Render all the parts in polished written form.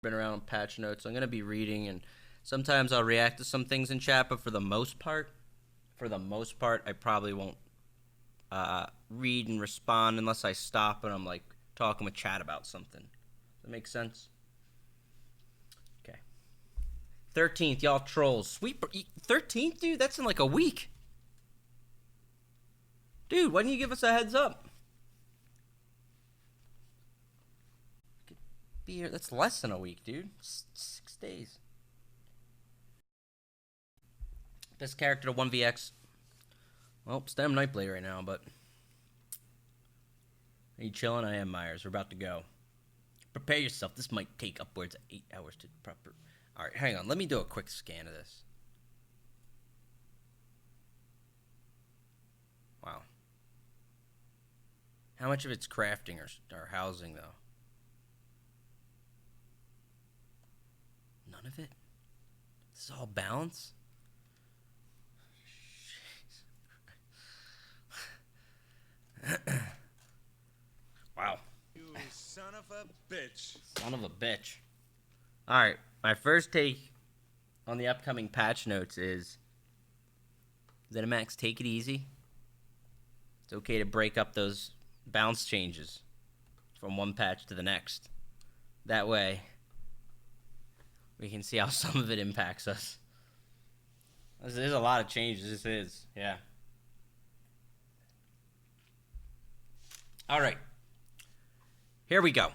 been around patch notes. I'm going to be reading, and sometimes I'll react to some things in chat, but for the most part, I probably won't read and respond unless I stop and I'm like talking with chat about something. Does that make sense? Okay. 13th, y'all trolls. Sweet 13th, dude? That's in like a week. Dude, why didn't you give us a heads up? Be here. That's less than a week, dude. 6 days. Best character to 1vx. Well, Stem Nightblade right now, but... Are you chilling? I am, Myers. We're about to go. Prepare yourself. This might take upwards of 8 hours to proper... Alright, hang on. Let me do a quick scan of this. Wow. How much of it's crafting or housing, though? None of it? This is all balance? Wow. You son of a bitch. Son of a bitch. Alright, my first take on the upcoming patch notes is ZeniMax, take it easy. It's okay to break up those bounce changes from one patch to the next. That way, we can see how some of it impacts us. There's a lot of changes, this is, yeah. Alright. Here we go.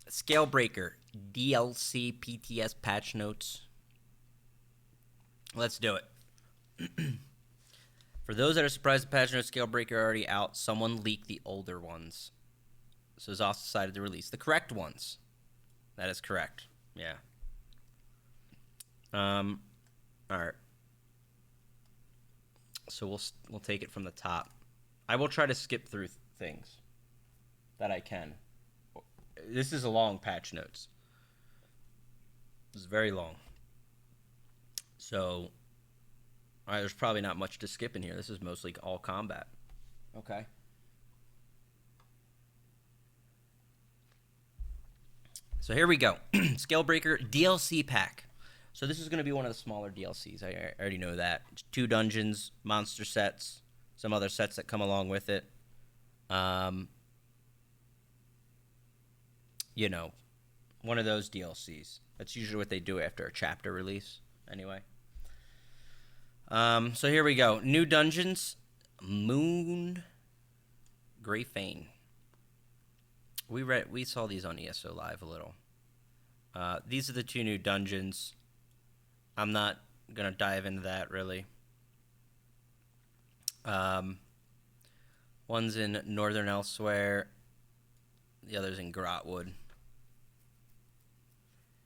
Scalebreaker, DLC, PTS patch notes. Let's do it. For those that are surprised the patch notes Scalebreaker are already out, someone leaked the older ones. So Zoss decided to release the correct ones. That is correct. Yeah. Alright. So we'll take it from the top. I will try to skip through things that I can. This is a long patch notes. This is very long. So, alright, there's probably not much to skip in here. This is mostly all combat. Okay. So here we go. Scalebreaker DLC pack. So this is going to be one of the smaller DLCs. I already know that. 2 dungeons, monster sets, some other sets that come along with it. You know, one of those DLCs. That's usually what they do after a chapter release, anyway. So here we go. New dungeons. Moon Greyfane. We saw these on ESO Live a little. These are the 2 new dungeons. I'm not gonna dive into that really. One's in Northern Elsewhere. The other's in Grotwood.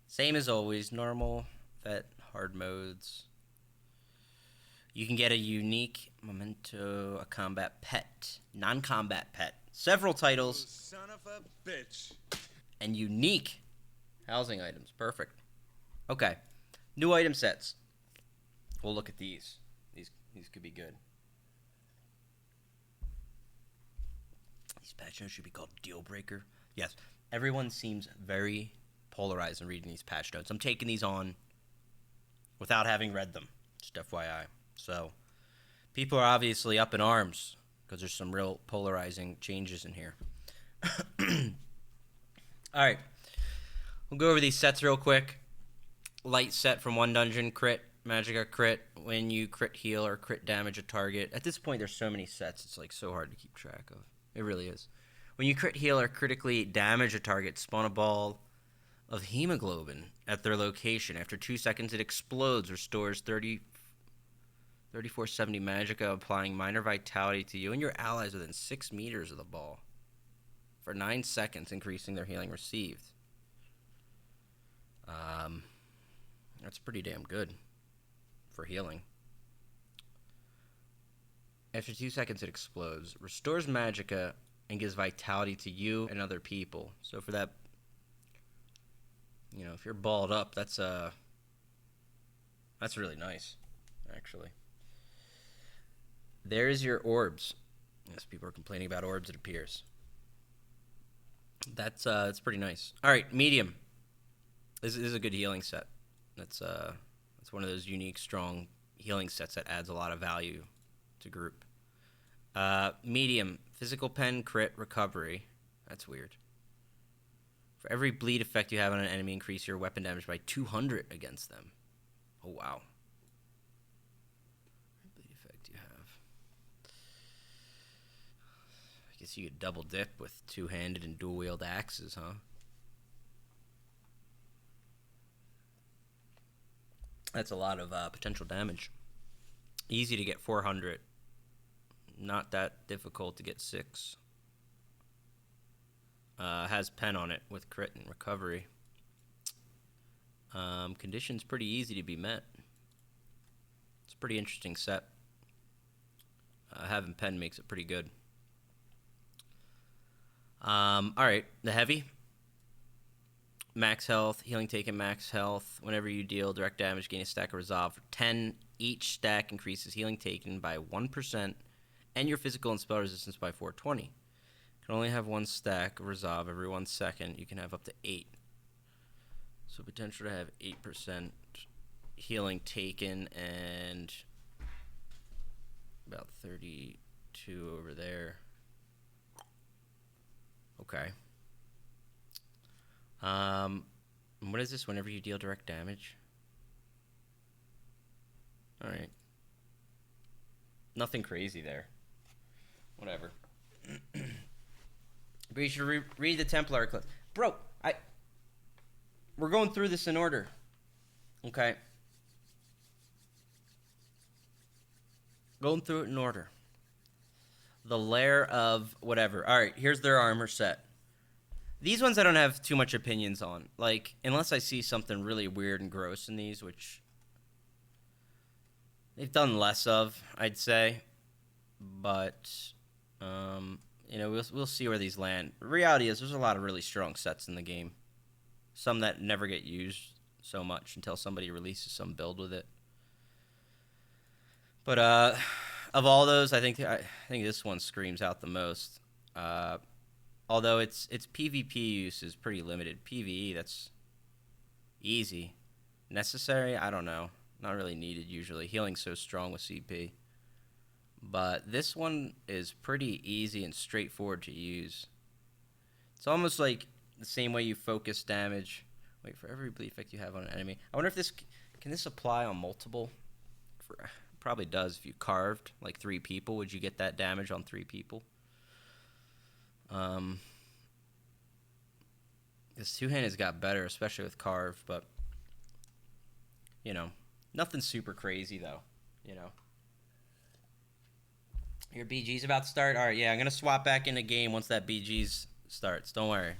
Same as always, normal, vet, hard modes. You can get a unique memento, a combat pet, non-combat pet, several titles, You son of a bitch. and unique housing items. Perfect. Okay, new item sets. We'll look at these. These could be good. These patch notes should be called Deal Breaker. Yes, everyone seems very polarized in reading these patch notes. I'm taking these on without having read them, just FYI. So, people are obviously up in arms because there's some real polarizing changes in here. Alright, we'll go over these sets real quick. Light set from 1 dungeon, crit, magicka crit, when you crit heal or crit damage a target. At this point, there's so many sets, it's like so hard to keep track of. It really is. When you crit heal or critically damage a target, spawn a ball of hemoglobin at their location. After 2 seconds, it explodes, restores 3470 magicka, applying minor vitality to you and your allies within 6 meters of the ball for 9 seconds, increasing their healing received. That's pretty damn good for healing. After 2 seconds, it explodes, restores magicka, and gives vitality to you and other people. So for that, you know, if you're balled up, that's really nice, actually. There's your orbs. Yes, people are complaining about orbs, it appears. That's pretty nice. All right, medium. This is a good healing set. That's one of those unique, strong healing sets that adds a lot of value to group. Medium, physical pen, crit, recovery. That's weird. For every bleed effect you have on an enemy, increase your weapon damage by 200 against them. Oh, wow. Bleed effect you have. I guess you could double dip with two-handed and dual-wield axes, huh? That's a lot of potential damage. Easy to get 400. Not that difficult to get 6. Has pen on it with crit and recovery. Conditions pretty easy to be met. It's a pretty interesting set. Having pen makes it pretty good. Alright, the heavy. Max health, healing taken, max health. Whenever you deal direct damage, gain a stack of resolve for 10. Each stack increases healing taken by 1% and your physical and spell resistance by 420. You can only have one stack of resolve every 1 second. You can have up to 8. So potential to have 8% healing taken and about 32 over there. Okay. What is this? Whenever you deal direct damage? Alright. Nothing crazy there. Whatever. But you should read the Templar class. Bro, we're going through this in order. Okay? Going through it in order. The Lair of whatever. Alright, here's their armor set. These ones I don't have too much opinions on. Like, unless I see something really weird and gross in these, which they've done less of, I'd say. But, you know, we'll see where these land. The reality is there's a lot of really strong sets in the game. Some that never get used so much until somebody releases some build with it. But, of all those, I think this one screams out the most. Although its PvP use is pretty limited. PvE, that's easy. Necessary? I don't know. Not really needed usually. Healing's so strong with CP. But this one is pretty easy and straightforward to use. It's almost like the same way you focus damage. Wait, for every bleed effect you have on an enemy. I wonder if this... Can this apply on multiple? Probably does. If you carved like 3 people, would you get that damage on 3 people? This two-handed's got better, especially with carve, but you know, nothing super crazy though. You know, your BG's about to start. All right, yeah, I'm gonna swap back in the game once that BG's starts. Don't worry.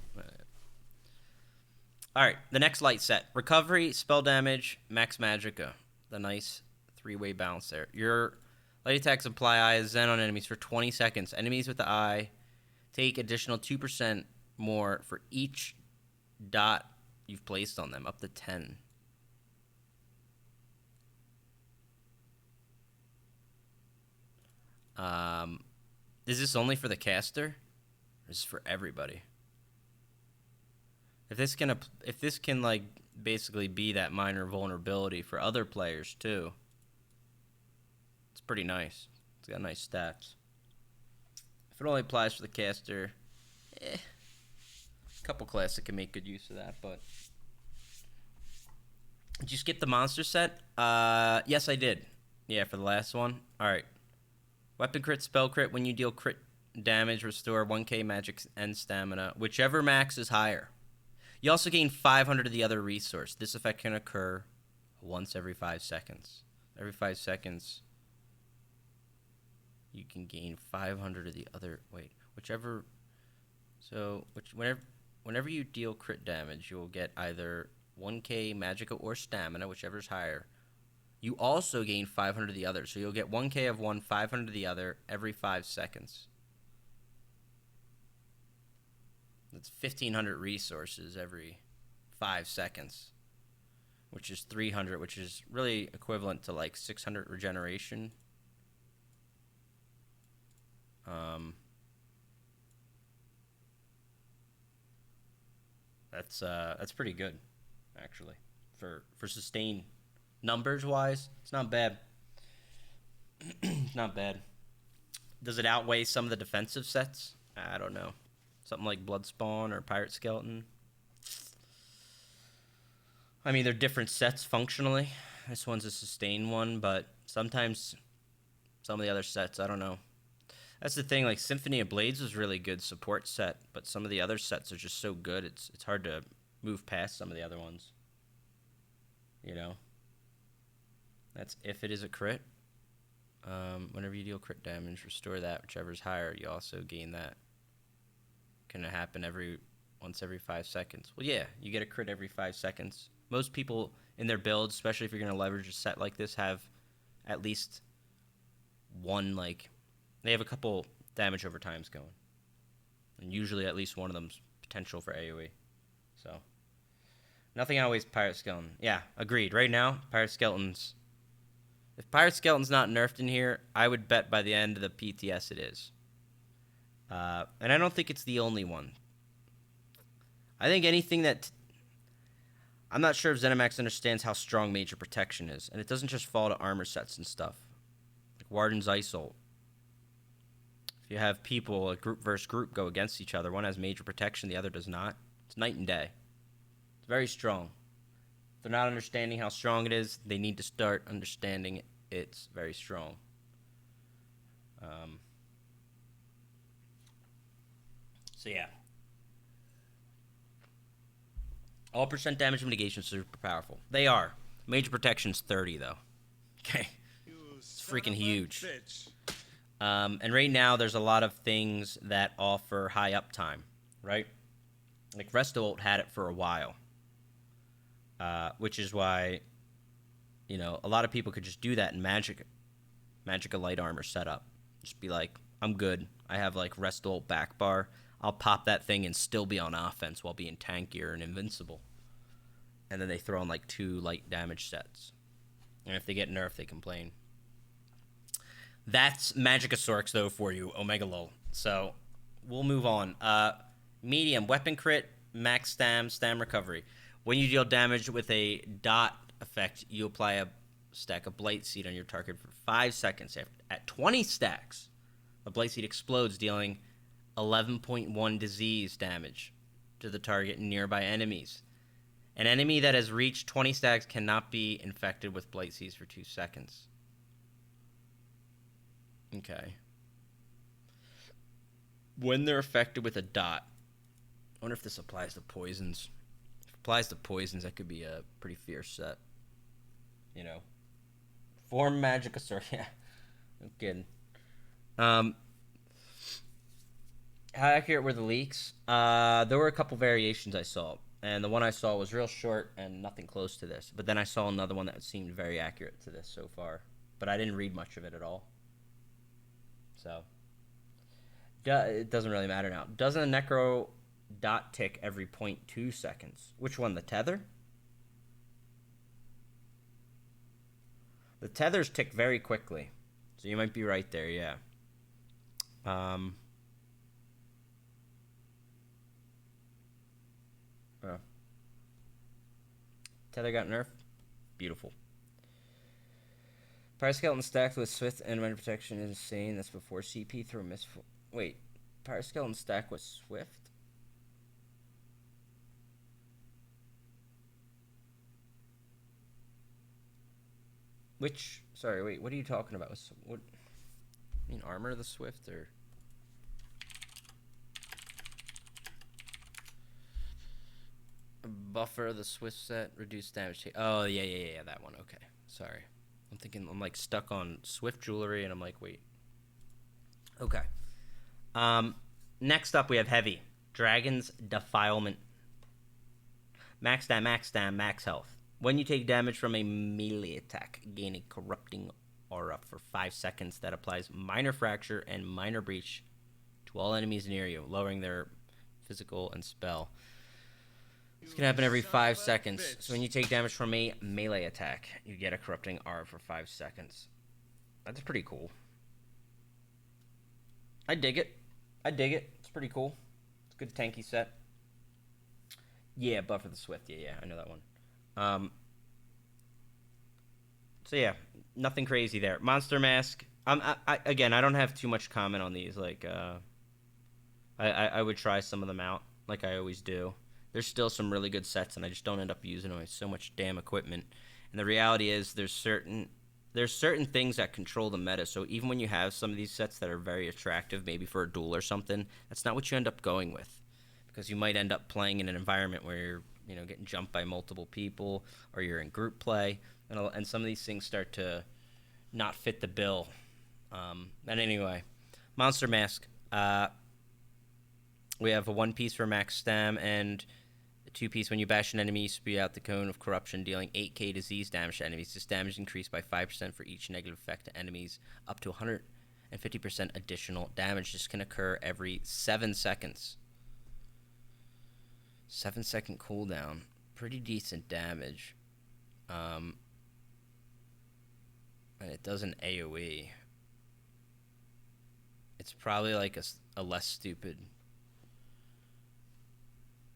All right, the next light set: recovery, spell damage, max magicka. The nice 3-way balance there. Your light attacks apply eye Zen on enemies for 20 seconds. Enemies with the eye take additional 2% more for each dot you've placed on them, up to 10. Is this only for the caster? Or is this for everybody? If this can like basically be that minor vulnerability for other players too, it's pretty nice. It's got nice stats. If it only applies for the caster, a couple classes that can make good use of that, but... Did you skip the monster set? Yes, I did. Yeah, for the last one. Alright. Weapon crit, spell crit. When you deal crit damage, restore 1k magic and stamina, whichever max is higher. You also gain 500 of the other resource. This effect can occur once every 5 seconds. Every 5 seconds... You can gain 500 of the other... Wait, whichever... So, whenever you deal crit damage, you'll get either 1k magicka or stamina, whichever's higher. You also gain 500 of the other. So you'll get 1k of one, 500 of the other, every 5 seconds. That's 1,500 resources every 5 seconds. Which is 300, which is really equivalent to like 600 regeneration. That's pretty good, actually, for sustain numbers wise. It's not bad. Not bad. Does it outweigh some of the defensive sets? I don't know. Something like Bloodspawn or Pirate Skeleton. I mean, they're different sets functionally. This one's a sustain one, but sometimes some of the other sets, I don't know. That's the thing, like Symphony of Blades was really good support set, but some of the other sets are just so good, it's hard to move past some of the other ones. You know? That's if it is a crit. Whenever you deal crit damage, restore that. Whichever's higher, you also gain that. Can it happen once every 5 seconds? Well, yeah, you get a crit every 5 seconds. Most people in their builds, especially if you're going to leverage a set like this, have at least one, like, they have a couple damage over times going. And usually at least one of them's potential for AoE. So, nothing outweighs Pirate Skeleton. Yeah, agreed. Right now, Pirate Skeleton's... If Pirate Skeleton's not nerfed in here, I would bet by the end of the PTS it is. And I don't think it's the only one. I think anything that... I'm not sure if ZeniMax understands how strong Major Protection is. And it doesn't just fall to armor sets and stuff. Like Warden's Isolt. If you have people, a group versus group, go against each other, one has Major Protection, the other does not. It's night and day. It's very strong. If they're not understanding how strong it is, they need to start understanding it's very strong. So yeah. All percent damage mitigations are super powerful. They are. Major Protection's 30 though. Okay. It's freaking huge. And right now there's a lot of things that offer high uptime, right? Like Restolt had it for a while. Which is why, you know, a lot of people could just do that in Magicka light armor setup. Just be like, I'm good. I have like Restolt back bar. I'll pop that thing and still be on offense while being tankier and invincible. And then they throw in like 2 light damage sets. And if they get nerfed, they complain. That's Magicka Sorks, though, for you, Omega Lol. So, we'll move on. Medium, weapon crit, max stam recovery. When you deal damage with a dot effect, you apply a stack of Blight Seed on your target for 5 seconds. At 20 stacks, a Blight Seed explodes, dealing 11.1 disease damage to the target and nearby enemies. An enemy that has reached 20 stacks cannot be infected with Blight Seeds for 2 seconds. Okay. When they're affected with a dot, I wonder if this applies to poisons. If it applies to poisons, that could be a pretty fierce set. You know. Form Magicka Sword. Yeah. I'm kidding. How accurate were the leaks? There were a couple variations I saw. And the one I saw was real short and nothing close to this. But then I saw another one that seemed very accurate to this so far. But I didn't read much of it at all. So, it doesn't really matter now. Doesn't a Necro dot tick every 0.2 seconds? Which one, the Tether? The Tethers tick very quickly. So you might be right there, yeah. Oh. Tether got nerfed? Beautiful. Pirate Skeleton stacked with Swift and Wind Protection is insane. That's before CP through Wait. Pirate Skeleton stack with Swift? Which... Sorry, wait. What are you talking about? What... You mean Armor of the Swift, or... Buffer the Swift set, reduce damage. Oh, yeah, that one. Okay. Sorry. I'm thinking, I'm like stuck on Swift Jewelry, and I'm like, wait. Okay. Next up, we have Heavy. Dragon's Defilement. Max stam, max health. When you take damage from a melee attack, gain a corrupting aura for 5 seconds that applies Minor Fracture and Minor Breach to all enemies near you, lowering their physical and spell. This can happen every 5 seconds. So when you take damage from a melee attack, you get a corrupting aura for 5 seconds. That's pretty cool. I dig it. It's pretty cool. It's a good tanky set. Yeah, Buffer the Swift. Yeah, I know that one. Um, so yeah, nothing crazy there. Monster Mask. Again, I don't have too much comment on these. Like, I would try some of them out, like I always do. There's still some really good sets, and I just don't end up using them. It's so much damn equipment. And the reality is, there's certain things that control the meta. So even when you have some of these sets that are very attractive, maybe for a duel or something, that's not what you end up going with, because you might end up playing in an environment where you're, getting jumped by multiple people, or you're in group play, and some of these things start to not fit the bill. And anyway, Monster Mask. We have a 1-piece for max stam and a 2-piece when you bash an enemy, you spew out the cone of corruption, dealing 8k disease damage to enemies. This damage is increased by 5% for each negative effect to enemies, up to 150% additional damage. This can occur every 7 seconds. 7-second cooldown. Pretty decent damage. And it does an AoE. It's probably like a less stupid.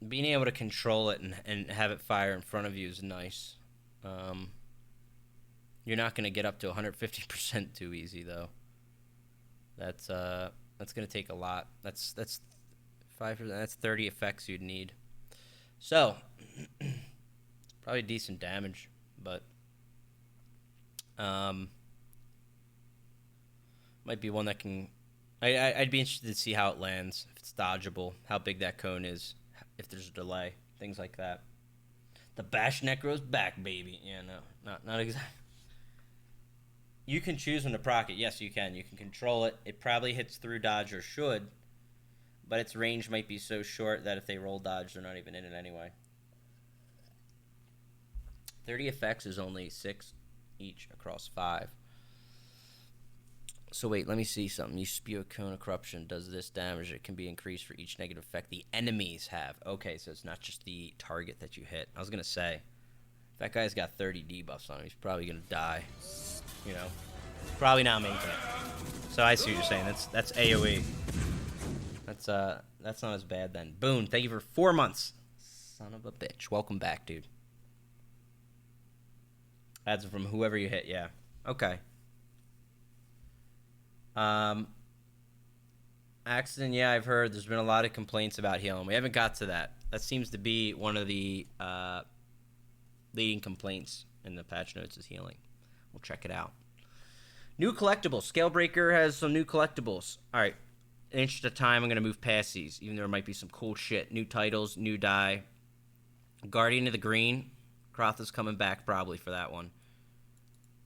Being able to control it and have it fire in front of you is nice. You're not going to get up to 150% too easy, though. That's going to take a lot. That's 5%. That's 30 effects you'd need. So, probably decent damage, but might be one that can. I'd be interested to see how it lands, if it's dodgeable, how big that cone is, if there's a delay, things like that. The bash necro's back, baby. Yeah, no, not exactly. You can choose when to proc it. Yes, you can. You can control it. It probably hits through dodge, or should, but its range might be so short that if they roll dodge, they're not even in it anyway. 30 effects is only 6 each across 5. So wait, let me see something. You spew a cone of corruption. Does this damage? It can be increased for each negative effect the enemies have. Okay, so it's not just the target that you hit. I was going to say, if that guy's got 30 debuffs on him, he's probably going to die. Probably not making it. So I see what you're saying. That's AoE. That's not as bad then. Boone, thank you for 4 months. Son of a bitch. Welcome back, dude. Adds from whoever you hit, yeah. Okay. Accident, yeah, I've heard there's been a lot of complaints about healing. We haven't got to that. That seems to be one of the leading complaints in the patch notes is healing. We'll check it out. New collectibles. Scalebreaker has some new collectibles. All right. In the interest of time, I'm going to move past these, even though there might be some cool shit. New titles, new die. Guardian of the Green. Krotha's coming back probably for that one.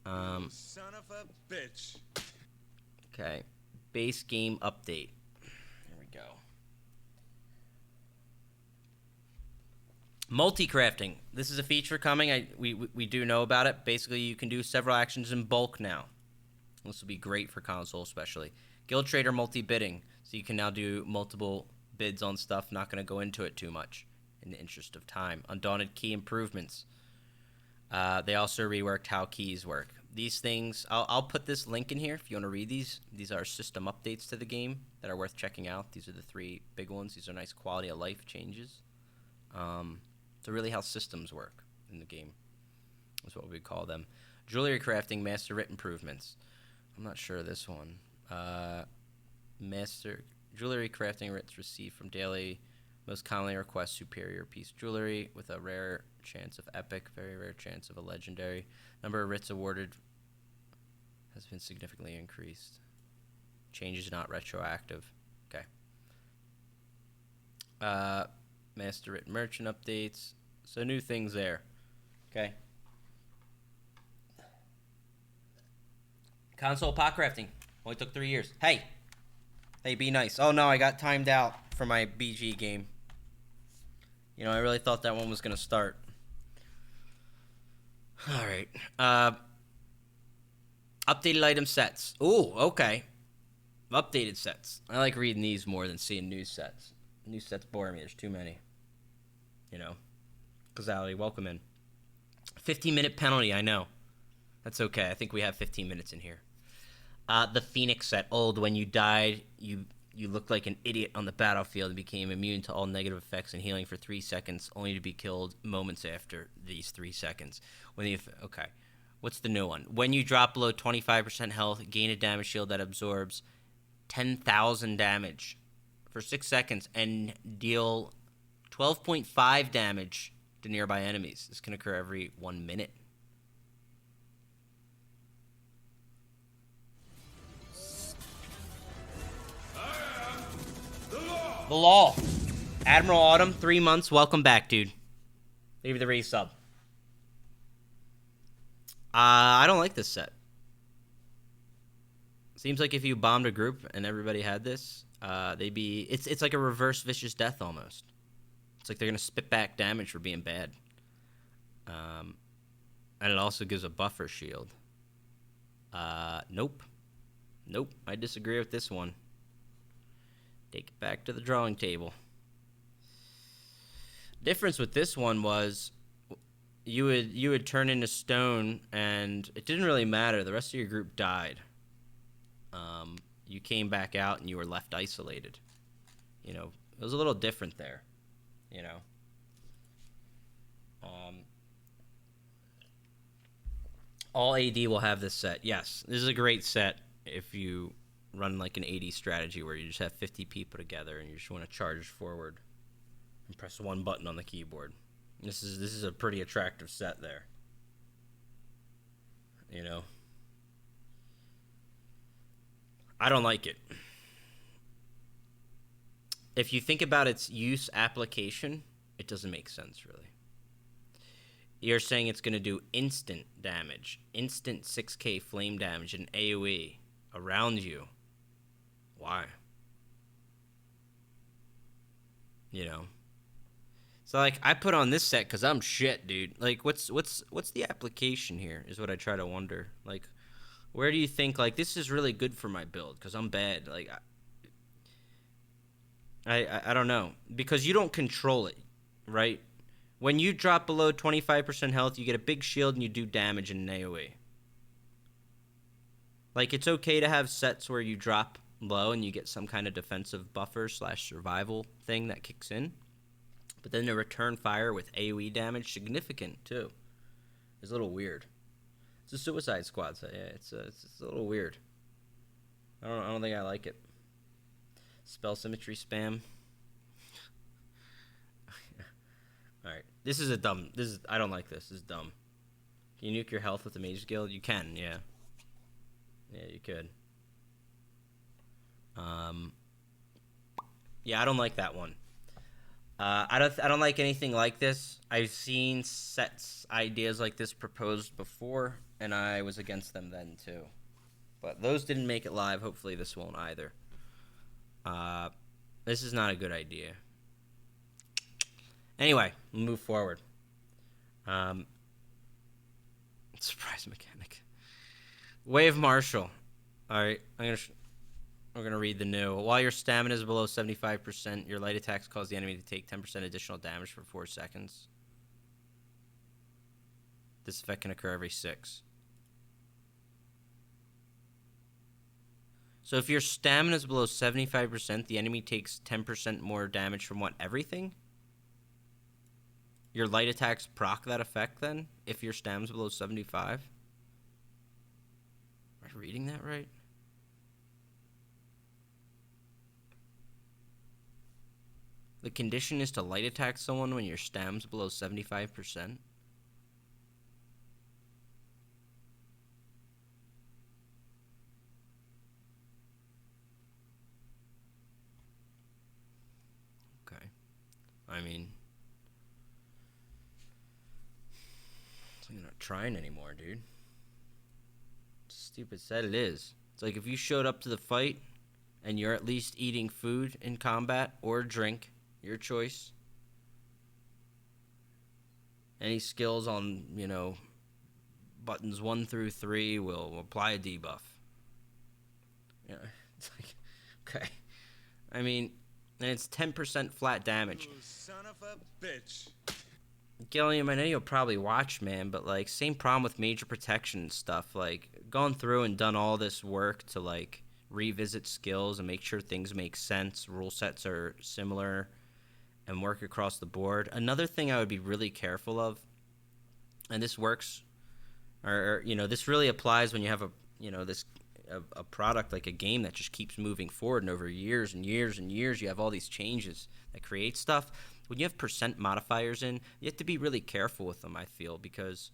Son of a bitch. Okay. Base game update. There we go. Multi-crafting. This is a feature coming. We do know about it. Basically, you can do several actions in bulk now. This will be great for console especially. Guild Trader multi-bidding. So you can now do multiple bids on stuff. Not going to go into it too much in the interest of time. Undaunted key improvements. They also reworked how keys work. These things, I'll put this link in here if you want to read these. These are system updates to the game that are worth checking out. These are the 3 big ones. These are nice quality of life changes. So really how systems work in the game is what we call them. Jewelry crafting, master writ improvements. I'm not sure of this one. Master jewelry crafting writs received from daily, most commonly request superior piece jewelry with a rare chance of epic, very rare chance of a legendary. Number of writs awarded has been significantly increased. Changes not retroactive. Okay. Master writ merchant updates. So new things there. Okay. Console pot crafting. Only took 3 years. Hey, be nice. Oh no, I got timed out for my BG game. I really thought that one was going to start. All right. Updated item sets. Ooh, okay. Updated sets. I like reading these more than seeing new sets. New sets bore me. There's too many. Causality, welcome in. 15-minute penalty, I know. That's okay. I think we have 15 minutes in here. The Phoenix set. Old, when you died, you You looked like an idiot on the battlefield and became immune to all negative effects and healing for 3 seconds, only to be killed moments after these 3 seconds. Okay. What's the new one? When you drop below 25% health, gain a damage shield that absorbs 10,000 damage for 6 seconds and deal 12.5 damage to nearby enemies. This can occur every 1 minute. The Law. Admiral Autumn, 3 months. Welcome back, dude. Leave the resub. I don't like this set. Seems like if you bombed a group and everybody had this, they'd be... It's like a reverse Vicious Death almost. It's like they're going to spit back damage for being bad. And it also gives a buffer shield. Nope. Nope, I disagree with this one. Take it back to the drawing table. Difference with this one was you would turn into stone and it didn't really matter. The rest of your group died. You came back out and you were left isolated. You know, it was a little different there. You know. All AD will have this set. Yes, this is a great set if you run like an AD strategy where you just have 50 people together and you just want to charge forward and press one button on the keyboard. This is a pretty attractive set there. You know, I don't like it. If you think about its use application, it doesn't make sense really. You're saying it's going to do instant damage, instant 6k flame damage and AoE around you. Why? You know. So like I put on this set cuz I'm shit, dude. Like what's the application here is what I try to wonder. Like where do you think like this is really good for my build cuz I'm bad. Like I don't know because you don't control it, right? When you drop below 25% health, you get a big shield and you do damage in an AoE. Like it's okay to have sets where you drop low and you get some kind of defensive buffer / survival thing that kicks in. But then the return fire with AoE damage, significant too. It's a little weird. It's a Suicide Squad set. Yeah, it's a little weird. I don't think I like it. Spell symmetry spam. All right, I don't like this. This is dumb. Can you nuke your health with the Mage Guild? You can, yeah. Yeah, you could. Yeah, I don't like that one. I don't like anything like this. I've seen sets ideas like this proposed before, and I was against them then too. But those didn't make it live. Hopefully this won't either. This is not a good idea. Anyway, we'll move forward. Surprise mechanic. Wave Marshal. All right, we're gonna read the new. While your stamina is below 75%, your light attacks cause the enemy to take 10% additional damage for 4 seconds. This effect can occur every 6. So if your stamina is below 75%, the enemy takes 10% more damage from what? Everything? Your light attacks proc that effect then? If your stamina's below 75? Am I reading that right? The condition is to light attack someone when your stam's below 75%? Okay. I mean, I'm not trying anymore, dude. Stupid set it is. It's like if you showed up to the fight and you're at least eating food in combat or drink, your choice. Any skills on, you know, buttons 1 through 3 will apply a debuff. Yeah, it's like, okay. I mean, and it's 10% flat damage. You son of a bitch. Gilliam, I know you'll probably watch, man, but, like, same problem with major protection and stuff. Like, gone through and done all this work to, like, revisit skills and make sure things make sense, rule sets are similar, and work across the board. Another thing I would be really careful of, and this works, or this really applies when you have a product like a game that just keeps moving forward, and over years and years and years you have all these changes that create stuff. When you have percent modifiers in, you have to be really careful with them, I feel, because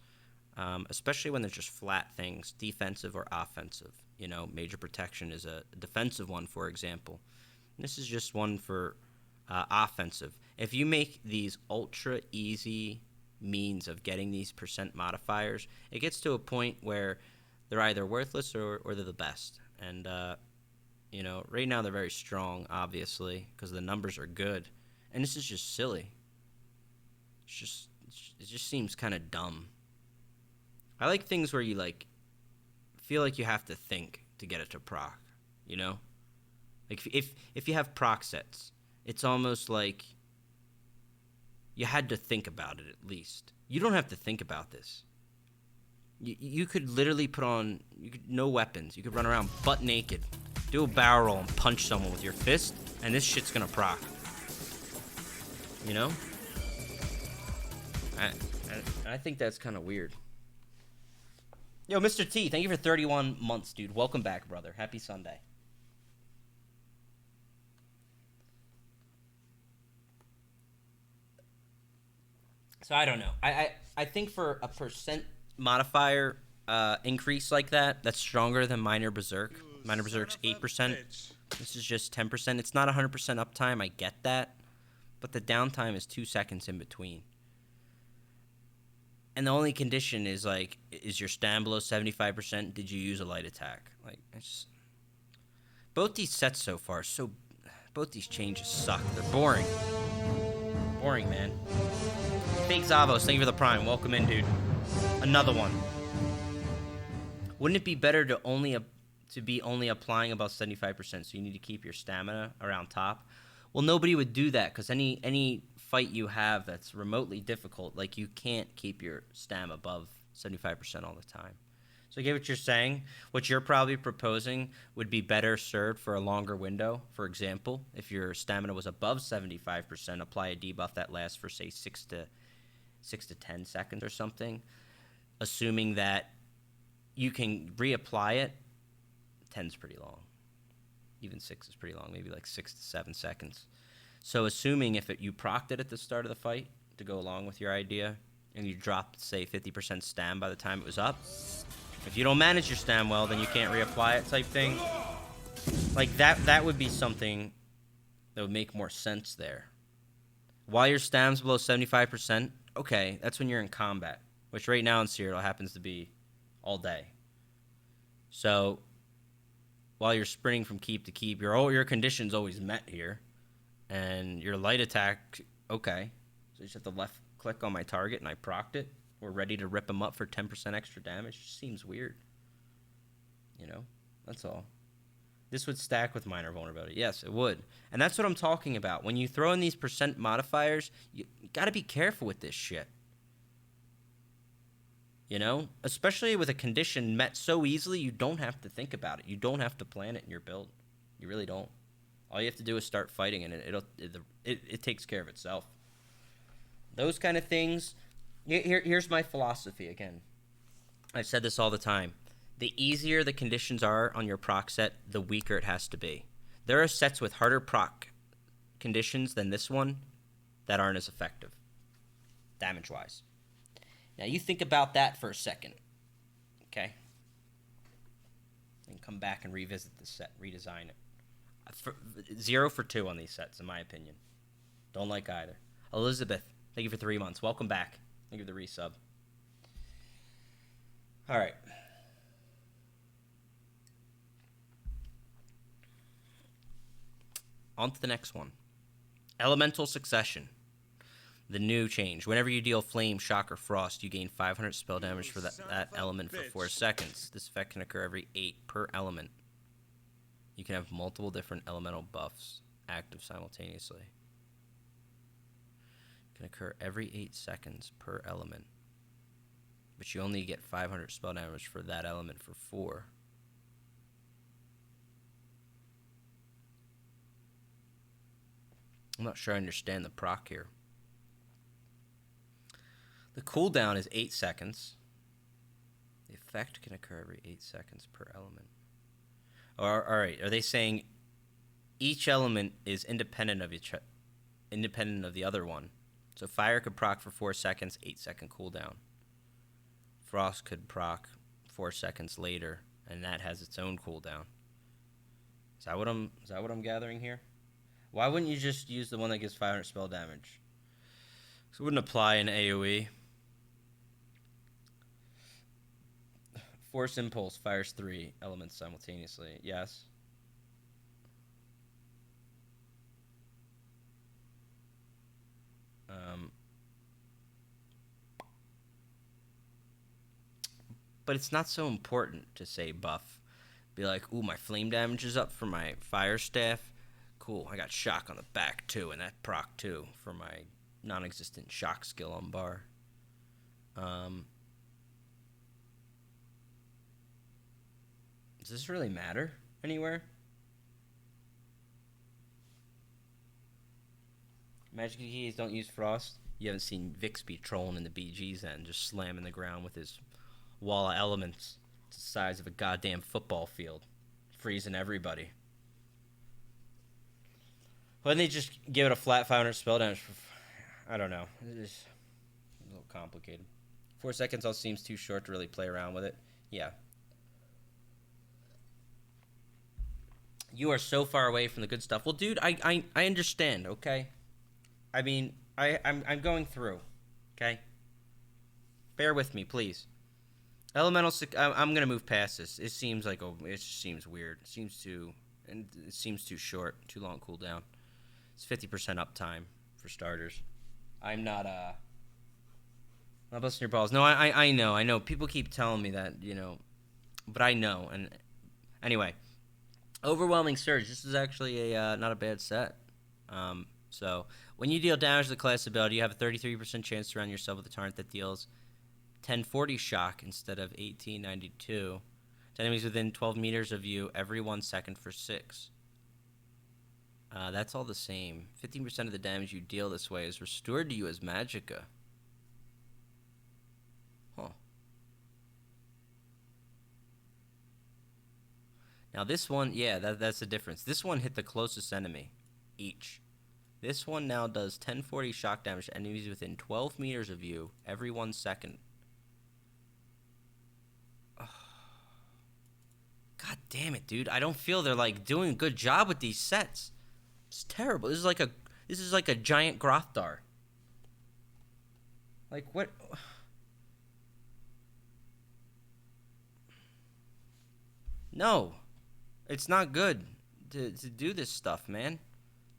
especially when they're just flat things, defensive or offensive. Major protection is a defensive one, for example. And this is just one for offensive. If you make these ultra easy means of getting these percent modifiers, it gets to a point where they're either worthless or they're the best. And, right now they're very strong, obviously, because the numbers are good. And this is just silly. It just seems kind of dumb. I like things where you, feel like you have to think to get it to proc, Like, if you have proc sets, it's almost like you had to think about it at least. You don't have to think about this. You could literally put on no weapons. You could run around butt naked, do a barrel roll, and punch someone with your fist, and this shit's gonna proc. I think that's kind of weird. Yo, Mr. T, thank you for 31 months, dude. Welcome back, brother. Happy Sunday. So I don't know. I think for a percent modifier increase like that, that's stronger than Minor Berserk. Minor Berserk's 8%. This is just 10%. It's not 100% uptime. I get that. But the downtime is 2 seconds in between. And the only condition is, is your stam below 75%? Did you use a light attack? Both these sets so far, both these changes suck. They're boring. Boring, man. Fake Zavos, thank you for the prime. Welcome in, dude. Another one. Wouldn't it be better to be only applying about 75%, so you need to keep your stamina around top? Well, nobody would do that, because any fight you have that's remotely difficult, you can't keep your stam above 75% all the time. So I get what you're saying. What you're probably proposing would be better served for a longer window. For example, if your stamina was above 75%, apply a debuff that lasts for, say, 6 to 10 seconds or something, assuming that you can reapply it. 10's pretty long. Even 6 is pretty long, maybe 6 to 7 seconds. So assuming if you procced it at the start of the fight to go along with your idea, and you dropped, say, 50% stam by the time it was up, if you don't manage your stam well, then you can't reapply it type thing. That would be something that would make more sense there. While your stam's below 75%, okay, that's when you're in combat, which right now in Serial happens to be all day. So while you're sprinting from keep to keep, your condition's always met here. And your light attack, okay. So you just have to left click on my target and I procced it. We're ready to rip him up for 10% extra damage. Just seems weird. That's all. This would stack with minor vulnerability. Yes, it would. And that's what I'm talking about. When you throw in these percent modifiers, you got to be careful with this shit. Especially with a condition met so easily, you don't have to think about it. You don't have to plan it in your build. You really don't. All you have to do is start fighting, and it takes care of itself. Those kind of things. Here's my philosophy again. I've said this all the time. The easier the conditions are on your proc set, the weaker it has to be. There are sets with harder proc conditions than this one that aren't as effective, damage-wise. Now, you think about that for a second, okay? And come back and revisit the set, redesign it. 0 for 2 on these sets, in my opinion. Don't like either. Elizabeth, thank you for 3 months. Welcome back. Thank you for the resub. All right. On to the next one. Elemental Succession. The new change. Whenever you deal Flame, Shock, or Frost, you gain 500 spell damage for that element for 4 seconds. This effect can occur every 8 per element. You can have multiple different elemental buffs active simultaneously. It can occur every 8 seconds per element. But you only get 500 spell damage for that element for 4. I'm not sure I understand the proc here. The cooldown is 8 seconds. The effect can occur every 8 seconds per element. All right, are they saying each element is independent of the other one? So fire could proc for 4 seconds, 8-second cooldown. Frost could proc 4 seconds later, and that has its own cooldown. Is that what I'm gathering here? Why wouldn't you just use the one that gives 500 spell damage? So it wouldn't apply in AoE. Force Impulse fires 3 elements simultaneously. Yes. But it's not so important to say buff. Be like, ooh, my flame damage is up for my fire staff. Cool, I got shock on the back too, and that proc too for my non-existent shock skill on bar. Does this really matter anywhere? Magic keys don't use frost. You haven't seen Vix be trolling in the BGs then, just slamming the ground with his wall of elements. It's the size of a goddamn football field, freezing everybody. Why didn't they just give it a flat 500 spell damage? I don't know. It's a little complicated. 4 seconds all seems too short to really play around with it. Yeah. You are so far away from the good stuff. Well, dude, I understand, okay? I mean, I'm going through, okay? Bear with me, please. Elemental, I'm gonna move past this. It seems like it just seems weird. It seems too short, too long cooldown. It's 50% uptime for starters. I'm not busting your balls. No, I know. People keep telling me that, but I know. And anyway, Overwhelming Surge. This is actually a not a bad set. So when you deal damage to the class ability, you have a 33% chance to surround yourself with a target that deals 1040 shock instead of 1892 to enemies within 12 meters of you every 1 second for 6. That's all the same. 15% of the damage you deal this way is restored to you as magicka. Huh. Now this one, yeah, that's the difference. This one hit the closest enemy each. This one now does 1040 shock damage to enemies within 12 meters of you every 1 second. Oh. God damn it, dude. I don't feel they're like doing a good job with these sets. It's terrible. This is like a giant Grothdar. Like what? No. It's not good to do this stuff, man.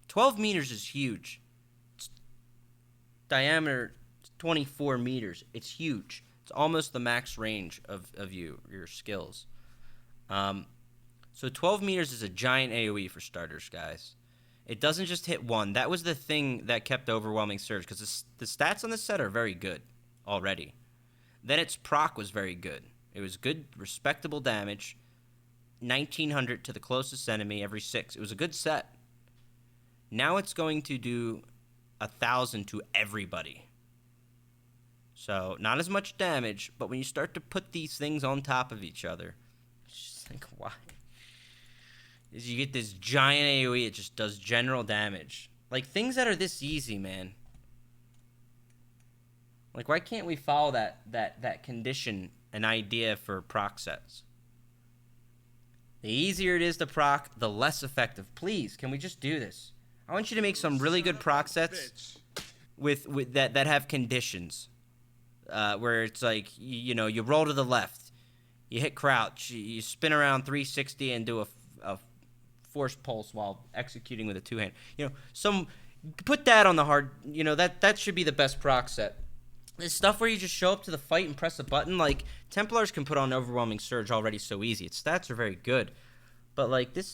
12 meters is huge. It's diameter 24 meters. It's huge. It's almost the max range of your skills. So 12 meters is a giant AoE for starters, guys. It doesn't just hit one. That was the thing that kept Overwhelming Surge, because the stats on this set are very good already. Then its proc was very good. It was good, respectable damage. 1900 to the closest enemy every 6. It was a good set. Now it's going to do 1000 to everybody. So not as much damage, but when you start to put these things on top of each other, it's just like, why? Is you get this giant AoE, it just does general damage. Like, things that are this easy, man. Like, why can't we follow that condition, an idea for proc sets? The easier it is to proc, the less effective. Please, can we just do this? I want you to make some really good proc sets with that have conditions. Where it's like, you roll to the left, you hit crouch, you spin around 360 and do a force pulse while executing with a two-hand. Put that on the hard, that should be the best proc set. This stuff where you just show up to the fight and press a button, like, Templars can put on Overwhelming Surge already so easy. Its stats are very good. But, like, it's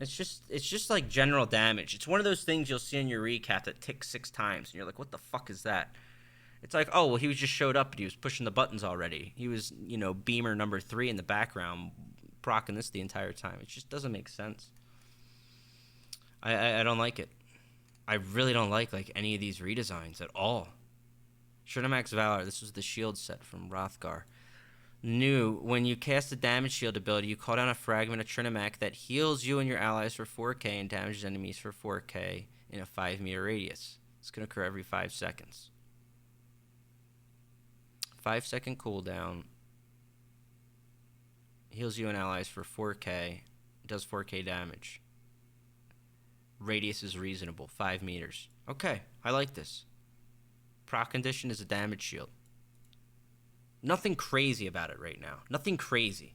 just like general damage. It's one of those things you'll see in your recap that ticks 6 times, and you're like, what the fuck is that? It's like, oh, well, he was just showed up, and he was pushing the buttons already. He was, beamer number 3 in the background, procking this the entire time. It just doesn't make sense. I don't like it. I really don't like any of these redesigns at all. Trinamax Valor, this was the shield set from Rothgar. New, when you cast a damage shield ability, you call down a fragment of Trinamac that heals you and your allies for 4k and damages enemies for 4k in a 5-meter radius. It's going to occur every 5 seconds. 5-second cooldown. Heals you and allies for 4k. Does 4k damage. Radius is reasonable, 5 meters. Okay, I like this. Proc condition is a damage shield. Nothing crazy about it right now. Nothing crazy.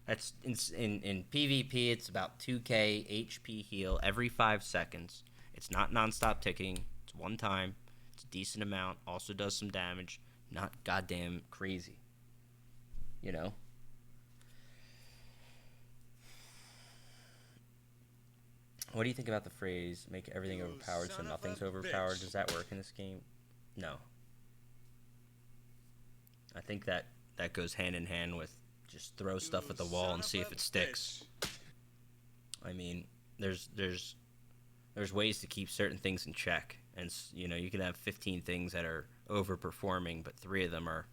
That's in PvP, it's about 2k HP heal every 5 seconds. It's not non-stop ticking. It's one time. It's a decent amount. Also does some damage. Not goddamn crazy. You know? What do you think about the phrase, make everything overpowered so nothing's overpowered? Does that work in this game? No. I think that goes hand in hand with just throw stuff at the wall and see if it sticks. I mean, there's ways to keep certain things in check, and you know, you can have 15 things that are overperforming, but 3 of them are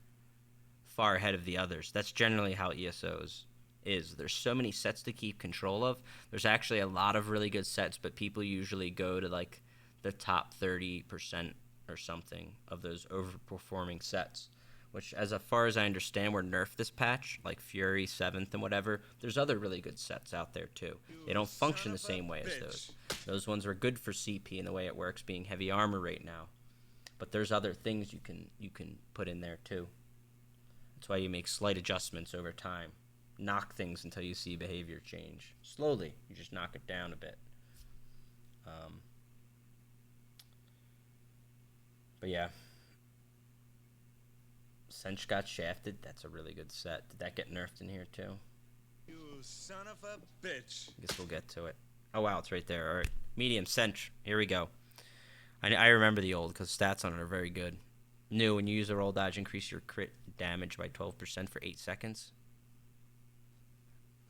far ahead of the others. That's generally how ESOs is. There's so many sets to keep control of. There's actually a lot of really good sets, but people usually go to like the top 30% or something of those overperforming sets, which, as far as I understand, were nerfed this patch, like Fury, 7th, and whatever. There's other really good sets out there, too. They don't function the same way as those. Those ones are good for CP and the way it works, being heavy armor right now. But there's other things you can put in there, too. That's why you make slight adjustments over time. Knock things until you see behavior change. Slowly, you just knock it down a bit. But yeah. Sench got shafted. That's a really good set. Did that get nerfed in here too? You son of a bitch. I guess we'll get to it. Oh wow, it's right there. Alright. Medium, Sench. Here we go. I remember the old because stats on it are very good. New, when you use a roll dodge, increase your crit damage by 12% for 8 seconds.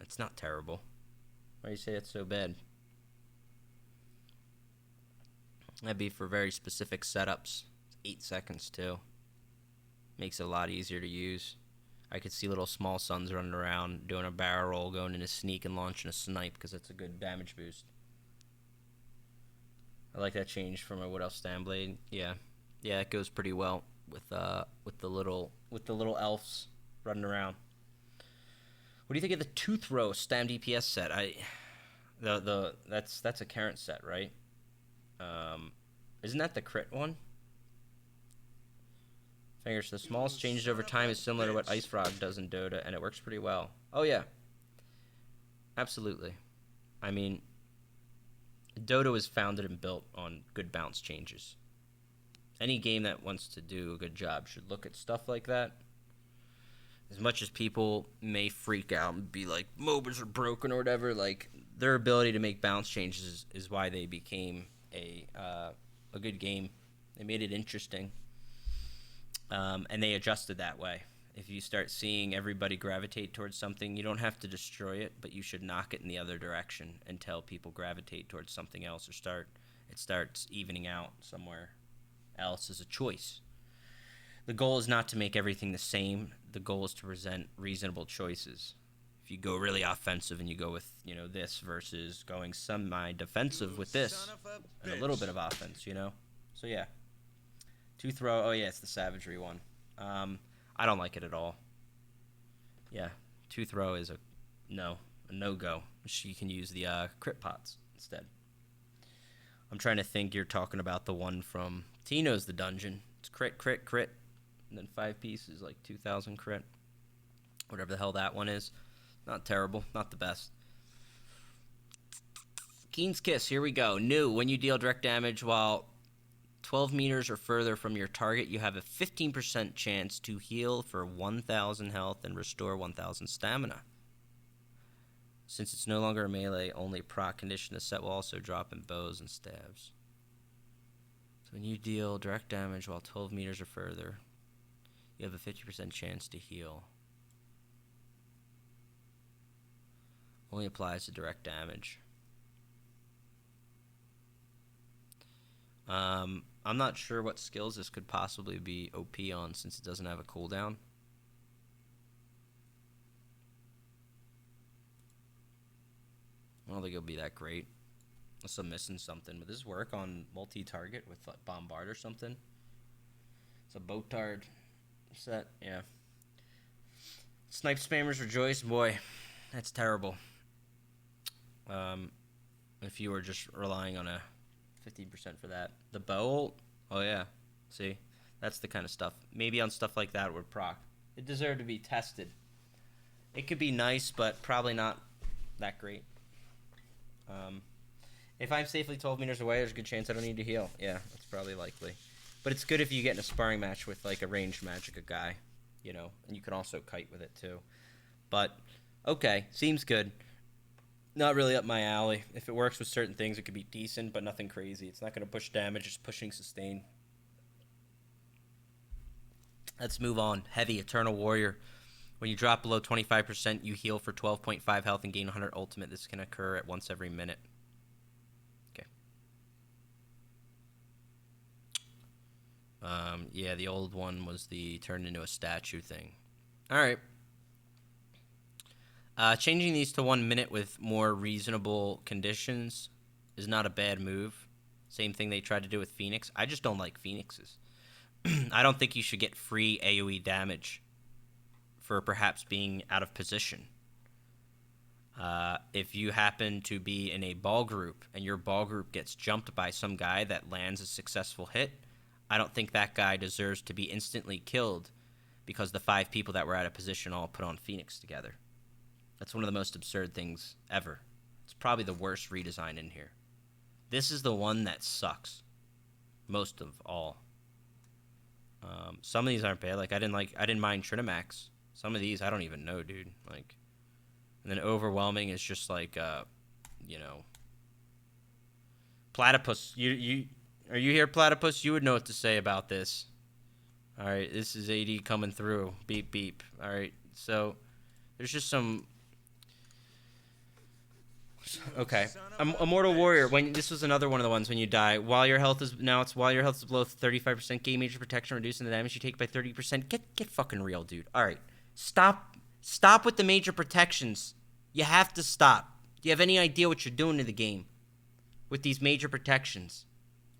That's not terrible. Why do you say it's so bad? That'd be for very specific setups. 8 seconds too. Makes it a lot easier to use. I could see little small suns running around, doing a barrel roll, going in a sneak, and launching a snipe because that's a good damage boost. I like that change from a Wood Elf Stanblade. Yeah, it goes pretty well with the little elves running around. What do you think of the Tooth Row Stam DPS set? That's a current set, right? Isn't that the crit one? Fingers, the smallest changes over time is similar to what Ice Frog does in Dota, and it works pretty well. Oh yeah, absolutely. I mean, Dota was founded and built on good bounce changes. Any game that wants to do a good job should look at stuff like that. As much as people may freak out and be like, MOBAs are broken or whatever, like, their ability to make bounce changes is why they became a good game. They made it interesting. And they adjusted that way. If you start seeing everybody gravitate towards something, you don't have to destroy it, but you should knock it in the other direction until people gravitate towards something else, or it starts evening out somewhere else as a choice. The goal is not to make everything the same. The goal is to present reasonable choices. If you go really offensive and you go with, this versus going semi-defensive with this and a little bit of offense, So yeah. Tooth Row, oh yeah, it's the Savagery one. I don't like it at all. Yeah, Tooth Row is a no-go. You can use the crit pots instead. I'm trying to think you're talking about the one from Tino's The Dungeon. It's crit, and then 5 pieces, like 2,000 crit. Whatever the hell that one is. Not terrible, not the best. Keen's Kiss, here we go. New, when you deal direct damage while 12 meters or further from your target, you have a 15% chance to heal for 1,000 health and restore 1,000 stamina. Since it's no longer a melee-only proc condition, the set will also drop in bows and stabs. So when you deal direct damage while 12 meters or further, you have a 50% chance to heal. Only applies to direct damage. I'm not sure what skills this could possibly be OP on since it doesn't have a cooldown. I don't think it'll be that great. Unless I'm missing something. Would this work on multi-target with like Bombard or something? It's a Botard set, yeah. Snipe spammers rejoice, boy. That's terrible. If you were just relying on a 15% for that. The bow ult? Oh yeah. See? That's the kind of stuff. Maybe on stuff like that would proc. It deserved to be tested. It could be nice, but probably not that great. If I'm safely 12 meters away, there's a good chance I don't need to heal. Yeah, that's probably likely. But it's good if you get in a sparring match with like a ranged Magicka guy, you know, and you can also kite with it too. But okay, seems good. Not really up my alley. If it works with certain things, it could be decent, but nothing crazy. It's not going to push damage, it's pushing sustain. Let's move on. Heavy, Eternal Warrior. When you drop below 25%, you heal for 12.5 health and gain 100 ultimate. This can occur at once every minute. Okay. Yeah, the old one was the turn into a statue thing. Alright. Changing these to 1 minute with more reasonable conditions is not a bad move. Same thing they tried to do with Phoenix. I just don't like Phoenixes. I don't think you should get free AoE damage for perhaps being out of position. If you happen to be in a ball group and your ball group gets jumped by some guy that lands a successful hit, I don't think that guy deserves to be instantly killed because the 5 people that were out of position all put on Phoenix together. That's one of the most absurd things ever. It's probably the worst redesign in here. This is the one that sucks most of all. Some of these aren't bad. Like I didn't mind Trinamax. Some of these I don't even know, dude. Like, and then Overwhelming is just like, you know, Platypus. You are you here, Platypus? You would know what to say about this. All right, this is AD coming through. Beep beep. All right, so there's just some. Okay, Immortal Warrior. When this was another one of the ones when you die, while your health is below 35%, gain major protection, reducing the damage you take by 30%. Get fucking real, dude. All right, stop with the major protections. You have to stop. Do you have any idea what you're doing to the game with these major protections?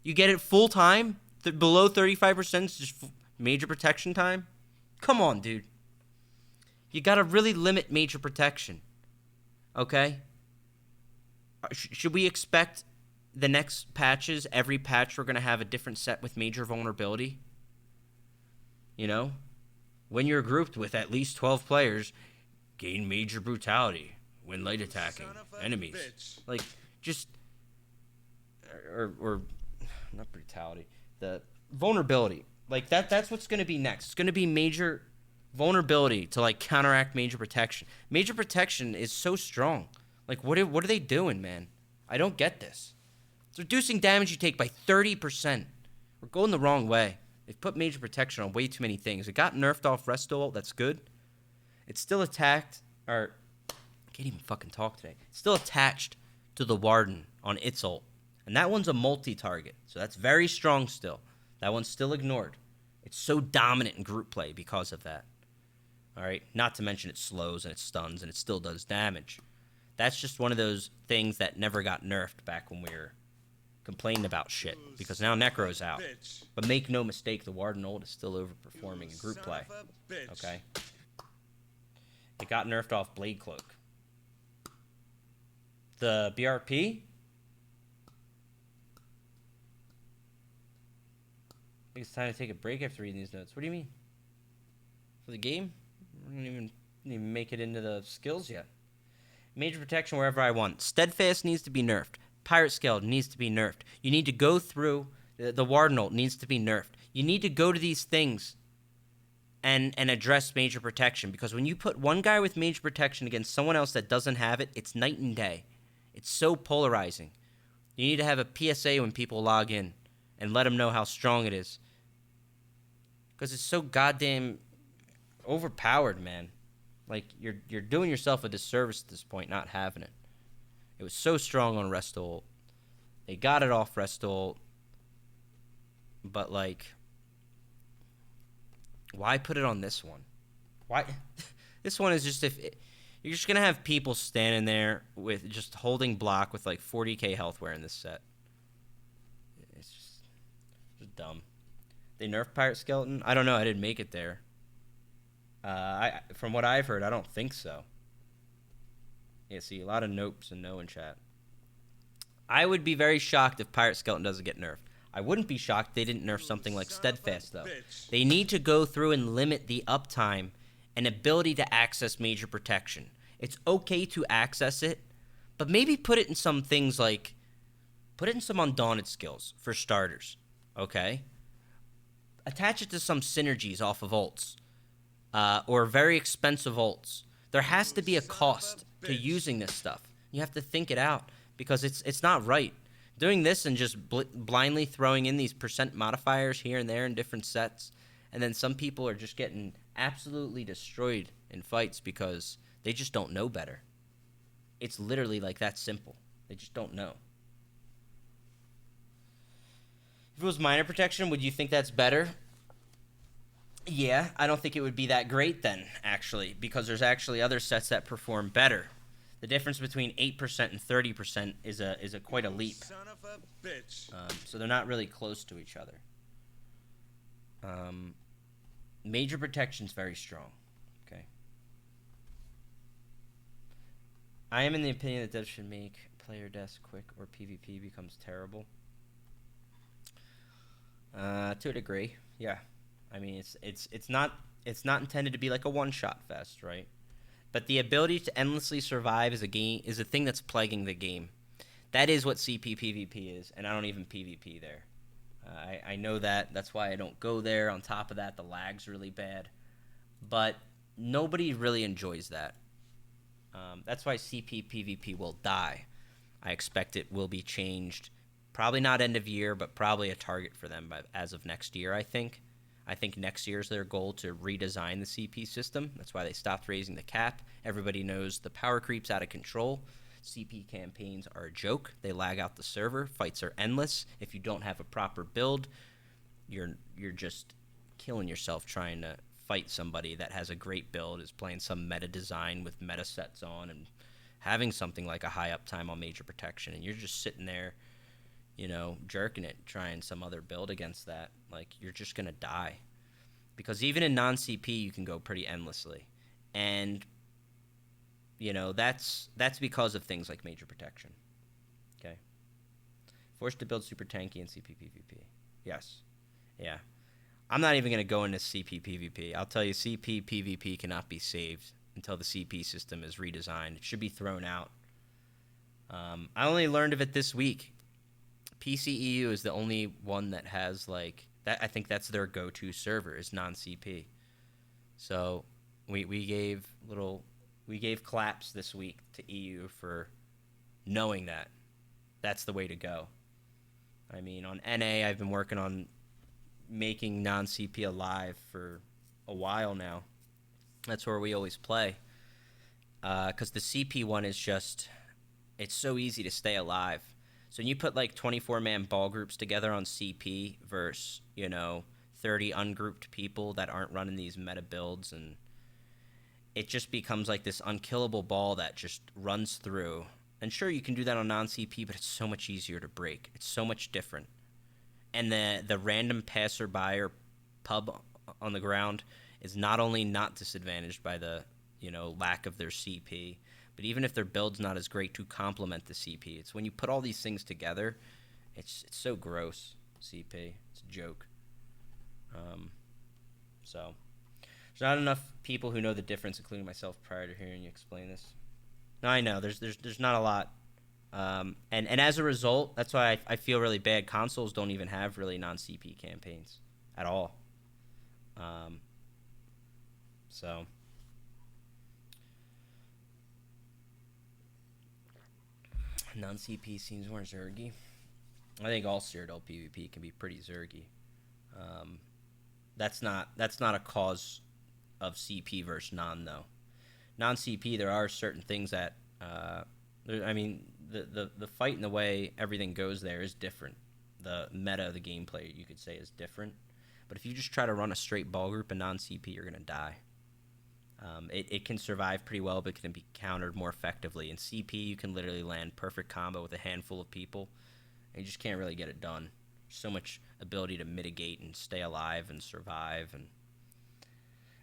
You get it full time. Below 35% is just major protection time. Come on, dude. You gotta really limit major protection. Okay. Should we expect the next patches, every patch we're going to have a different set with major vulnerability? You know? When you're grouped with at least 12 players, gain major brutality when light attacking enemies. Like, just... Or not brutality. The vulnerability. Like, that's what's going to be next. It's going to be major vulnerability to, like, counteract major protection. Major protection is so strong. Like, what are they doing, man? I don't get this. It's reducing damage you take by 30%. We're going the wrong way. They've put major protection on way too many things. It got nerfed off Resto ult. That's good. It's still attacked, or... I can't even fucking talk today. It's still attached to the Warden on its ult. And that one's a multi-target. So that's very strong still. That one's still ignored. It's so dominant in group play because of that. Alright? Not to mention it slows and it stuns and it still does damage. That's just one of those things that never got nerfed back when we were complaining about shit. Because now Necro's out. But make no mistake, the Warden ult is still overperforming in group play. Okay? It got nerfed off Blade Cloak. The BRP? I think it's time to take a break after reading these notes. What do you mean? For the game? I didn't even make it into the skills yet. Major protection wherever I want. Steadfast needs to be nerfed. Pirate Skeleton needs to be nerfed. You need to go through... The Warden ult needs to be nerfed. You need to go to these things and address major protection. Because when you put one guy with major protection against someone else that doesn't have it, it's night and day. It's so polarizing. You need to have a PSA when people log in and let them know how strong it is. Because it's so goddamn overpowered, man. Like, you're doing yourself a disservice at this point, not having it. It was so strong on Resto ult. They got it off Resto ult. but like, why put it on this one? Why? This one is just you're just gonna have people standing there with just holding block with like 40k health wearing this set. It's just dumb. They nerfed Pirate Skeleton? I don't know. I didn't make it there. From what I've heard, I don't think so. Yeah, see, a lot of nopes and no in chat. I would be very shocked if Pirate Skeleton doesn't get nerfed. I wouldn't be shocked if they didn't nerf something like Steadfast, though. They need to go through and limit the uptime and ability to access major protection. It's okay to access it, but maybe put it in some things like... Put it in some Undaunted skills, for starters. Okay? Attach it to some synergies off of ults. Or very expensive ults. There has to be a cost to using this stuff. You have to think it out, because it's not right. Doing this and just blindly throwing in these percent modifiers here and there in different sets, and then some people are just getting absolutely destroyed in fights because they just don't know better. It's literally like that simple. They just don't know. If it was minor protection, would you think that's better? Yeah, I don't think it would be that great then, actually, because there's actually other sets that perform better. The difference between 8% and 30% is a quite a leap. Son of a bitch. So they're not really close to each other. Major protection's very strong. Okay. I am in the opinion that devs should make player deaths quick or PvP becomes terrible. To a degree, yeah. I mean, it's not intended to be like a one-shot fest, right? But the ability to endlessly survive is a thing that's plaguing the game. That is what CP PvP is, and I don't even PvP there. I know that. That's why I don't go there. On top of that, the lag's really bad. But nobody really enjoys that. That's why CP PvP will die. I expect it will be changed. Probably not end of year, but probably a target for them as of next year, I think. I think next year's their goal to redesign the CP system. That's why they stopped raising the cap. Everybody knows the power creep's out of control. CP campaigns are a joke. They lag out the server. Fights are endless. If you don't have a proper build, you're just killing yourself trying to fight somebody that has a great build, is playing some meta design with meta sets on, and having something like a high uptime on major protection, and you're just sitting there, you know, jerking it, trying some other build against that. Like, you're just going to die. Because even in non-CP, you can go pretty endlessly. And, you know, that's because of things like major protection. Okay? Forced to build super tanky in CP PvP. Yes. Yeah. I'm not even going to go into CP PvP. I'll tell you, CP PvP cannot be saved until the CP system is redesigned. It should be thrown out. I only learned of it this week. PCEU is the only one that has, like, that. I think that's their go-to server, is non-CP. So we gave claps this week to EU for knowing that. That's the way to go. I mean, on NA, I've been working on making non-CP alive for a while now. That's where we always play. Because the CP one is just, it's so easy to stay alive. So when you put like 24-man ball groups together on CP versus, you know, 30 ungrouped people that aren't running these meta builds, and it just becomes like this unkillable ball that just runs through. And sure, you can do that on non-CP, but it's so much easier to break. It's so much different. And the random passerby or pub on the ground is not only not disadvantaged by the, you know, lack of their CP, but even if their build's not as great to complement the CP, it's when you put all these things together, it's so gross, CP. It's a joke. So there's not enough people who know the difference, including myself, prior to hearing you explain this. No, I know. There's not a lot. And as a result, that's why I feel really bad. Consoles don't even have really non-CP campaigns at all. So... non-CP seems more zergy. I think all Cyrodiil PvP can be pretty zergy. That's not a cause of CP versus non, though. Non-CP, there are certain things that I mean, the fight and the way everything goes there is different. the meta of the gameplay, you could say, is different. But if you just try to run a straight ball group and non-CP, you're going to die. It can survive pretty well, but it can be countered more effectively. In CP, you can literally land perfect combo with a handful of people, and you just can't really get it done. There's so much ability to mitigate and stay alive and survive,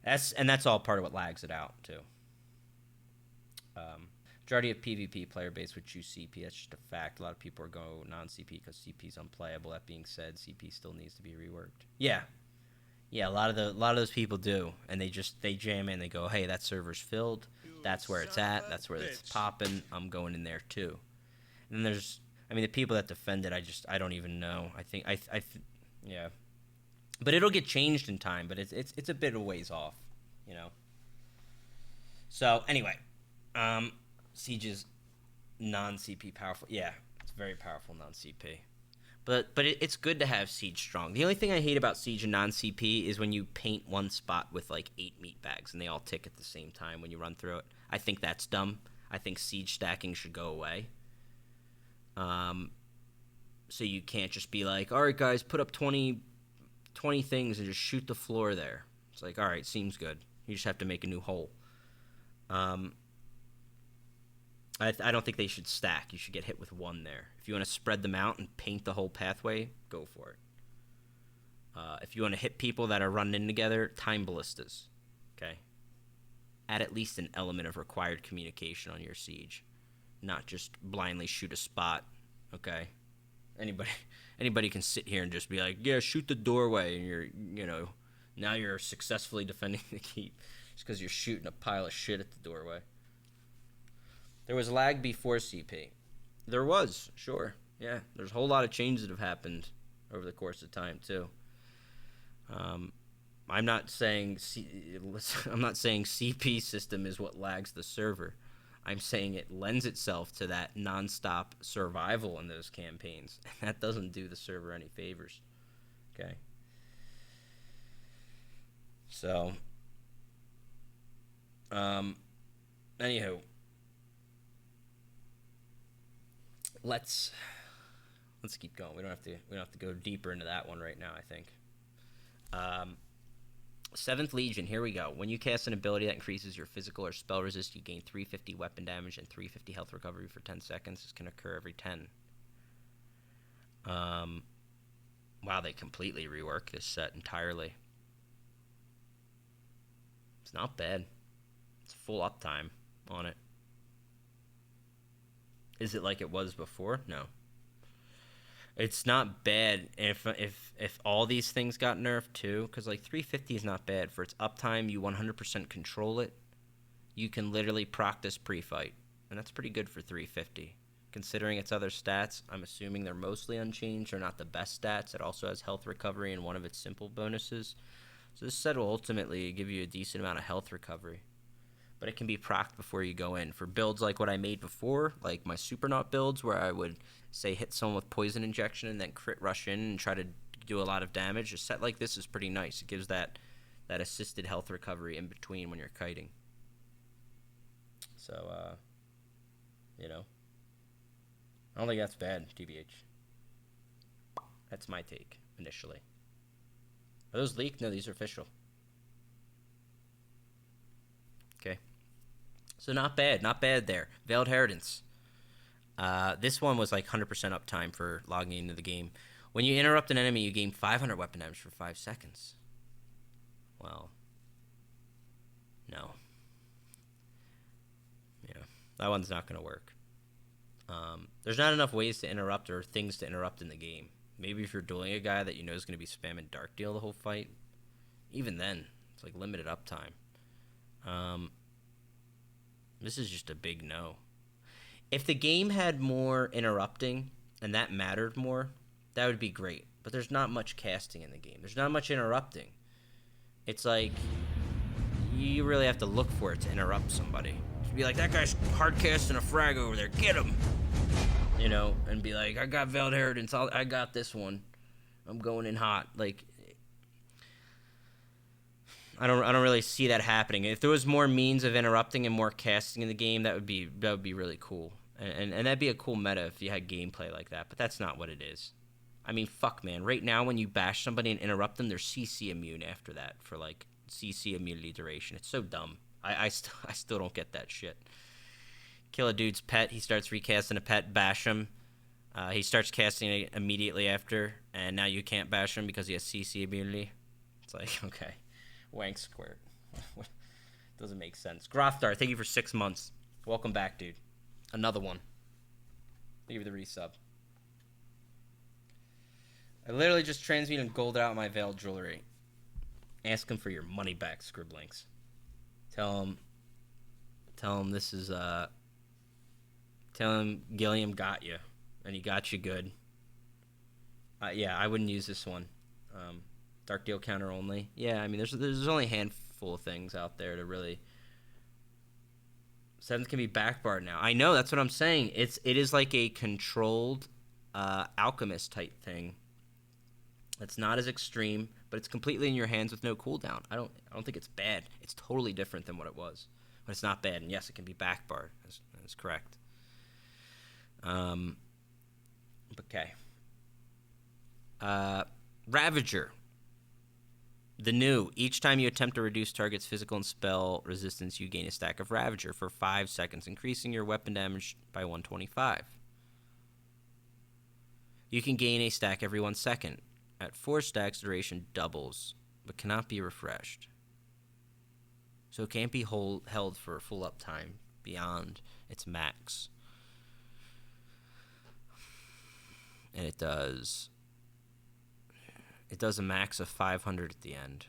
and that's all part of what lags it out, too. Majority of PvP player base would choose CP. That's just a fact. A lot of people are going non-CP because CP is unplayable. That being said, CP still needs to be reworked. Yeah, a lot of those people do, and they jam in. They go, hey, that server's filled. That's where it's at. That's where it's popping. I'm going in there too. And then there's, the people that defend it, I don't even know. Yeah, but it'll get changed in time. But it's a bit of ways off, So anyway, Siege is non-CP powerful. Yeah, it's very powerful non-CP. But it's good to have Siege strong. The only thing I hate about Siege and non-CP is when you paint one spot with like 8 meat bags and they all tick at the same time when you run through it. I think that's dumb. I think Siege stacking should go away. So you can't just be like, all right, guys, put up 20 things and just shoot the floor there. It's like, all right, seems good. You just have to make a new hole. I don't think they should stack. You should get hit with one there. If you want to spread them out and paint the whole pathway, go for it. If you want to hit people that are running in together, time ballistas. Okay? Add at least an element of required communication on your siege. Not just blindly shoot a spot. Okay? Anybody can sit here and just be like, yeah, shoot the doorway, and now you're successfully defending the keep. Just because you're shooting a pile of shit at the doorway. There was lag before CP. There was, sure. Yeah, there's a whole lot of changes that have happened over the course of time, too. I'm not saying CP system is what lags the server. I'm saying it lends itself to that nonstop survival in those campaigns. And that doesn't do the server any favors. Okay? So, anywho. Let's keep going. We don't have to go deeper into that one right now, I think. 7th Legion, here we go. When you cast an ability that increases your physical or spell resist, you gain 350 weapon damage and 350 health recovery for 10 seconds. This can occur every 10. Wow, they completely reworked this set entirely. It's not bad. It's full uptime on it. Is it like it was before? No. It's not bad if all these things got nerfed too, because like 350 is not bad. For its uptime, you 100% control it. You can literally practice pre-fight, and that's pretty good for 350. Considering its other stats, I'm assuming they're mostly unchanged. They're not the best stats. It also has health recovery in one of its simple bonuses. So this set will ultimately give you a decent amount of health recovery. But it can be procced before you go in. For builds like what I made before, like my Supernaut builds, where I would, say, hit someone with poison injection and then crit rush in and try to do a lot of damage, a set like this is pretty nice. It gives that assisted health recovery in between when you're kiting. So, I don't think that's bad, TBH. That's my take, initially. Are those leaked? No, these are official. Okay. So not bad there. Veiled Heritance. This one was like 100% uptime for logging into the game. When you interrupt an enemy, you gain 500 weapon damage for 5 seconds. Well, no. Yeah, that one's not going to work. There's not enough ways to interrupt or things to interrupt in the game. Maybe if you're dueling a guy that you know is going to be spamming Dark Deal the whole fight, even then, it's like limited uptime. This is just a big no. If the game had more interrupting and that mattered more, that would be great. But there's not much casting in the game. There's not much interrupting. It's like you really have to look for it to interrupt somebody. To be like, that guy's hard casting a frag over there. Get him! And be like, I got Veiled Heritance. I got this one. I'm going in hot. Like, I don't really see that happening. If there was more means of interrupting and more casting in the game, that would be really cool. And that'd be a cool meta if you had gameplay like that. But that's not what it is. I mean, fuck, man. Right now, when you bash somebody and interrupt them, they're CC immune after that for, like, CC immunity duration. It's so dumb. I still don't get that shit. Kill a dude's pet. He starts recasting a pet. Bash him. He starts casting it immediately after, and now you can't bash him because he has CC immunity. It's like, okay. Wank squared. Doesn't make sense. Grothdar, thank you for 6 months. Welcome back, dude. Another one. Thank you for the resub. I literally just transmuted and golded out my veiled jewelry. Ask him for your money back, Scriblinks. Tell him this is, tell him Gilliam got you, and he got you good. Yeah, I wouldn't use this one. Dark deal counter only. Yeah, I mean, there's only a handful of things out there to really... 7th can be backbarred now. I know, that's what I'm saying. It is like a controlled alchemist type thing. It's not as extreme, but it's completely in your hands with no cooldown. I don't think it's bad. It's totally different than what it was. But it's not bad, and yes, it can be backbarred. That's correct. Okay. Ravager. The new. Each time you attempt to reduce target's physical and spell resistance, you gain a stack of Ravager for 5 seconds, increasing your weapon damage by 125. You can gain a stack every 1 second. At 4 stacks, duration doubles, but cannot be refreshed. So it can't be held for full uptime beyond its max. And it does a max of 500 at the end.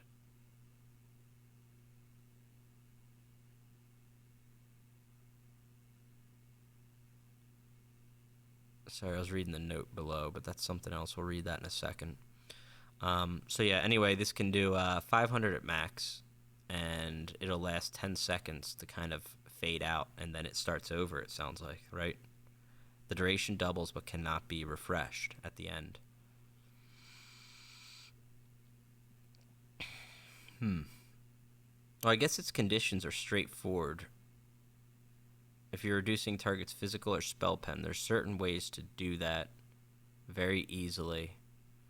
Sorry, I was reading the note below, but that's something else. We'll read that in a second. So yeah, anyway, this can do 500 at max, and it'll last 10 seconds to kind of fade out, and then it starts over, it sounds like, right? The duration doubles but cannot be refreshed at the end. Well, I guess its conditions are straightforward. If you're reducing target's physical or spell pen, there's certain ways to do that very easily.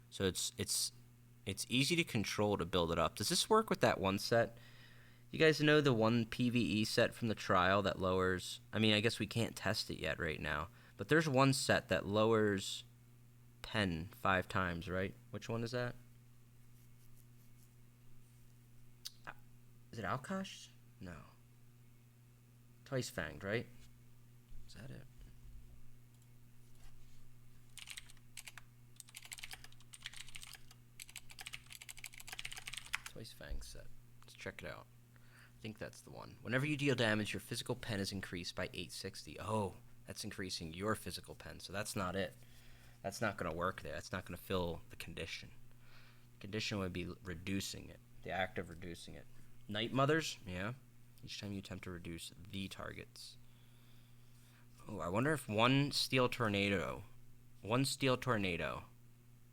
So it's easy to control to build it up. Does this work with that one set? You guys know the one PvE set from the trial that lowers... I mean, I guess we can't test it yet right now. But there's one set that lowers pen 5 times, right? Which one is that? Is it Alkosh? No. Twice Fanged, right? Is that it? Twice Fanged set. Let's check it out. I think that's the one. Whenever you deal damage, your physical pen is increased by 860. Oh, that's increasing your physical pen, so that's not it. That's not going to work there. That's not going to fill the condition. The condition would be reducing it. The act of reducing it. Night Mothers? Yeah. Each time you attempt to reduce the targets. Oh, I wonder if one steel tornado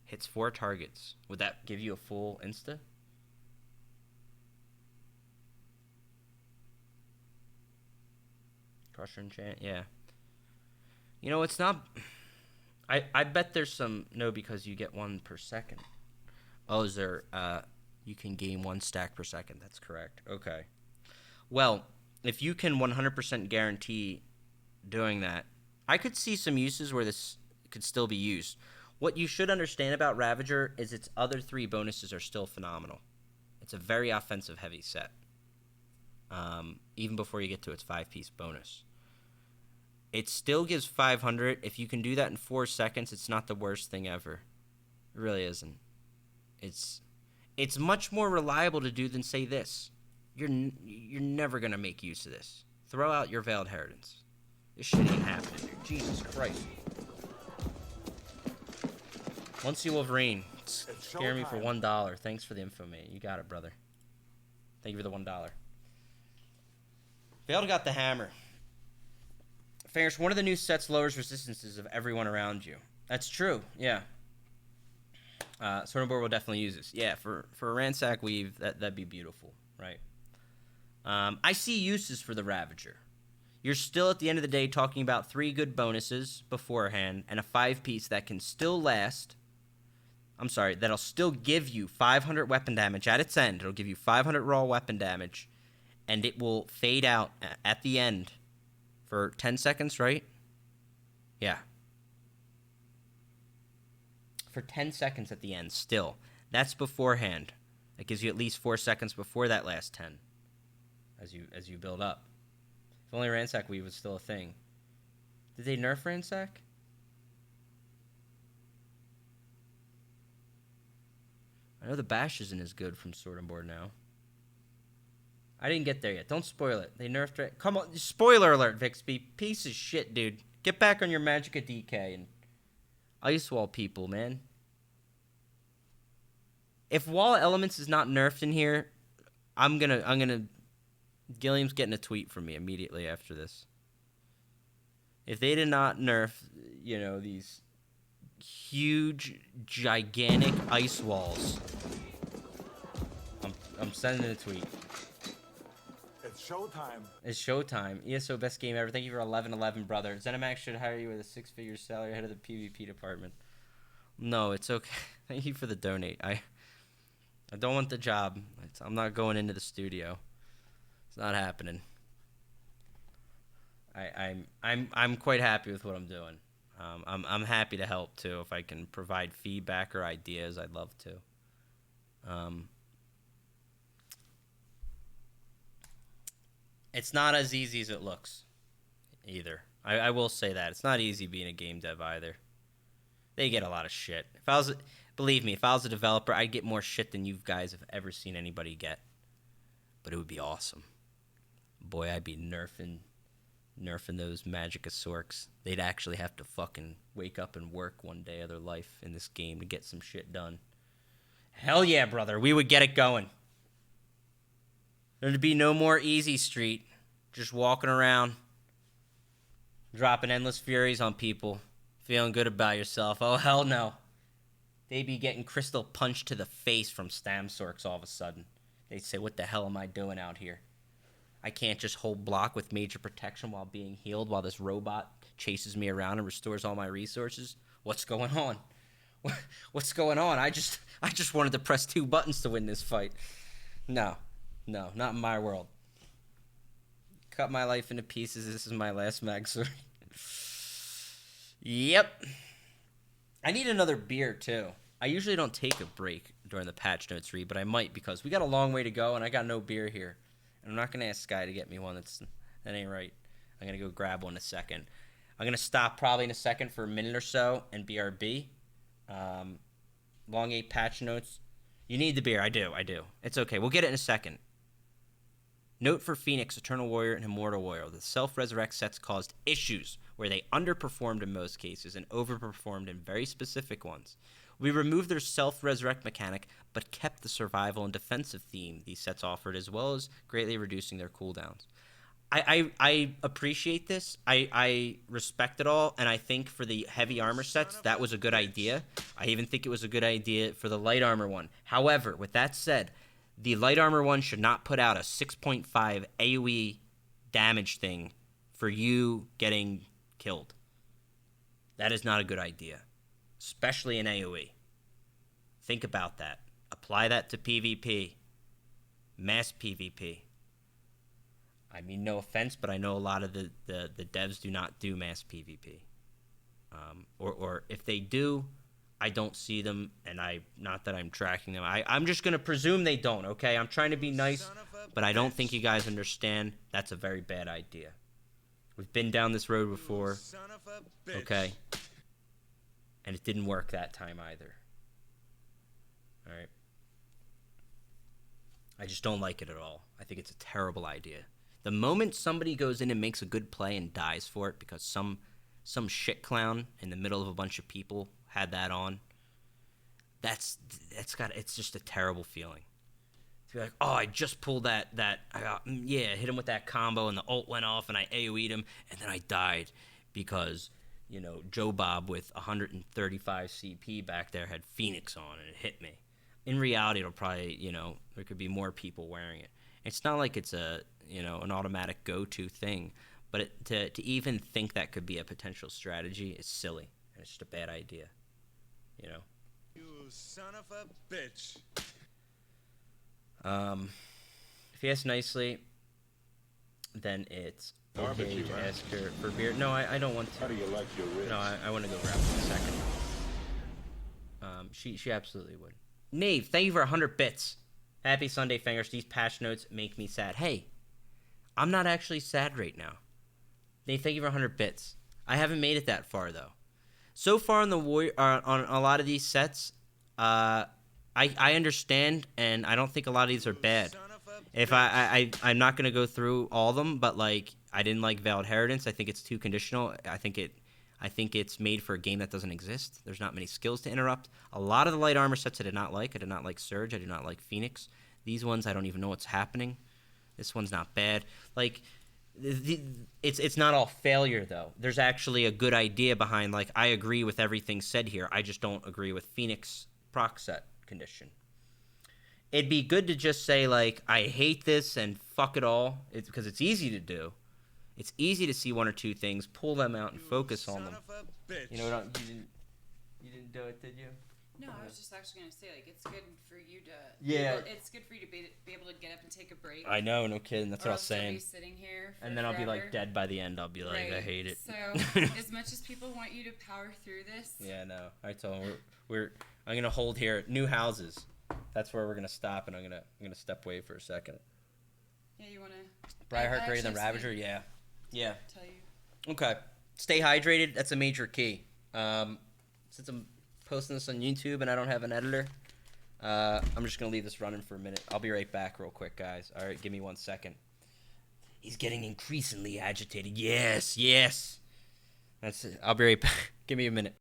hits 4 targets. Would that give you a full insta? Crusher enchant? Yeah. You know, it's not... I bet there's some... No, because you get 1 per second. Oh, is there... You can gain 1 stack per second. That's correct. Okay. Well, if you can 100% guarantee doing that, I could see some uses where this could still be used. What you should understand about Ravager is its other 3 bonuses are still phenomenal. It's a very offensive heavy set. Even before you get to its 5-piece bonus. It still gives 500. If you can do that in 4 seconds, it's not the worst thing ever. It really isn't. It's much more reliable to do than, say, this. You're never going to make use of this. Throw out your Veiled Inheritance. This shit ain't happening, dude. Jesus Christ. Muncie Wolverine. Scare me for $1. Thanks for the info, mate. You got it, brother. Thank you for the $1. Veiled got the hammer. Fengrush, one of the new sets lowers resistances of everyone around you. That's true, yeah. Sword and Board will definitely use this. Yeah, for a Ransack Weave, that'd be beautiful, right? I see uses for the Ravager. You're still, at the end of the day, talking about 3 good bonuses beforehand and a 5-piece that can still last I'm sorry, that'll still give you 500 weapon damage at its end. It'll give you 500 raw weapon damage, and it will fade out at the end for 10 seconds, right? Yeah. For 10 seconds at the end still. That's beforehand. That gives you at least 4 seconds before that last 10 as you build up. If only Ransack Weave was still a thing. Did they nerf Ransack? I know the bash isn't as good from Sword and Board now. I didn't get there yet. Don't spoil it. They nerfed it. Come on. Spoiler alert, Vixby. Piece of shit, dude. Get back on your Magicka DK and Ice Wall people, man. If Wall Elements is not nerfed in here, I'm gonna Gilliam's getting a tweet from me immediately after this. If they did not nerf, these huge, gigantic ice walls, I'm sending a tweet. It's showtime. It's showtime. ESO best game ever. Thank you for 1111, brother. ZeniMax should hire you with a 6-figure salary head of the PvP department. No, it's okay. Thank you for the donate. I don't want the job. I'm not going into the studio. It's not happening. I'm quite happy with what I'm doing. I'm happy to help too. If I can provide feedback or ideas, I'd love to. It's not as easy as it looks, either. I will say that it's not easy being a game dev either. They get a lot of shit. Believe me, if I was a developer, I'd get more shit than you guys have ever seen anybody get. But it would be awesome. Boy, I'd be nerfing those Magicka Sorks. They'd actually have to fucking wake up and work one day of their life in this game to get some shit done. Hell yeah, brother. We would get it going. There'd be no more easy street. Just walking around, dropping endless furies on people, feeling good about yourself. Oh, hell no. They'd be getting crystal punched to the face from Stam Sorks all of a sudden. They'd say, what the hell am I doing out here? I can't just hold block with major protection while being healed while this robot chases me around and restores all my resources. What's going on? What's going on? I just wanted to press 2 buttons to win this fight. No, not in my world. Cut my life into pieces. This is my last mag story. Yep. I need another beer, too. I usually don't take a break during the patch notes read, but I might because we got a long way to go, and I got no beer here. And I'm not going to ask Sky to get me one. That ain't right. I'm going to go grab one in a second. I'm going to stop probably in a second for a minute or so and BRB. Long 8 patch notes. You need the beer. I do. It's okay. We'll get it in a second. Note for Phoenix, Eternal Warrior, and Immortal Warrior. The self-resurrect sets caused issues where they underperformed in most cases and overperformed in very specific ones. We removed their self-resurrect mechanic, but kept the survival and defensive theme these sets offered, as well as greatly reducing their cooldowns. I appreciate this. I respect it all, and I think for the heavy armor sets, that was a good idea. I even think it was a good idea for the light armor one. However, with that said, the light armor one should not put out a 6.5 AoE damage thing for you getting killed. That is not a good idea, especially in AoE. Think about that. Apply that to PvP. Mass PvP. I mean, no offense, but I know a lot of the devs do not do mass PvP. Or if they do, I don't see them, and not that I'm tracking them. I'm just going to presume they don't, okay? I'm trying to be nice, but I don't think you guys understand. That's a very bad idea. We've been down this road before, okay? And it didn't work that time either. All right? I just don't like it at all. I think it's a terrible idea. The moment somebody goes in and makes a good play and dies for it because some shit clown in the middle of a bunch of people had that on, it's just a terrible feeling. To be like, oh, I just pulled that hit him with that combo and the ult went off and I AoE'd him and then I died because, Joe Bob with 135 CP back there had Phoenix on and it hit me. In reality, it'll probably, there could be more people wearing it. It's not like it's an automatic go-to thing, but to even think that could be a potential strategy is silly, and it's just a bad idea, You son of a bitch. If he asks nicely, then it's okay Barbecue, to huh? ask her for beer. No, I don't want to. How do you like your ribs? No, I want to go grab it in a second. She absolutely would. Nave, thank you for 100 bits. Happy Sunday, Fengrush. These patch notes make me sad. Hey, I'm not actually sad right now. Nave, thank you for 100 bits. I haven't made it that far, though. So far on the on a lot of these sets, I understand, and I don't think a lot of these are bad. If I'm not gonna go through all of them, but like I didn't like Veiled Inheritance. I think it's too conditional. I think it's made for a game that doesn't exist. There's not many skills to interrupt. A lot of the light armor sets I did not like. I did not like Surge. I did not like Phoenix. These ones I don't even know what's happening. This one's not bad. Like it's not all failure though. There's actually a good idea behind. Like I agree with everything said here. I just don't agree with Phoenix proc set condition. It'd be good to just say like I hate this and fuck it all. It's because it's easy to do. It's easy to see one or two things, pull them out, and focus on them. You know what? You didn't do it, did you? No, I was just actually gonna say like it's good for you to. Yeah. It's good for you to be able to get up and take a break. I know, no kidding. That's what I was saying. Be sitting here and then I'll be like forever. dead by the end. I'll be like, Right. I hate it. So as much as people want you to power through this. Yeah, no. I told them I'm gonna hold here. New houses. That's where we're gonna stop, and I'm gonna step away for a second. Yeah, you wanna. Briarheart greater than Ravager. Yeah. Yeah. Tell you. Okay. Stay hydrated. That's a major key. Since I'm posting this on YouTube and I don't have an editor, I'm just going to leave this running for a minute. I'll be right back real quick, guys. All right, give me 1 second. He's getting increasingly agitated. Yes, yes. That's it. I'll be right back. Give me a minute.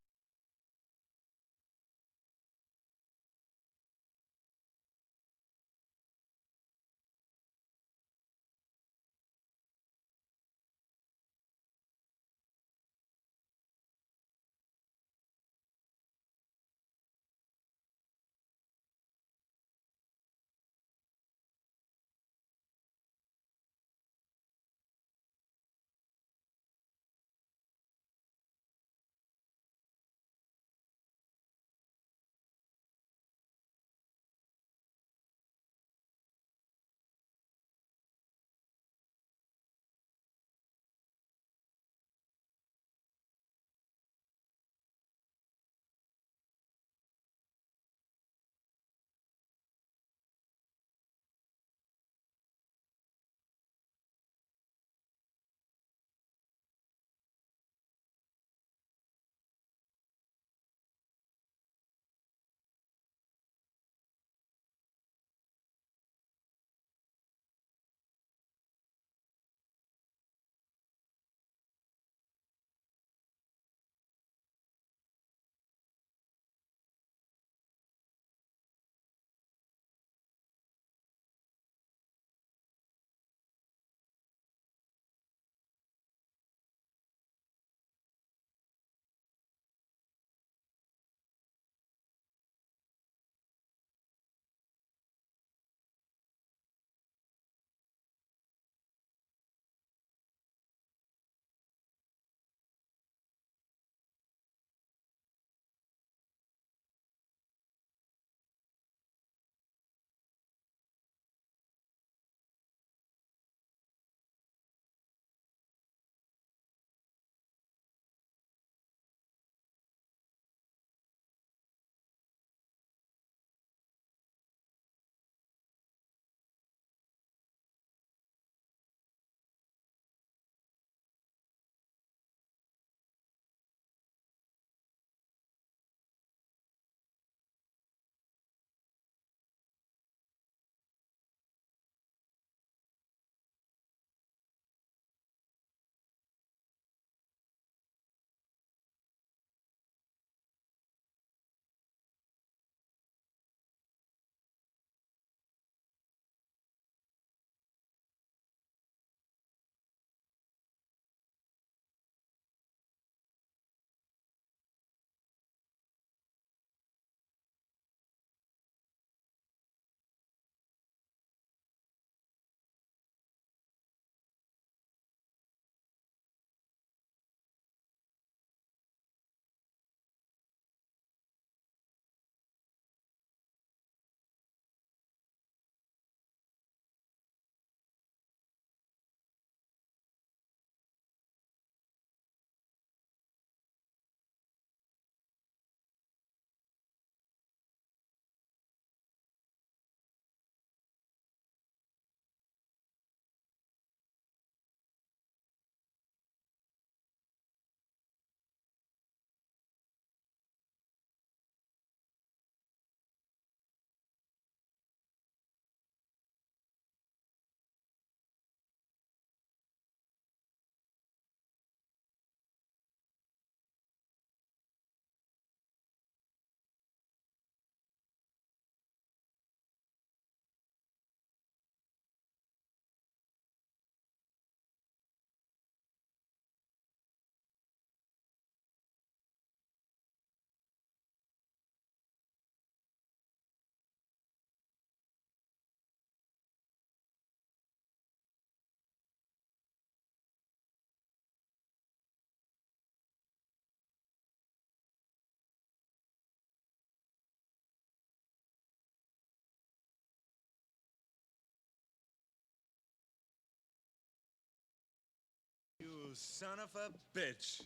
son of a bitch.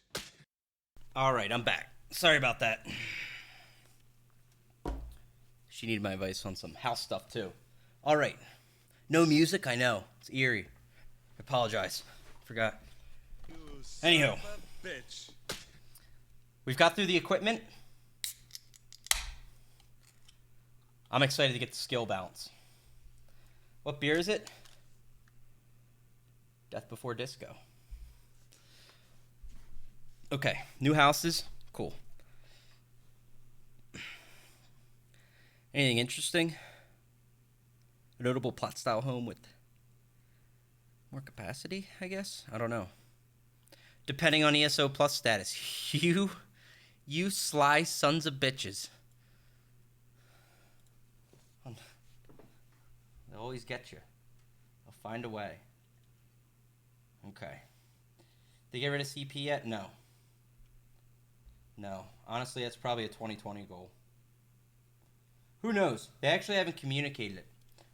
All right, I'm back. Sorry about that. She needed my advice on some house stuff, too. All right. No music, I know. It's eerie. I apologize. Forgot. You son Anywho. of a bitch. We've got through the equipment. I'm excited to get the skill balance. What beer is it? Death Before Disco. Okay, new houses. Cool. Anything interesting? A notable plot style home with more capacity, I guess? I don't know. Depending on ESO plus status. You sly sons of bitches. They'll always get you. They'll find a way. Okay. They get rid of CP yet? No. No. Honestly, that's probably a 2020 goal. Who knows? They actually haven't communicated it.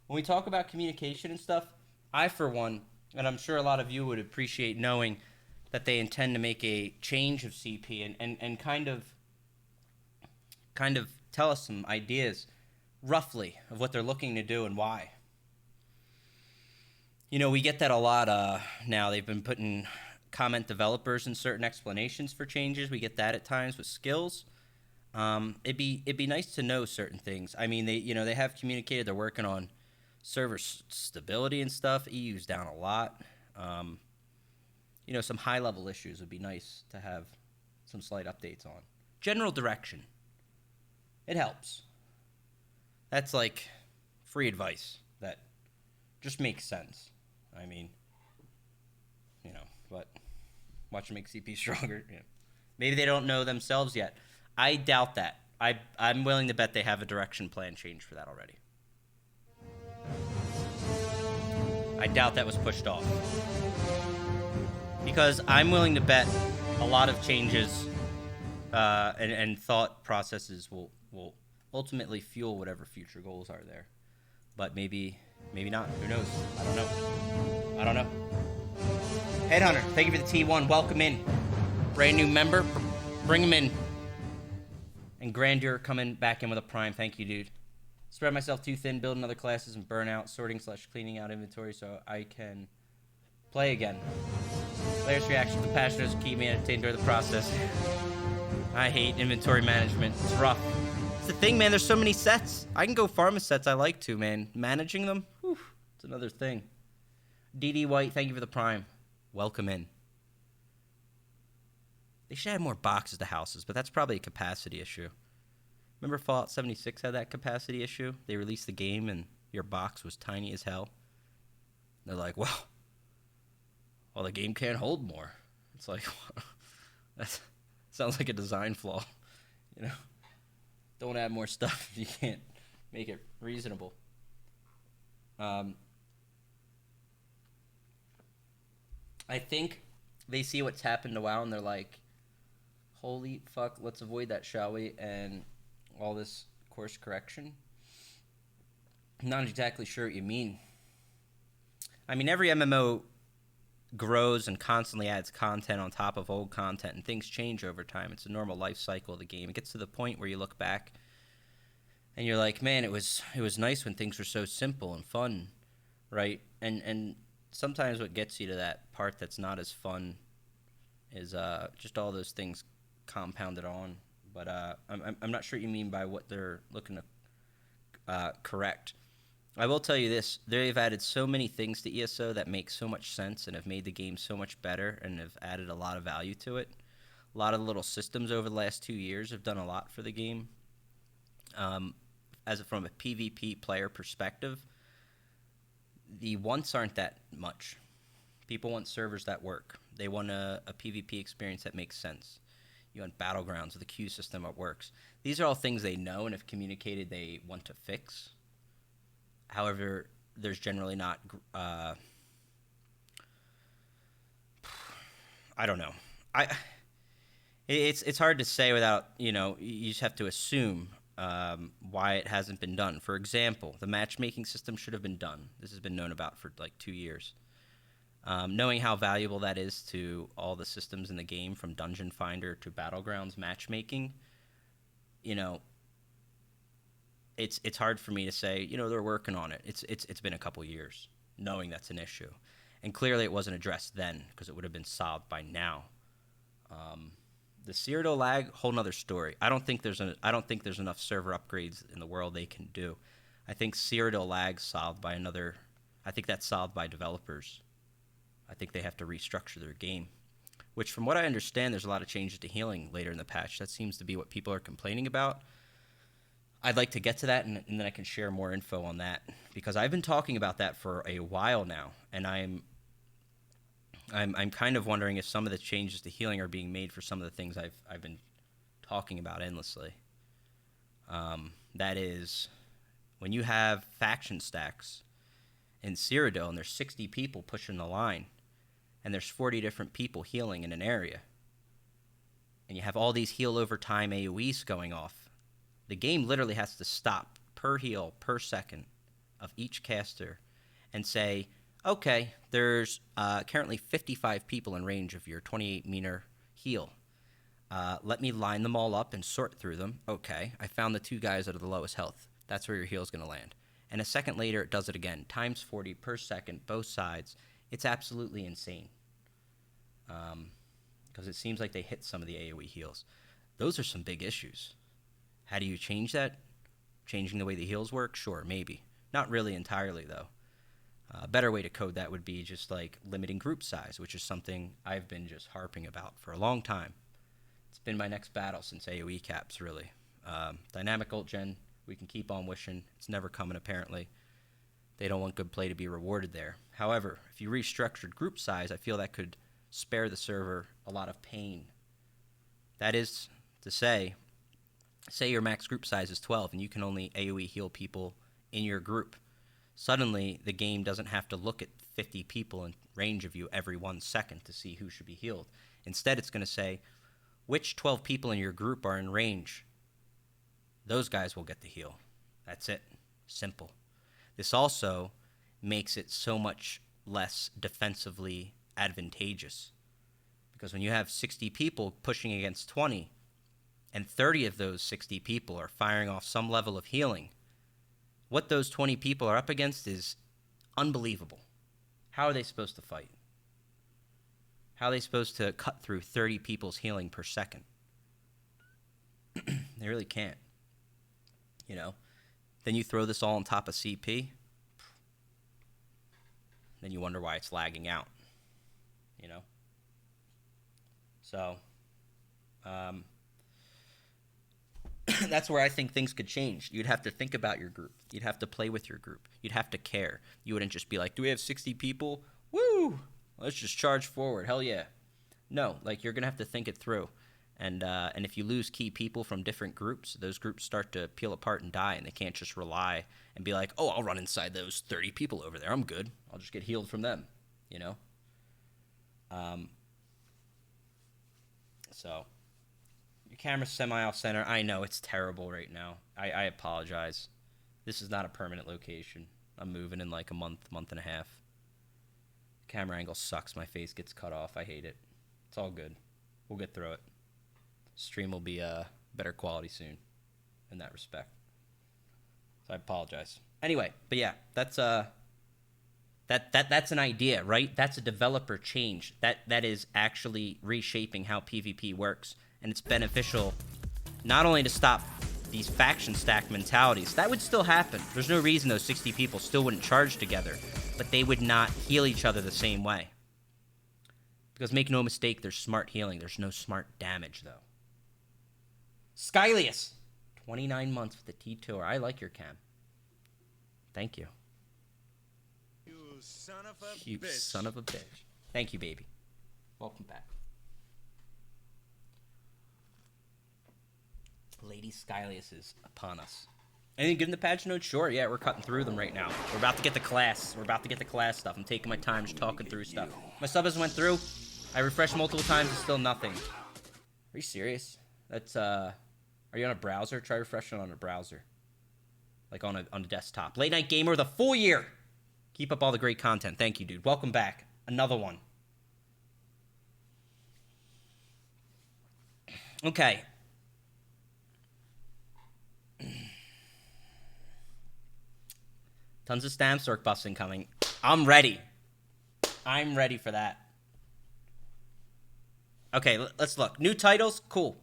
When we talk about communication and stuff, I, for one, and I'm sure a lot of you would appreciate knowing that they intend to make a change of CP and kind of tell us some ideas, roughly, of what they're looking to do and why. You know, we get that a lot now. They've been putting comment developers in certain explanations for changes. We get that at times with skills. It'd be nice to know certain things. I mean, they have communicated they're working on server stability and stuff. EU's down a lot. Some high level issues would be nice to have some slight updates on. General direction. It helps. That's like free advice that just makes sense. I mean, but watch them make CP stronger. Yeah. Maybe they don't know themselves yet. I doubt that. I'm willing to bet they have a direction plan change for that already. I doubt that was pushed off. Because I'm willing to bet a lot of changes and thought processes will ultimately fuel whatever future goals are there. But maybe not. Who knows? I don't know. Headhunter, thank you for the T1. Welcome in. Brand new member. Bring him in. And Grandeur coming back in with a prime. Thank you, dude. Spread myself too thin, building other classes, and burn out, sorting/cleaning out inventory so I can play again. Players' reaction to passion is keep me entertained during the process. I hate inventory management. It's rough. It's the thing, man. There's so many sets. I can go farm a sets I like to, man. Managing them, whew, it's another thing. DD White, thank you for the prime. Welcome in. They should add more boxes to houses, but that's probably a capacity issue. Remember Fallout 76 had that capacity issue? They released the game and your box was tiny as hell. They're like, well, the game can't hold more. It's like, that sounds like a design flaw. Don't add more stuff if you can't make it reasonable. I think they see what's happened to WoW and they're like, holy fuck, let's avoid that, shall we? And all this course correction. I'm not exactly sure what you mean. I mean, every MMO grows and constantly adds content on top of old content, and things change over time. It's a normal life cycle of the game. It gets to the point where you look back and you're like, man, it was nice when things were so simple and fun, right? And sometimes what gets you to that part that's not as fun is just all those things compounded on. But I'm not sure what you mean by what they're looking to correct. I will tell you this. They've added so many things to ESO that make so much sense and have made the game so much better and have added a lot of value to it. A lot of the little systems over the last 2 years have done a lot for the game. From a PvP player perspective, the wants aren't that much. People want servers that work. They want a PvP experience that makes sense. You want battlegrounds with a queue system that works. These are all things they know and have communicated they want to fix. However, there's generally not... I don't know. It's hard to say without, you just have to assume why it hasn't been done. For example, the matchmaking system should have been done. This has been known about for like 2 years. Knowing how valuable that is to all the systems in the game, from Dungeon Finder to Battlegrounds matchmaking, you know, it's hard for me to say, you know, they're working on it. It's been a couple years, knowing that's an issue, and clearly it wasn't addressed then because it would have been solved by now. The Cyrodiil lag, whole nother story. I don't think there's enough server upgrades in the world they can do. I think Cyrodiil lag solved by another. I think that's solved by developers. I think they have to restructure their game, which, from what I understand, there's a lot of changes to healing later in the patch. That seems to be what people are complaining about. I'd like to get to that, and then I can share more info on that, because I've been talking about that for a while now, and I'm kind of wondering if some of the changes to healing are being made for some of the things I've been talking about endlessly. That is, when you have faction stacks in Cyrodiil and there's 60 people pushing the line, and there's 40 different people healing in an area, and you have all these heal over time AoEs going off, the game literally has to stop per heal per second of each caster and say, okay, there's currently 55 people in range of your 28 meter heal. Let me line them all up and sort through them. Okay, I found the 2 guys that are the lowest health. That's where your heal is going to land. And a second later, it does it again. Times 40 per second, both sides. It's absolutely insane. Because it seems like they hit some of the AoE heals. Those are some big issues. How do you change that? Changing the way the heals work? Sure, maybe. Not really entirely, though. A better way to code that would be just like limiting group size, which is something I've been just harping about for a long time. It's been my next battle since AoE caps, really. Dynamic ult gen, we can keep on wishing. It's never coming, apparently. They don't want good play to be rewarded there. However, if you restructured group size, I feel that could spare the server a lot of pain. That is to say your max group size is 12 and you can only AoE heal people in your group. Suddenly, the game doesn't have to look at 50 people in range of you every 1 second to see who should be healed. Instead, it's going to say, which 12 people in your group are in range? Those guys will get the heal. That's it. Simple. This also makes it so much less defensively advantageous. Because when you have 60 people pushing against 20, and 30 of those 60 people are firing off some level of healing, what those 20 people are up against is unbelievable. How are they supposed to fight? How are they supposed to cut through 30 people's healing per second? They really can't. You know? Then you throw this all on top of CP. Then you wonder why it's lagging out. You know? So, that's where I think things could change. You'd have to think about your group. You'd have to play with your group. You'd have to care. You wouldn't just be like, do we have 60 people? Woo! Let's just charge forward. Hell yeah. No, like, you're going to have to think it through. And if you lose key people from different groups, those groups start to peel apart and die, and they can't just rely and be like, oh, I'll run inside those 30 people over there. I'm good. I'll just get healed from them, you know? So, your camera's semi-off center. I know, it's terrible right now. I apologize. This is not a permanent location. I'm moving in like a month and a half. Camera angle sucks. My face gets cut off. I hate it. It's all good. We'll get through it. Stream will be better quality soon in that respect. So I apologize. Anyway, but yeah, that's that's an idea, right? That's a developer change. That is actually reshaping how PvP works, and it's beneficial not only to stop these faction stack mentalities. That would still happen. There's no reason those 60 people still wouldn't charge together, but they would not heal each other the same way. Because make no mistake, there's smart healing. There's no smart damage, though. Skylius, 29 months with the T-Tour. I like your cam. Thank you. You son of a You bitch. son of a bitch. Thank you, baby. Welcome back. Lady Skylius is upon us. Anything good in the patch notes? Sure, yeah, we're cutting through them right now. We're about to get the class. We're about to get the class stuff. I'm taking my time just talking through stuff. My sub has went through. I refreshed multiple times and still nothing. Are you serious? That's, are you on a browser? Try refreshing on a browser. Like on a desktop. Late Night Gamer with a full year. Keep up all the great content. Thank you, dude. Welcome back. Another one. Okay. Tons of stamp circ buffs incoming. I'm ready. I'm ready for that. Okay, let's look. New titles, cool.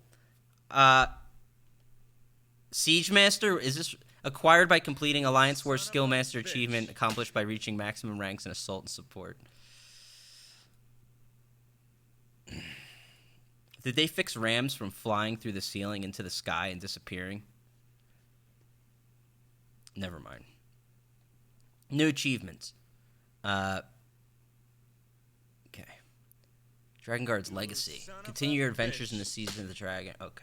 Siege Master, is this acquired by completing Alliance War Skill Master achievement accomplished by reaching maximum ranks in Assault and Support? Did they fix rams from flying through the ceiling into the sky and disappearing? Never mind. New achievements. Okay. Dragon Guard's Legacy. Continue your adventures in the Season of the Dragon. Okay.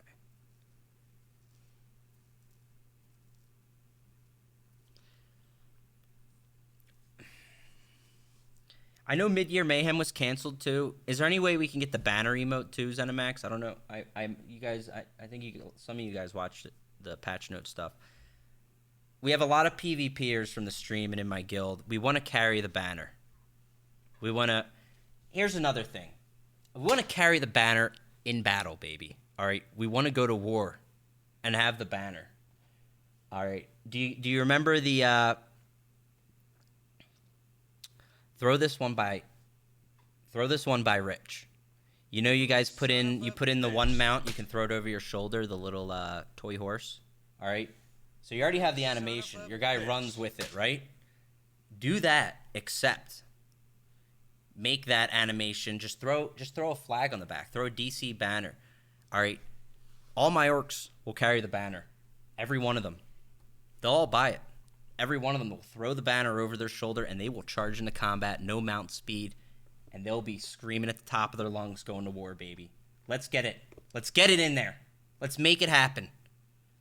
I know Mid-Year Mayhem was canceled too. Is there any way we can get the banner emote too, ZeniMax? I don't know. I think some of you guys watched the patch note stuff. We have a lot of PvPers from the stream and in my guild. We want to carry the banner. We want to... Here's another thing. We want to carry the banner in battle, baby. All right? We want to go to war and have the banner. All right? Do you remember the... Throw this one by Rich. You know, you guys put in the one mount. You can throw it over your shoulder, the little toy horse. All right. So you already have the animation. Your guy runs with it, right? Do that. Except make that animation. Just throw a flag on the back. Throw a DC banner. All right. All my orcs will carry the banner. Every one of them. They'll all buy it. Every one of them will throw the banner over their shoulder, and they will charge into combat, no mount speed, and they'll be screaming at the top of their lungs going to war, baby. Let's get it. Let's get it in there. Let's make it happen.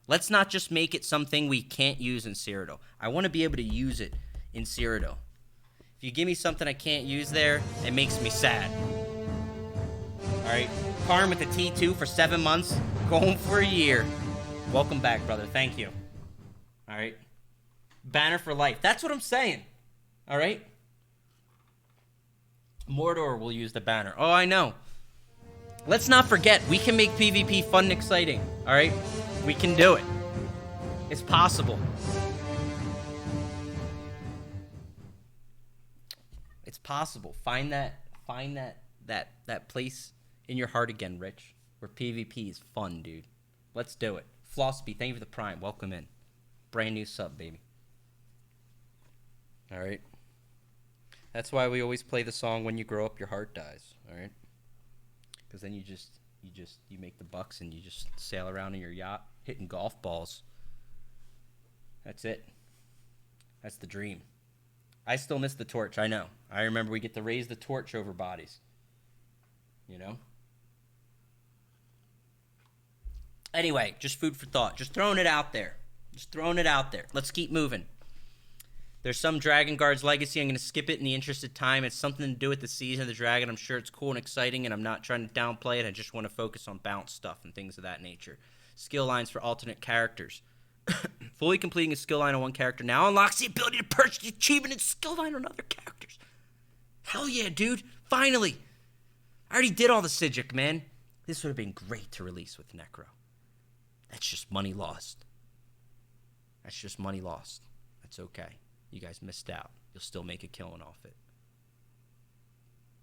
Let's not just make it something we can't use in Cyrodiil. I want to be able to use it in Cyrodiil. If you give me something I can't use there, it makes me sad. All right. Karn with the T2 for 7 months, going for a year. Welcome back, brother. Thank you. All right. Banner for life. That's what I'm saying. All right? Mordor will use the banner. Oh, I know. Let's not forget, we can make PvP fun and exciting. All right? We can do it. It's possible. It's possible. Find that place in your heart again, Rich, where PvP is fun, dude. Let's do it. Flossby, thank you for the Prime. Welcome in. Brand new sub, baby. All right. That's why we always play the song "When You Grow Up, Your Heart Dies." All right. Because then you make the bucks and you just sail around in your yacht hitting golf balls. That's it. That's the dream. I still miss the torch. I know. I remember we get to raise the torch over bodies. You know. Anyway, just food for thought. Just throwing it out there. Let's keep moving. There's some Dragon Guard's Legacy. I'm going to skip it in the interest of time. It's something to do with the Season of the Dragon. I'm sure it's cool and exciting, and I'm not trying to downplay it. I just want to focus on bounce stuff and things of that nature. Skill lines for alternate characters. Fully completing a skill line on one character now unlocks the ability to purchase the achievement and skill line on other characters. Hell yeah, dude. Finally. I already did all the Sijic, man. This would have been great to release with Necro. That's just money lost. That's okay. You guys missed out. You'll still make a killing off it.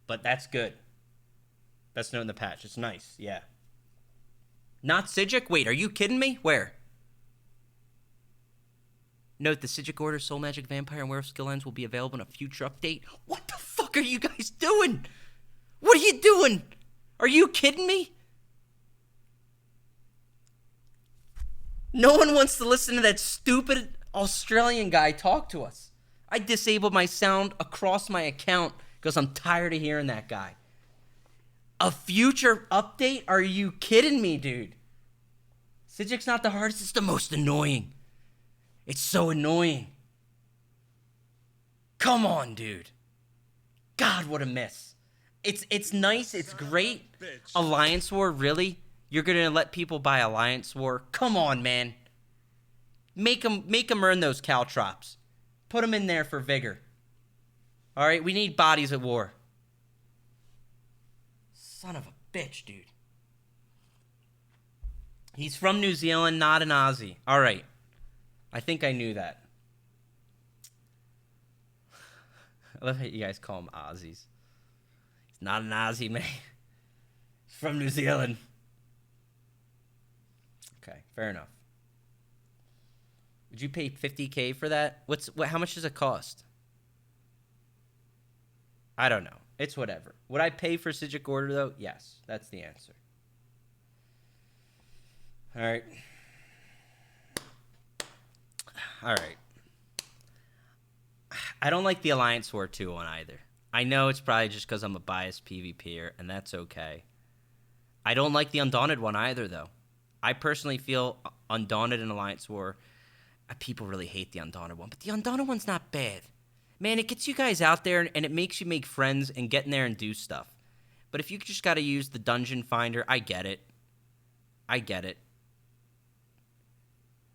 But that's good. Best note in the patch. It's nice. Yeah. Not Sijic? Wait, are you kidding me? Where? Note, the Sijic Order, Soul Magic, Vampire, and Werewolf skill lines will be available in a future update. What the fuck are you guys doing? What are you doing? Are you kidding me? No one wants to listen to that stupid Australian guy talk to us. I disabled my sound across my account because I'm tired of hearing that guy. A future update? Are you kidding me, dude? Sijic's not the hardest, it's the most annoying. It's so annoying. Come on, dude. God, what a miss. It's nice, it's great. Alliance War, really? You're gonna let people buy Alliance War? Come on, man. Make them earn those caltrops. Put them in there for vigor. All right, we need bodies at war. Son of a bitch, dude. He's from New Zealand, not an Aussie. All right. I think I knew that. I love how you guys call him Aussies. He's not an Aussie, man. He's from New Zealand. Okay, fair enough. Would you pay $50K for that? How much does it cost? I don't know. It's whatever. Would I pay for Sigil Order, though? Yes, that's the answer. All right. All right. I don't like the Alliance War 2 one either. I know it's probably just because I'm a biased PvPer, and that's okay. I don't like the Undaunted one either, though. I personally feel Undaunted and Alliance War, people really hate the Undaunted one, but the Undaunted one's not bad. Man, it gets you guys out there, and it makes you make friends and get in there and do stuff. But if you just got to use the Dungeon Finder, I get it. I get it.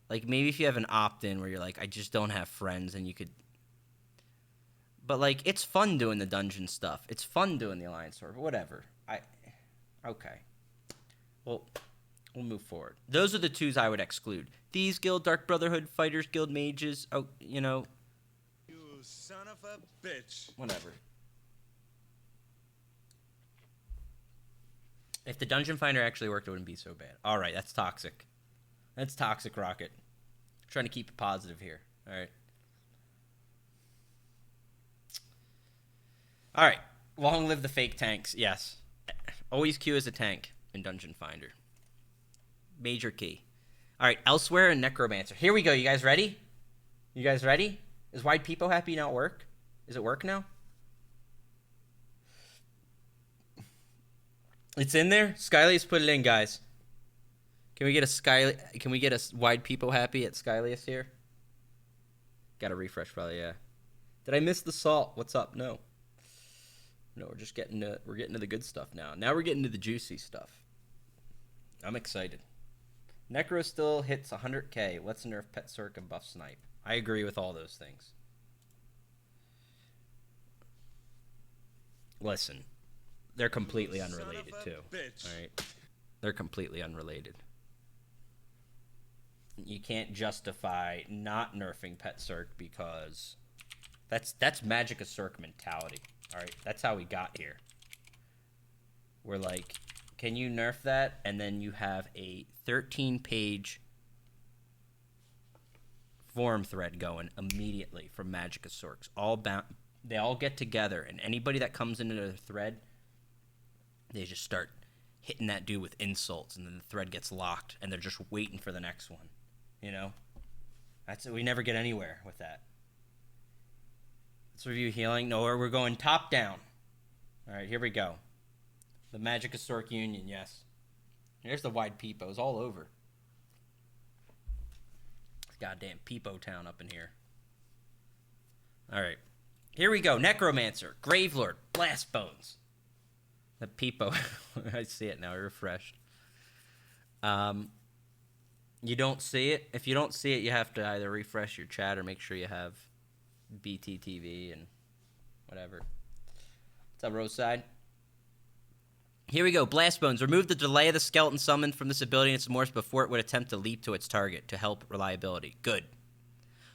Like, maybe if you have an opt-in where you're like, I just don't have friends, and you could... But, like, it's fun doing the dungeon stuff. It's fun doing the Alliance War, but whatever. Okay. Well, we'll move forward. Those are the twos I would exclude. Thieves Guild, Dark Brotherhood, Fighters Guild, Mages. Oh, you know... You son of a bitch. Whatever. If the Dungeon Finder actually worked, it wouldn't be so bad. All right, that's toxic. That's toxic, Rocket. I'm trying to keep it positive here. All right. All right. Long live the fake tanks. Yes. Always queue as a tank in Dungeon Finder. Major key. All right. Elsewhere and Necromancer. Here we go. You guys ready? You guys ready? Is Wide Peepo Happy not work? Is it work now? It's in there? Skylius put it in, guys. Can we get a Wide Peepo Happy at Skylius here? Gotta refresh probably, yeah. Did I miss the salt? What's up? No. No, we're just getting to the good stuff now. Now we're getting to the juicy stuff. I'm excited. Necro still hits 100K. Let's nerf Pet Circ and buff Snipe. I agree with all those things. Listen, they're completely unrelated too. All right, they're completely unrelated. You can't justify not nerfing Pet Circ because that's Magicka Circ mentality. All right, that's how we got here. We're like, can you nerf that? And then you have a 13-page forum thread going immediately from Magicka Circs. They all get together, and anybody that comes into the thread, they just start hitting that dude with insults, and then the thread gets locked, and they're just waiting for the next one. You know? We never get anywhere with that. Let's review healing. No, we're going top down. All right, here we go. The Magicka Circ Union, yes. Here's the Wide Peepos all over. Goddamn Peepo Town up in here. All right. Here we go. Necromancer, Gravelord, Blastbones. The Peepo. I see it now. I refreshed. You don't see it. If you don't see it, you have to either refresh your chat or make sure you have BTTV and whatever. What's up, Roadside? Here we go. Blastbones. Remove the delay of the skeleton summoned from this ability in its morphs before it would attempt to leap to its target to help reliability. Good.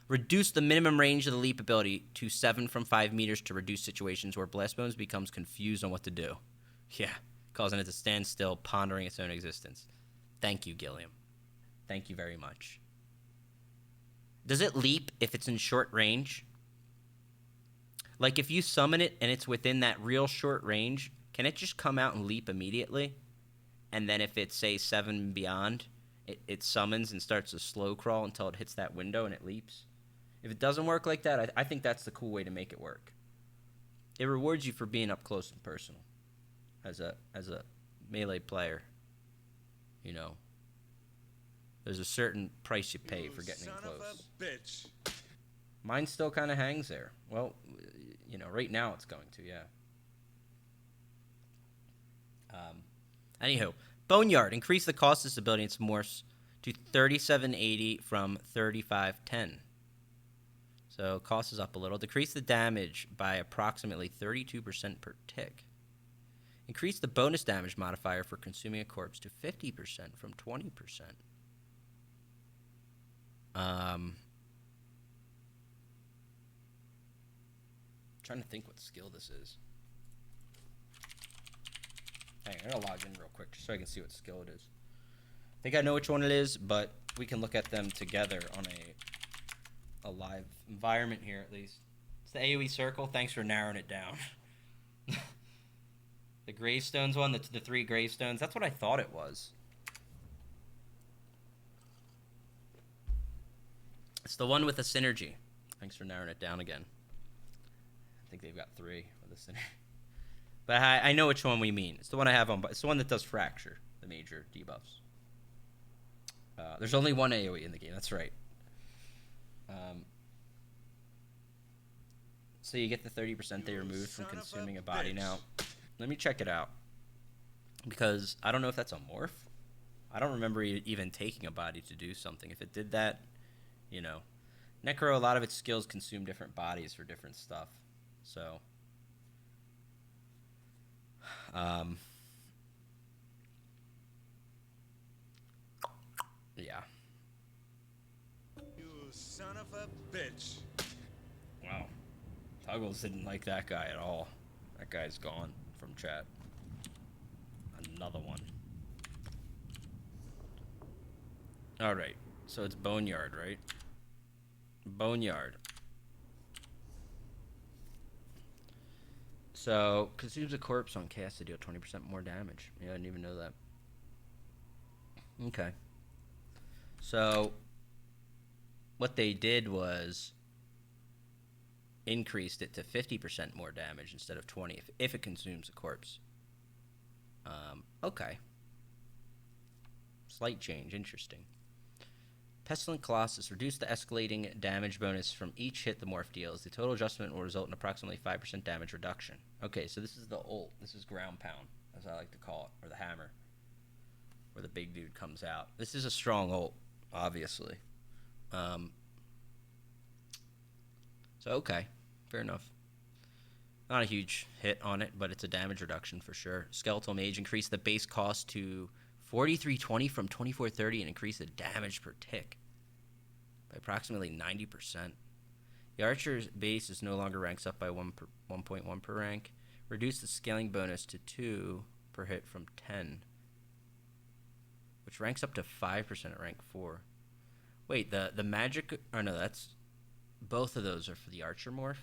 Reduce the minimum range of the leap ability to 7 from 5 meters to reduce situations where Blastbones becomes confused on what to do. Yeah, causing it to stand still, pondering its own existence. Thank you, Gilliam. Thank you very much. Does it leap if it's in short range? Like, if you summon it and it's within that real short range, can it just come out and leap immediately? And then if it's, say, 7 and beyond, it summons and starts to slow crawl until it hits that window and it leaps? If it doesn't work like that, I think that's the cool way to make it work. It rewards you for being up close and personal as a melee player. You know, there's a certain price you pay for getting in close. Son of a bitch. Mine still kind of hangs there. Well, you know, right now it's going to, yeah. Anywho, Boneyard. Increase the cost of this ability in its morphs to 3780 from 3510. So cost is up a little. Decrease the damage by approximately 32% per tick. Increase the bonus damage modifier for consuming a corpse to 50% from 20%. Trying to think what skill this is. Hang on, I'm gonna log in real quick just so I can see what skill it is. I think I know which one it is, but we can look at them together on a live environment here at least. It's the AoE circle. Thanks for narrowing it down. The gravestones one, the 3 gravestones. That's what I thought it was. It's the one with the synergy. Thanks for narrowing it down again. I think they've got 3 with the synergy. But I know which one we mean. It's the one I have on. It's the one that does fracture, the major debuffs. There's only one AoE in the game. That's right. So you get the 30% they removed from consuming a body. Now, let me check it out. Because I don't know if that's a morph. I don't remember even taking a body to do something. If it did that, you know. Necro, a lot of its skills consume different bodies for different stuff. So, yeah. You son of a bitch. Wow. Tuggles didn't like that guy at all. That guy's gone from chat. Another one. Alright. So it's Boneyard, right? Boneyard. So, consumes a corpse on cast to deal 20% more damage. Yeah, I didn't even know that. Okay. So, what they did was increased it to 50% more damage instead of 20 if it consumes a corpse. Okay. Slight change. Interesting. Pestilent Colossus. Reduce the escalating damage bonus from each hit the morph deals. The total adjustment will result in approximately 5% damage reduction. Okay, so this is the ult. This is ground pound, as I like to call it, or the hammer, where the big dude comes out. This is a strong ult, obviously. So, okay. Fair enough. Not a huge hit on it, but it's a damage reduction for sure. Skeletal Mage. Increase the base cost to 4320 from 2430 and increase the damage per tick by approximately 90%. The Archer's base is no longer ranks up by 1.1 per rank. Reduce the scaling bonus to 2 per hit from 10, which ranks up to 5% at rank 4. Wait, the magic... Oh, no, that's... Both of those are for the Archer morph.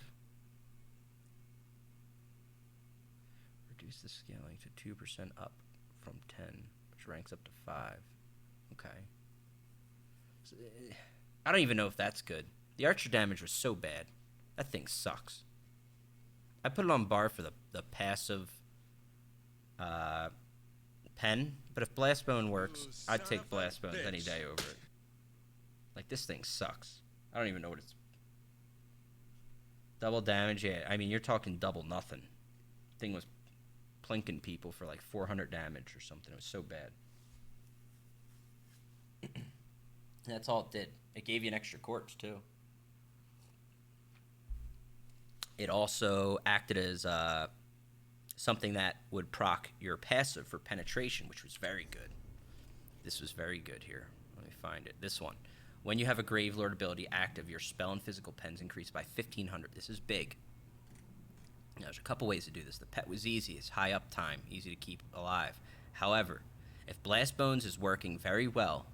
Reduce the scaling to 2% up from 10, which ranks up to 5. Okay. So, I don't even know if that's good. The Archer damage was so bad. That thing sucks. I put it on bar for the passive pen, but if Blastbone works, I'd take Blastbones any day over it. Like, this thing sucks. I don't even know what it's... Double damage, yeah. I mean, you're talking double nothing. Thing was plinking people for like 400 damage or something. It was so bad. That's all it did. It gave you an extra corpse, too. It also acted as something that would proc your passive for penetration, which was very good. This was very good here. Let me find it. This one. When you have a Gravelord ability active, your spell and physical pens increase by 1,500. This is big. Now, there's a couple ways to do this. The pet was easy. It's high uptime, easy to keep alive. However, if Blastbones is working very well,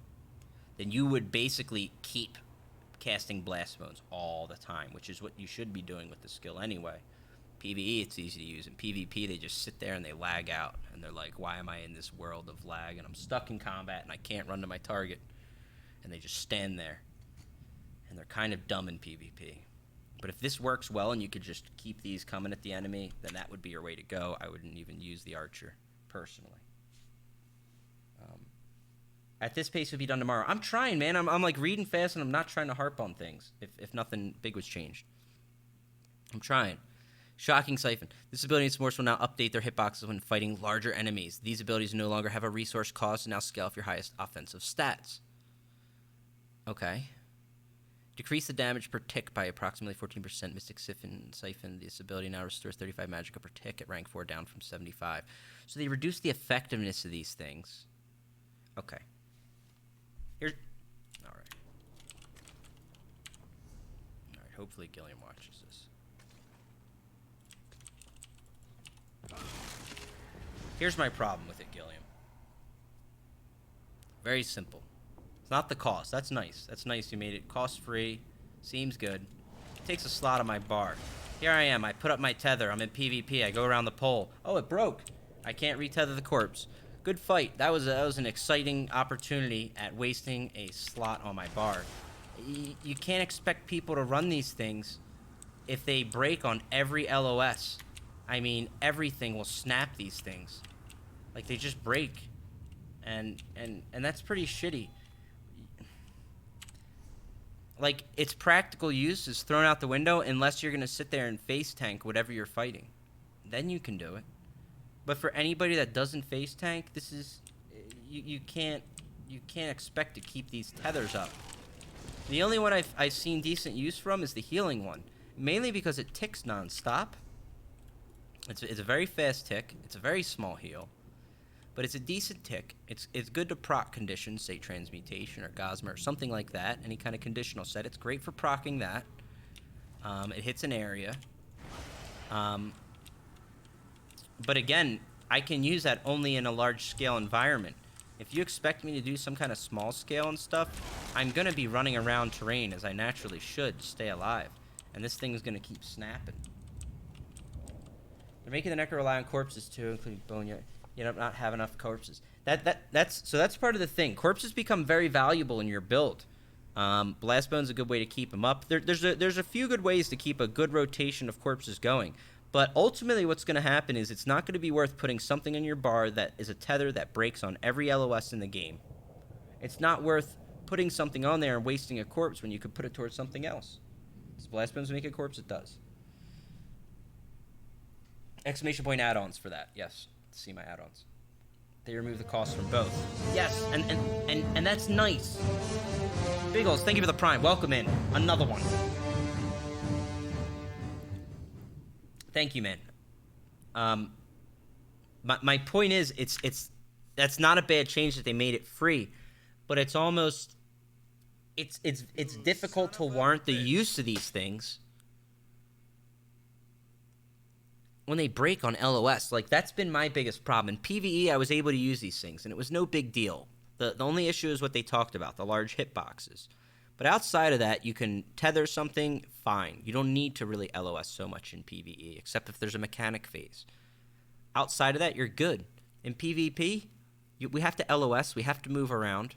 then you would basically keep casting Blastbones all the time, which is what you should be doing with the skill anyway. PvE, it's easy to use. In PvP, they just sit there and they lag out. And they're like, why am I in this world of lag? And I'm stuck in combat and I can't run to my target. And they just stand there. And they're kind of dumb in PvP. But if this works well and you could just keep these coming at the enemy, then that would be your way to go. I wouldn't even use the Archer, personally. At this pace, it would be done tomorrow. I'm trying, man. I'm like reading fast, and I'm not trying to harp on things if nothing big was changed. I'm trying. Shocking Siphon. This ability and Smorts will now update their hitboxes when fighting larger enemies. These abilities no longer have a resource cost and now scale for your highest offensive stats. Okay. Decrease the damage per tick by approximately 14%. Mystic Siphon. This ability now restores 35 magicka per tick at rank 4, down from 75. So they reduce the effectiveness of these things. Okay. Here's... Alright. Alright, hopefully Gilliam watches this. Here's my problem with it, Gilliam. Very simple. It's not the cost. That's nice. That's nice. You made it cost-free. Seems good. It takes a slot on my bar. Here I am. I put up my tether. I'm in PvP. I go around the pole. Oh, it broke. I can't retether the corpse. Good fight. That was an exciting opportunity at wasting a slot on my bar. You can't expect people to run these things if they break on every LOS. I mean, everything will snap these things. Like, they just break. And that's pretty shitty. Like, its practical use is thrown out the window unless you're going to sit there and face tank whatever you're fighting. Then you can do it. But for anybody that doesn't face tank, this is... You can't expect to keep these tethers up. The only one I've seen decent use from is the healing one. Mainly because it ticks non-stop. It's a very fast tick. It's a very small heal. But it's a decent tick. It's good to proc conditions, say Transmutation or Gosma or something like that. Any kind of conditional set. It's great for procking that. It hits an area. But again, I can use that only in a large-scale environment. If you expect me to do some kind of small-scale and stuff, I'm going to be running around terrain as I naturally should to stay alive. And this thing is going to keep snapping. They're making the Necro rely on corpses too, including Boneyard. You know, not have enough corpses. That's part of the thing. Corpses become very valuable in your build. Blast Bone's a good way to keep them up. There's a few good ways to keep a good rotation of corpses going. But ultimately what's going to happen is it's not going to be worth putting something in your bar that is a tether that breaks on every LOS in the game. It's not worth putting something on there and wasting a corpse when you could put it towards something else. Does Blast Bones make a corpse? It does. Exclamation point add-ons for that. Yes. See my add-ons. They remove the cost from both. Yes, and that's nice. Biggles, thank you for the prime. Welcome in. Another one. Thank you, man. My point is, that's not a bad change that they made it free, but it's almost it's difficult to warrant the use of these things when they break on LOS. Like, that's been my biggest problem. In PvE, I was able to use these things, and it was no big deal. The only issue is what they talked about, the large hitboxes. But outside of that, you can tether something, fine. You don't need to really LOS so much in PvE, except if there's a mechanic phase. Outside of that, you're good. In PvP, we have to LOS, we have to move around.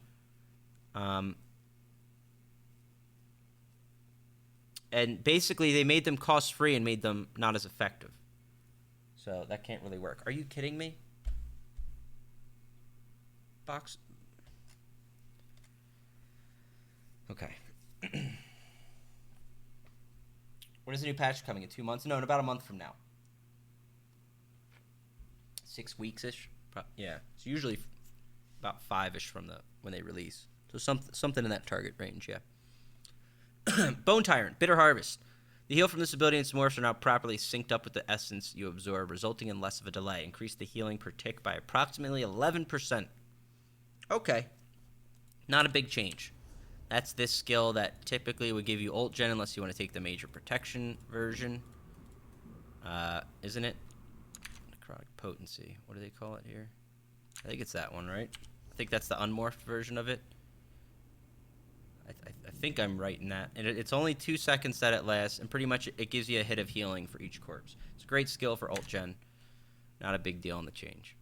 And basically, they made them cost-free and made them not as effective. So that can't really work. Are you kidding me? Box. Okay. When is the new patch coming? In 2 months? No, in about a month from now. 6 weeks-ish? Yeah. It's usually about 5-ish from when they release. So something in that target range, yeah. Bone Tyrant, Bitter Harvest. The heal from this ability and its morphs are now properly synced up with the essence you absorb, resulting in less of a delay. Increase the healing per tick by approximately 11%. Okay. Not a big change. That's this skill that typically would give you ult gen unless you want to take the major protection version. Isn't it? Necrotic Potency. What do they call it here? I think it's that one, right? I think that's the unmorphed version of it. I think I'm right in that. And it's only 2 seconds that it lasts, and pretty much it gives you a hit of healing for each corpse. It's a great skill for ult gen. Not a big deal on the change.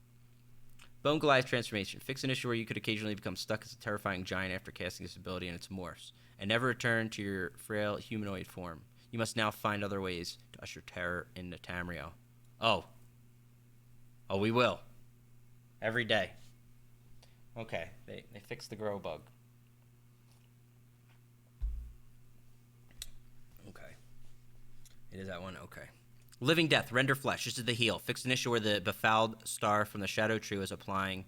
Bone Goliath Transformation. Fix an issue where you could occasionally become stuck as a terrifying giant after casting this ability and its morphs, and never return to your frail humanoid form. You must now find other ways to usher terror into Tamriel. Oh, we will. Every day. Okay, they fixed the grow bug. Okay. It is that one? Okay. Living Death, Render Flesh. This is the heal. Fix an issue where the befouled star from the Shadow Tree was applying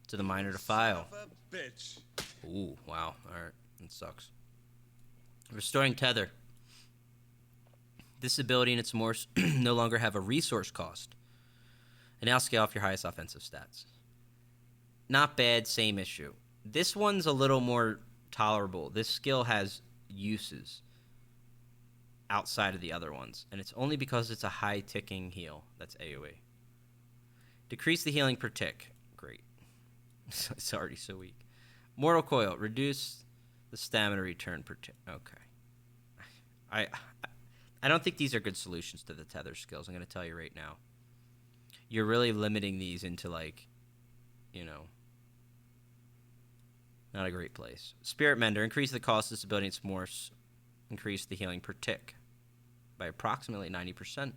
to the minor defile. Son of a bitch. Ooh, wow. Alright. That sucks. Restoring Tether. This ability and its morphs no longer have a resource cost. And now scale off your highest offensive stats. Not bad, same issue. This one's a little more tolerable. This skill has uses outside of the other ones, and it's only because it's a high ticking heal. That's AoE. Decrease the healing per tick. Great. It's already so weak. Mortal Coil. Reduce the stamina return per tick. Okay. I don't think these are good solutions to the tether skills. I'm going to tell you right now. You're really limiting these into, like, you know, not a great place. Spirit Mender. Increase the cost of this ability and its morphs. Increase the healing per tick by approximately 90%.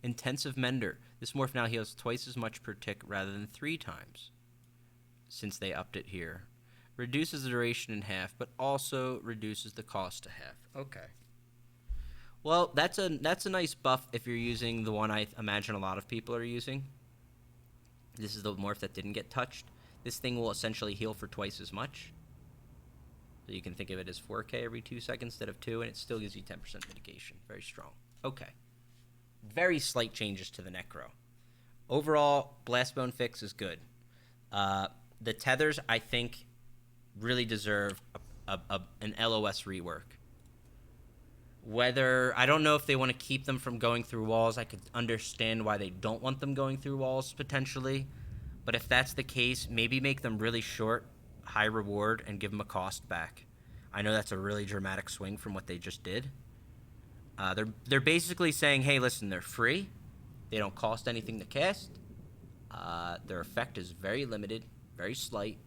Intensive Mender. This morph now heals twice as much per tick rather than 3 times, since they upped it here. Reduces the duration in half, but also reduces the cost to half. Okay. Well, that's a nice buff if you're using the one I imagine a lot of people are using. This is the morph that didn't get touched. This thing will essentially heal for twice as much. So you can think of it as 4k every 2 seconds instead of 2, and it still gives you 10% mitigation. Very strong. Okay. Very slight changes to the Necro. Overall, Blastbone fix is good. The tethers, I think, really deserve an LOS rework. Whether, I don't know if they want to keep them from going through walls. I could understand why they don't want them going through walls, potentially. But if that's the case, maybe make them really short, high reward, and give them a cost back. I know that's a really dramatic swing from what they just did. They're basically saying, hey, listen, they're free. They don't cost anything to cast. Their effect is very limited, very slight.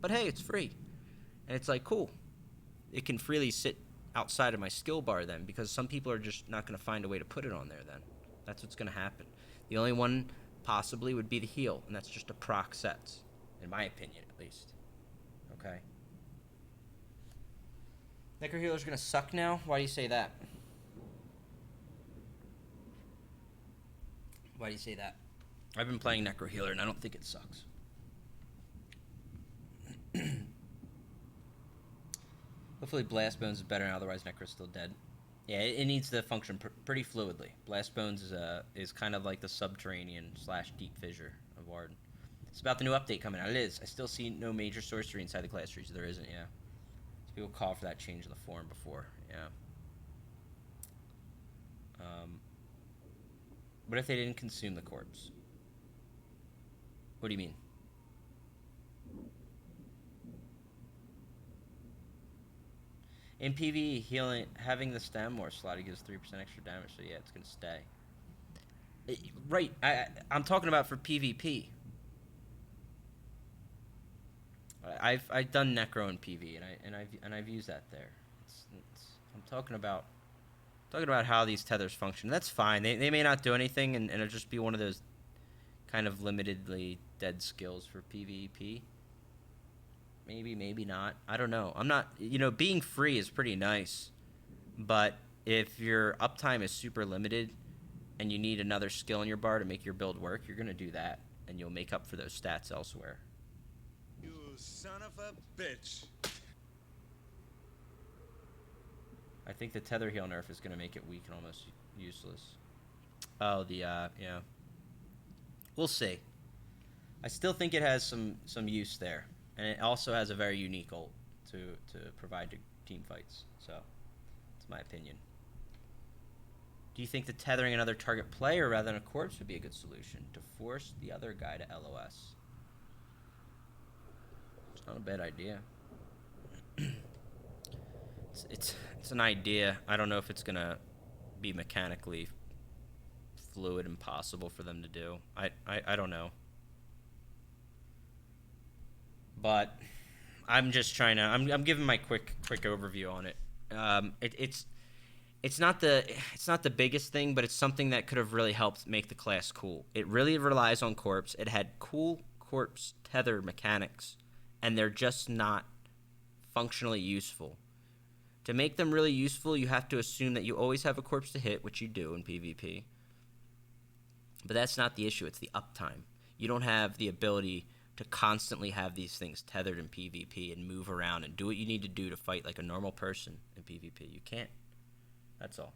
But hey, it's free. And it's like, cool. It can freely sit outside of my skill bar then, because some people are just not going to find a way to put it on there then. That's what's going to happen. The only one possibly would be the heal, and that's just a proc sets, in my opinion at least. Okay. Necro Healer's going to suck now? Why do you say that? Why do you say that? I've been playing Necro Healer, and I don't think it sucks. Hopefully Blastbones is better, otherwise Necro's still dead. Yeah, it needs to function pretty fluidly. Blastbones is kind of like the subterranean / deep fissure of Warden. It's about the new update coming out. It is. I still see no major sorcery inside the class trees. There isn't, yeah. So people call for that change in the form before, yeah. What if they didn't consume the corpse? What do you mean? In PvE, healing, having the stem more slotted gives 3% extra damage, so yeah, it's going to stay. Right, I'm talking about for PvP. I've done Necro in PvE, and I've used that there. I'm talking about how these tethers function. That's fine. They may not do anything, and it'll just be one of those kind of limitedly dead skills for PvP. Maybe not. I don't know. I'm not, being free is pretty nice. But if your uptime is super limited and you need another skill in your bar to make your build work, you're going to do that. And you'll make up for those stats elsewhere. You son of a bitch. I think the tether heal nerf is going to make it weak and almost useless. Oh, yeah. We'll see. I still think it has some use there. And it also has a very unique ult to provide to team fights. So, that's my opinion. Do you think the tethering another target player rather than a corpse would be a good solution to force the other guy to LOS? It's not a bad idea. It's an idea. I don't know if it's going to be mechanically fluid and possible for them to do. I don't know. But I'm just trying to. I'm giving my quick overview on it. It's not the biggest thing, but it's something that could have really helped make the class cool. It really relies on corpse. It had cool corpse tether mechanics, and they're just not functionally useful. To make them really useful, you have to assume that you always have a corpse to hit, which you do in PvP. But that's not the issue. It's the uptime. You don't have the ability to constantly have these things tethered in PvP and move around and do what you need to do to fight like a normal person in PvP. You can't. That's all.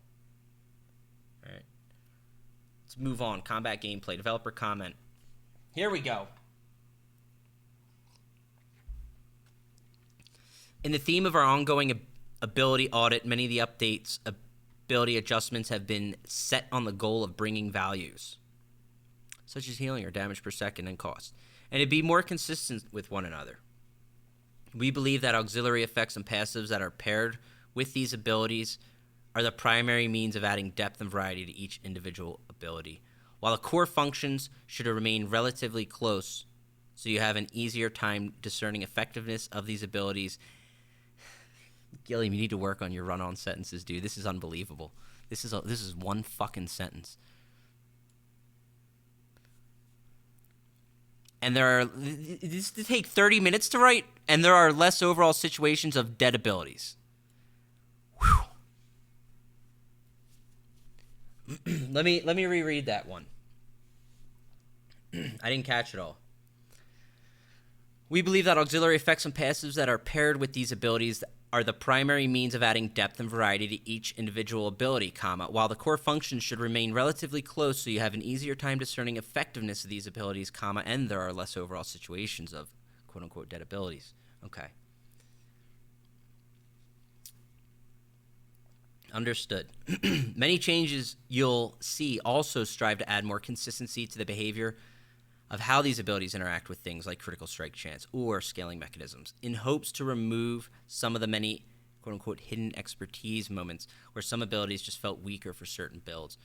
All right. Let's move on. Combat gameplay. Developer comment. Here we go. In the theme of our ongoing ability audit, many of the updates, ability adjustments have been set on the goal of bringing values, such as healing or damage per second and cost, and to be more consistent with one another. We believe that auxiliary effects and passives that are paired with these abilities are the primary means of adding depth and variety to each individual ability, while the core functions should remain relatively close so you have an easier time discerning effectiveness of these abilities. Gilliam, you need to work on your run-on sentences, dude. This is unbelievable. This is one fucking sentence. And this take 30 minutes to write, and there are less overall situations of dead abilities. Whew. Let me reread that one. I didn't catch it all. We believe that auxiliary effects and passives that are paired with these abilities are the primary means of adding depth and variety to each individual ability, while the core functions should remain relatively close so you have an easier time discerning effectiveness of these abilities, and there are less overall situations of quote-unquote dead abilities. Okay. Understood. Many changes you'll see also strive to add more consistency to the behavior of how these abilities interact with things like critical strike chance or scaling mechanisms, in hopes to remove some of the many quote-unquote hidden expertise moments where some abilities just felt weaker for certain builds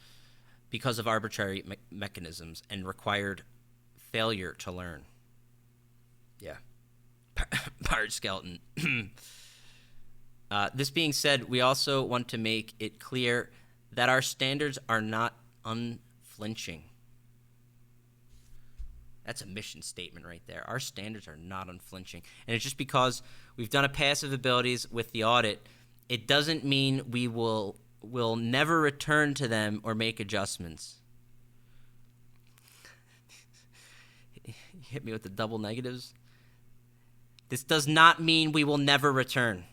because of arbitrary mechanisms and required failure to learn. Yeah. Pirate skeleton. This being said, we also want to make it clear that our standards are not unflinching. That's a mission statement right there. Our standards are not unflinching. And it's just because we've done a passive abilities with the audit, it doesn't mean we will never return to them or make adjustments. Hit me with the double negatives. This does not mean we will never return.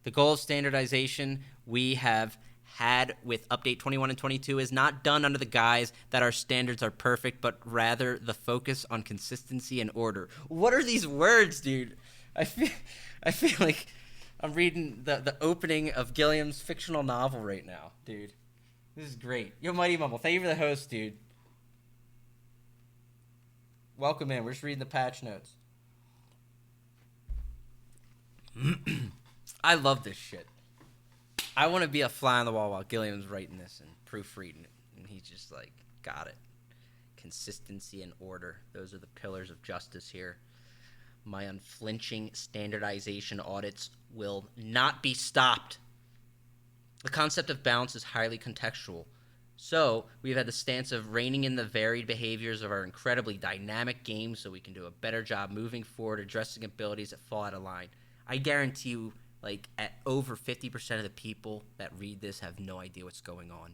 The goal of standardization we have had with update 21 and 22 is not done under the guise that our standards are perfect, but rather the focus on consistency and order. What are these words, dude? I feel like I'm reading the opening of Gilliam's fictional novel right now, dude. This is great. Yo, Mighty Mumble, thank you for the host, dude. Welcome in. We're just reading the patch notes. I love this shit. I want to be a fly on the wall while Gilliam's writing this and proofreading it. And he's just like, got it. Consistency and order. Those are the pillars of justice here. My unflinching standardization audits will not be stopped. The concept of balance is highly contextual. So we've had the stance of reining in the varied behaviors of our incredibly dynamic game so we can do a better job moving forward, addressing abilities that fall out of line. I guarantee you, like, at over 50% of the people that read this have no idea what's going on.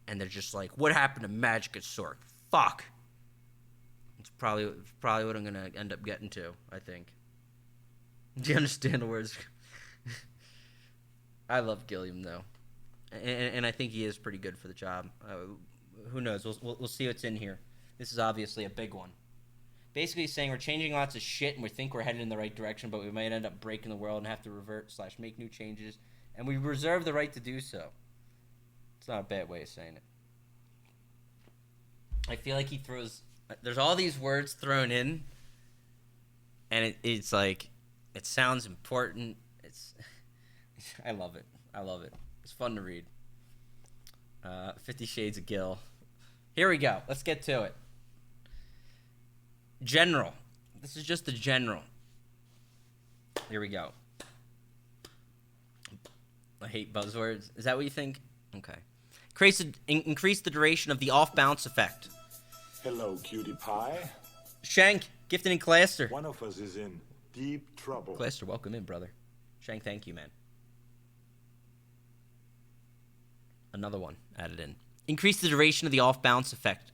And they're just like, what happened to Magic at Sword? Fuck. It's probably what I'm going to end up getting to, I think. Do you understand the words? I love Gilliam, though. And I think he is pretty good for the job. Who knows? We'll see what's in here. This is obviously a big one. Basically saying we're changing lots of shit and we think we're headed in the right direction, but we might end up breaking the world and have to revert/make new changes. And we reserve the right to do so. It's not a bad way of saying it. I feel like he throws... There's all these words thrown in, and it's like... It sounds important. I love it. I love it. It's fun to read. 50 Shades of Gil. Here we go. Let's get to it. General. This is just the general. Here we go. I hate buzzwords. Is that what you think? Okay. Increase the duration of the off-balance effect. Hello, cutie pie. Shank, Gifted and Claster. One of us is in deep trouble. Claster, welcome in, brother. Shank, thank you, man. Another one added in. Increase the duration of the off-balance effect.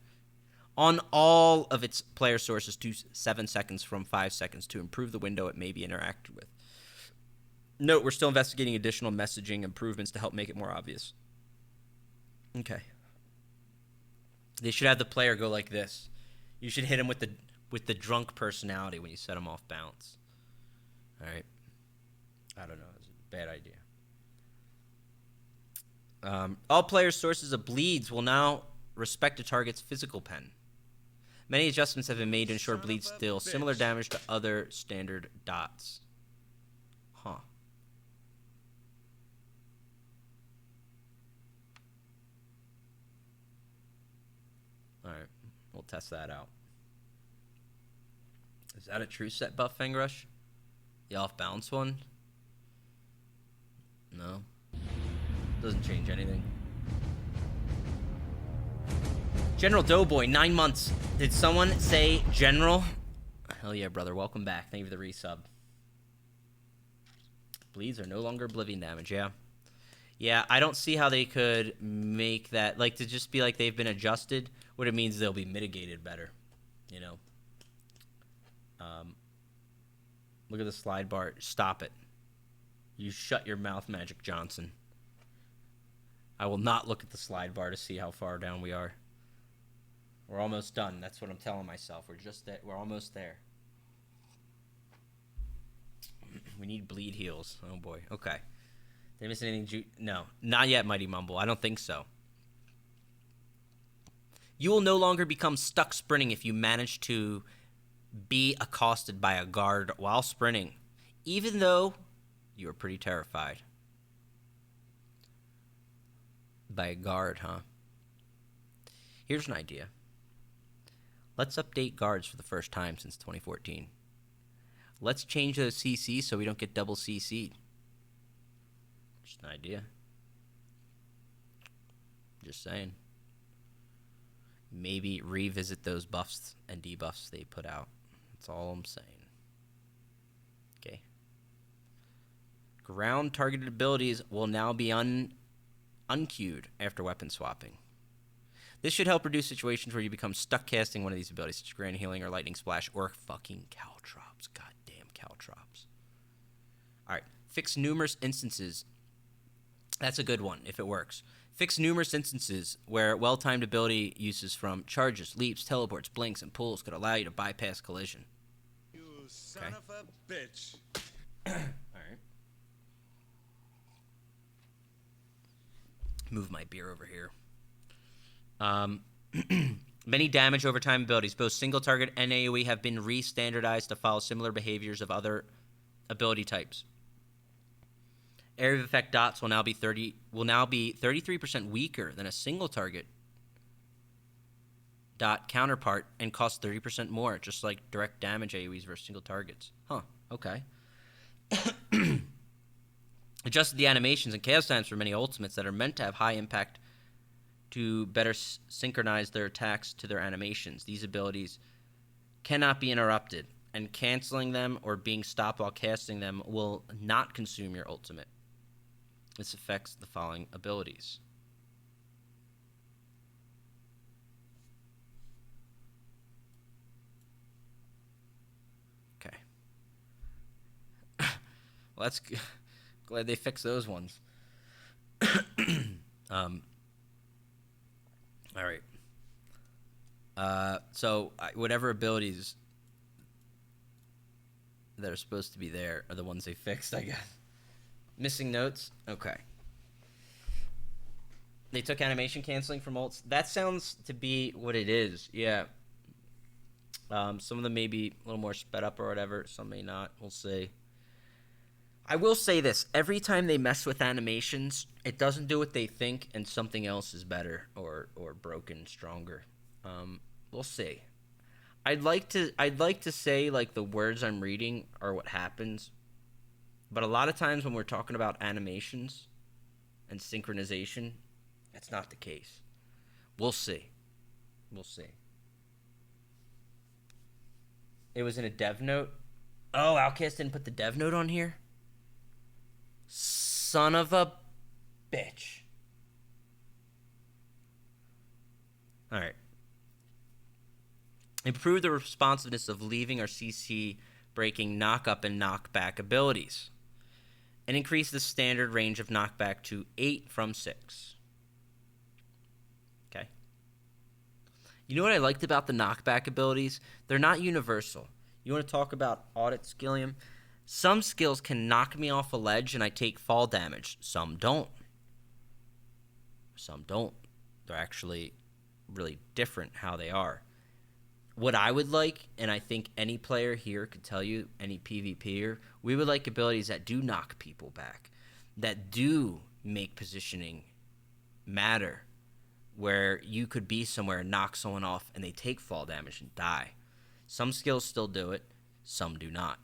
on all of its player sources to 7 seconds from 5 seconds to improve the window it may be interacted with. Note, we're still investigating additional messaging improvements to help make it more obvious. Okay. They should have the player go like this. You should hit him with the drunk personality when you set him off balance. All right. I don't know. It's a bad idea. All player sources of bleeds will now respect a target's physical pen. Many adjustments have been made to ensure bleeds deal similar damage to other standard dots. Huh. Alright, we'll test that out. Is that a true set buff, Fengrush? The off-balance one? No. Doesn't change anything. General Doughboy, 9 months. Did someone say General? Hell yeah, brother. Welcome back. Thank you for the resub. Bleeds are no longer oblivion damage, yeah. Yeah, I don't see how they could make that, like, to just be like they've been adjusted. What it means is they'll be mitigated better, you know. Look at the slide bar. Stop it. You shut your mouth, Magic Johnson. I will not look at the slide bar to see how far down we are. We're almost done. That's what I'm telling myself. We're almost there. We need bleed heals. Oh boy. Okay. Did I miss anything? No, not yet, Mighty Mumble. I don't think so. You will no longer become stuck sprinting if you manage to be accosted by a guard while sprinting, even though you are pretty terrified. By a guard, huh? Here's an idea. Let's update guards for the first time since 2014. Let's change those CCs so we don't get double CC'd. Just an idea. Just saying. Maybe revisit those buffs and debuffs they put out. That's all I'm saying. Okay. Ground targeted abilities will now be unqueued after weapon swapping. This should help reduce situations where you become stuck casting one of these abilities, such as Grand Healing or Lightning Splash or fucking Caltrops. Goddamn Caltrops. Alright. Fix numerous instances. That's a good one, if it works. Fix numerous instances where well-timed ability uses from charges, leaps, teleports, blinks, and pulls could allow you to bypass collision. You son of a bitch. Alright. Move my beer over here. Many damage over time abilities, both single target and AoE, have been re-standardized to follow similar behaviors of other ability types. Area of effect dots will now be 33% weaker than a single target dot counterpart and cost 30% more, just like direct damage AoEs versus single targets. Huh, okay. Adjusted the animations and chaos times for many ultimates that are meant to have high impact to better synchronize their attacks to their animations. These abilities cannot be interrupted, and canceling them or being stopped while casting them will not consume your ultimate. This affects the following abilities. Okay. Well, that's glad they fixed those ones. All right. So whatever abilities that are supposed to be there are the ones they fixed, I guess. Missing notes? Okay. They took animation canceling from ults. That sounds to be what it is. Yeah. Some of them may be a little more sped up or whatever. Some may not. We'll see. I will say this. Every time they mess with animations, it doesn't do what they think, and something else is better or broken, stronger. We'll see. I'd like to say, like, the words I'm reading are what happens. But a lot of times when we're talking about animations and synchronization, that's not the case. We'll see. We'll see. It was in a dev note. Oh, Outcast didn't put the dev note on here? Son of a bitch. Alright. Improve the responsiveness of leaving or CC breaking knock-up and knockback abilities. And increase the standard range of knockback to 8 from 6. Okay. You know what I liked about the knockback abilities? They're not universal. You want to talk about audit skillium? Some skills can knock me off a ledge and I take fall damage. Some don't. Some don't. They're actually really different how they are. What I would like, and I think any player here could tell you, any PvPer, we would like abilities that do knock people back, that do make positioning matter, where you could be somewhere and knock someone off and they take fall damage and die. Some skills still do it, some do not.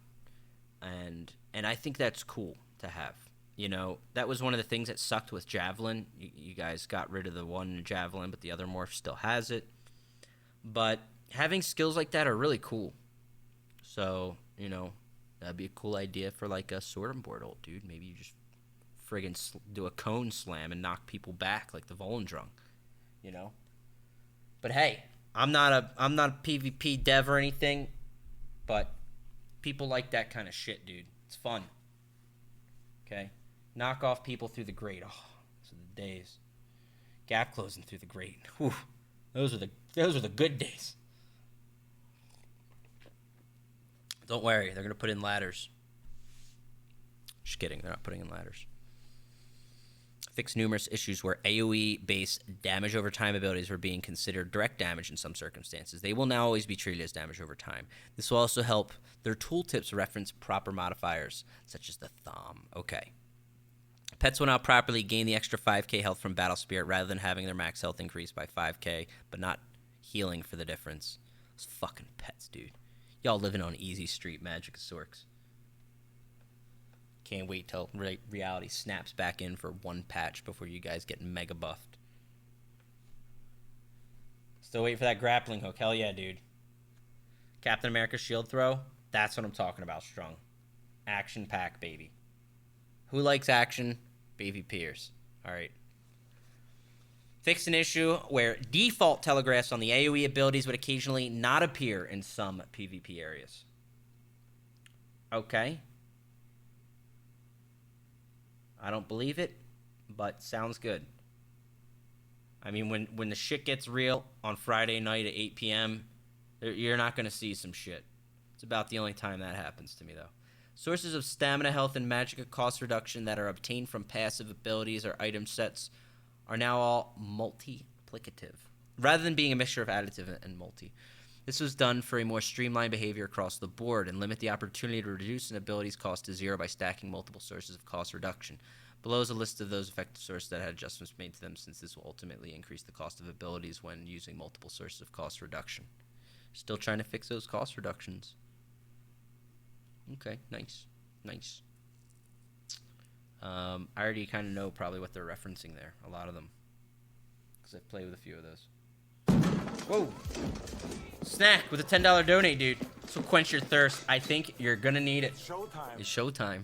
And I think that's cool to have. You know, that was one of the things that sucked with Javelin. You guys got rid of the one Javelin, but the other morph still has it. But having skills like that are really cool. So, you know, that'd be a cool idea for like a sword and board ult, dude. Maybe you just friggin' do a cone slam and knock people back like the Volendrung, you know? But hey, I'm not a PvP dev or anything, but people like that kind of shit, dude. It's fun. Okay? Knock off people through the grate. Oh, those are the days. Gap closing through the grate. Whew. Those are the good days. Don't worry, they're gonna put in ladders. Just kidding, they're not putting in ladders. Fix numerous issues where AoE-based damage over time abilities were being considered direct damage in some circumstances. They will now always be treated as damage over time. This will also help their tooltips reference proper modifiers, such as the thumb. Okay. Pets will now properly gain the extra 5k health from Battle Spirit rather than having their max health increased by 5k, but not healing for the difference. Those fucking pets, dude. Y'all living on easy street magic Sorks. Can't wait till reality snaps back in for one patch before you guys get mega buffed. Still waiting for that grappling hook. Hell yeah, dude. Captain America shield throw. That's what I'm talking about, Strong. Action pack, baby. Who likes action? Baby Pierce. Alright. Fixed an issue where default telegraphs on the AoE abilities would occasionally not appear in some PvP areas. Okay. I don't believe it, but sounds good. I mean, when the shit gets real on Friday night at 8 p.m., you're not going to see some shit. It's about the only time that happens to me, though. Sources of stamina, health, and magicka cost reduction that are obtained from passive abilities or item sets are now all multiplicative, rather than being a mixture of additive and multi. This was done for a more streamlined behavior across the board and limit the opportunity to reduce an ability's cost to 0 by stacking multiple sources of cost reduction. Below is a list of those effective sources that had adjustments made to them, since this will ultimately increase the cost of abilities when using multiple sources of cost reduction. Still trying to fix those cost reductions. Okay, nice. Nice. I already kind of know probably what they're referencing there, a lot of them, because I've played with a few of those. Whoa! Snack with a $10 donate, dude. This will quench your thirst. I think you're gonna need it. Showtime. It's showtime.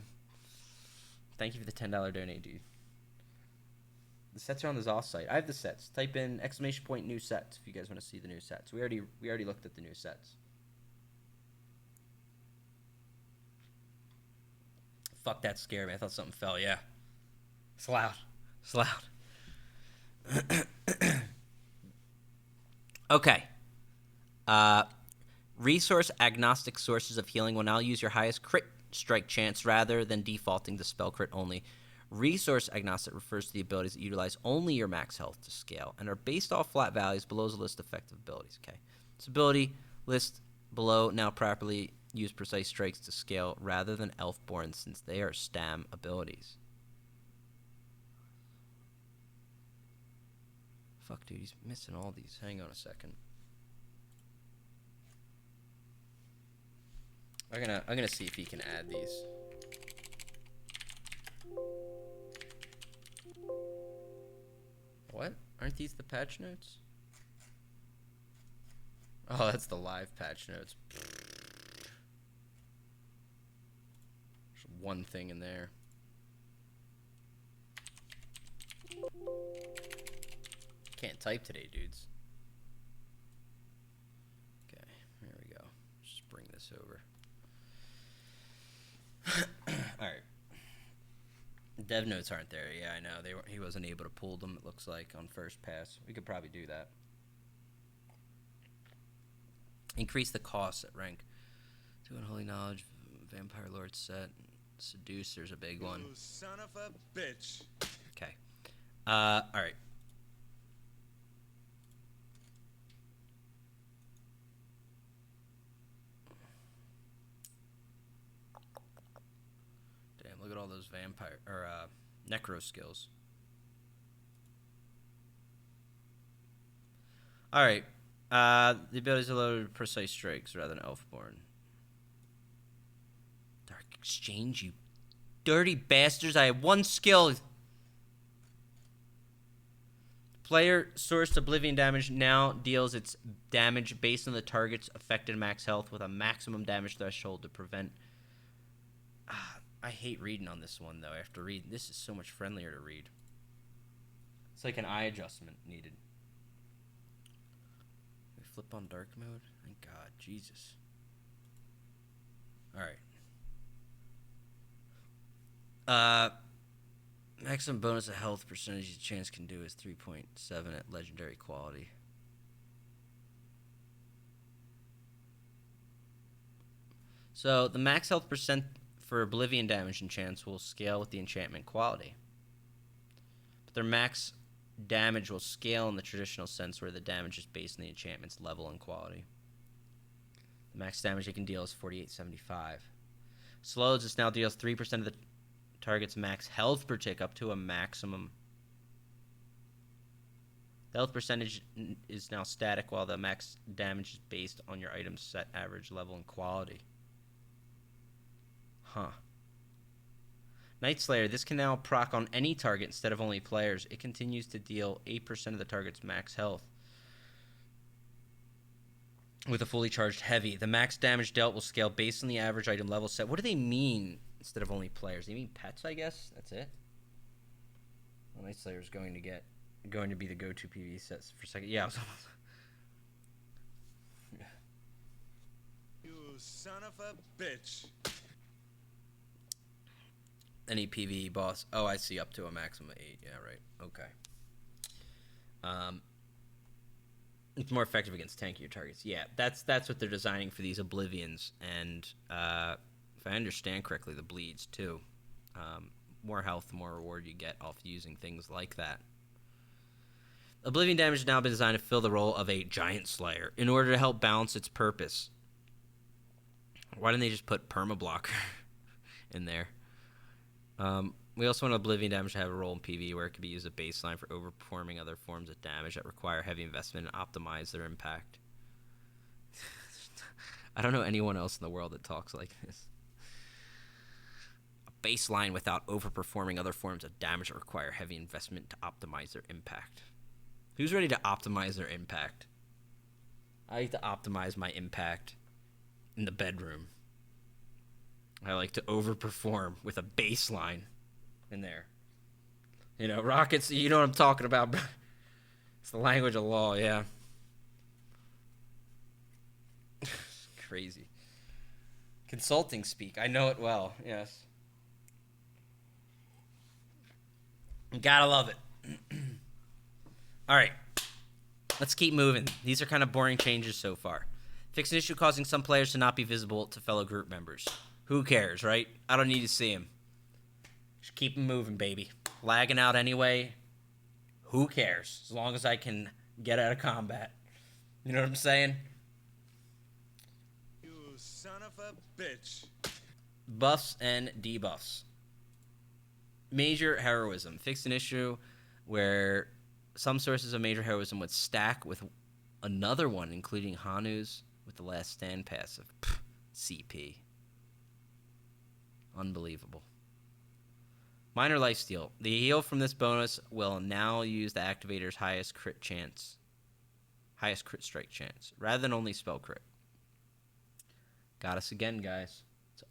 Thank you for the $10 donate, dude. The sets are on the Zoth site. I have the sets. Type in !point new sets if you guys want to see the new sets. We already looked at the new sets. Fuck, that scared me. I thought something fell. Yeah. It's loud. It's loud. Okay. Resource agnostic sources of healing will now use your highest crit strike chance rather than defaulting to spell crit only. Resource agnostic refers to the abilities that utilize only your max health to scale and are based off flat values. Below is a list of effective abilities. Okay. This ability list below now properly use precise strikes to scale rather than Elfborn, since they are stam abilities. Fuck, dude, he's missing all these. Hang on a second. I'm gonna see if he can add these. What? Aren't these the patch notes? Oh, that's the live patch notes. There's one thing in there. Can't type today, dudes. Okay. this over. All right. Dev notes aren't there. Yeah, I know. He wasn't able to pull them, it looks like, on first pass. We could probably do that. Increase the cost at rank. 2 Unholy Knowledge, Vampire Lord set, Seducer's a big one. You son of a bitch. Okay. All right. Damn, look at all those vampire or necro skills. All right. The ability to load precise strikes rather than Elfborn. Dark Exchange, you dirty bastards! I have 1 skill. Player sourced Oblivion damage now deals its damage based on the target's affected max health with a maximum damage threshold to prevent. I hate reading on this one though. After reading, this is so much friendlier to read. It's like an eye adjustment needed. We flip on dark mode. Thank God, Jesus. All right. Maximum bonus of health percentage each chance can do is 3.7 at legendary quality. So the max health percent for Oblivion damage enchants will scale with the enchantment quality. But their max damage will scale in the traditional sense where the damage is based on the enchantment's level and quality. The max damage it can deal is 4875. Slows, this now deals 3% of the target's max health per tick up to a maximum. The health percentage is now static while the max damage is based on your item's set average level and quality. Huh. Night Slayer, this can now proc on any target instead of only players. It continues to deal 8% of the target's max health with a fully charged heavy. The max damage dealt will scale based on the average item level set. What do they mean instead of only players? They mean pets, I guess? That's it? Well, Night Slayer is going to be the go-to PvE sets for second. Yeah, I was almost... You son of a bitch. Any PvE boss. Oh, I see, up to a maximum of 8. Yeah, right. Okay. It's more effective against tankier targets. Yeah, that's what they're designing for these Oblivions. And if I understand correctly, the bleeds too. More health, the more reward you get off using things like that. Oblivion damage has now been designed to fill the role of a Giant Slayer in order to help balance its purpose. Why didn't they just put Permablocker in there? We also want Oblivion damage to have a role in PvE where it can be used as a baseline for overperforming other forms of damage that require heavy investment and optimize their impact. I don't know anyone else in the world that talks like this. A baseline without overperforming other forms of damage that require heavy investment to optimize their impact. Who's ready to optimize their impact? I like to optimize my impact in the bedroom. I like to overperform with a baseline in there. You know, rockets, you know what I'm talking about, bro. It's the language of law, yeah. Crazy. Consulting speak, I know it well, yes. Gotta love it. All right, let's keep moving. These are kind of boring changes so far. Fix an issue causing some players to not be visible to fellow group members. Who cares, right? I don't need to see him. Just keep him moving, baby. Lagging out anyway. Who cares? As long as I can get out of combat. You know what I'm saying? You son of a bitch. Buffs and debuffs. Major heroism. Fix an issue where some sources of major heroism would stack with another one, including Hanu's with the Last Stand passive. CP. Unbelievable. Minor lifesteal. The heal from this bonus will now use the activator's highest crit strike chance, rather than only spell crit. Got us again, guys. So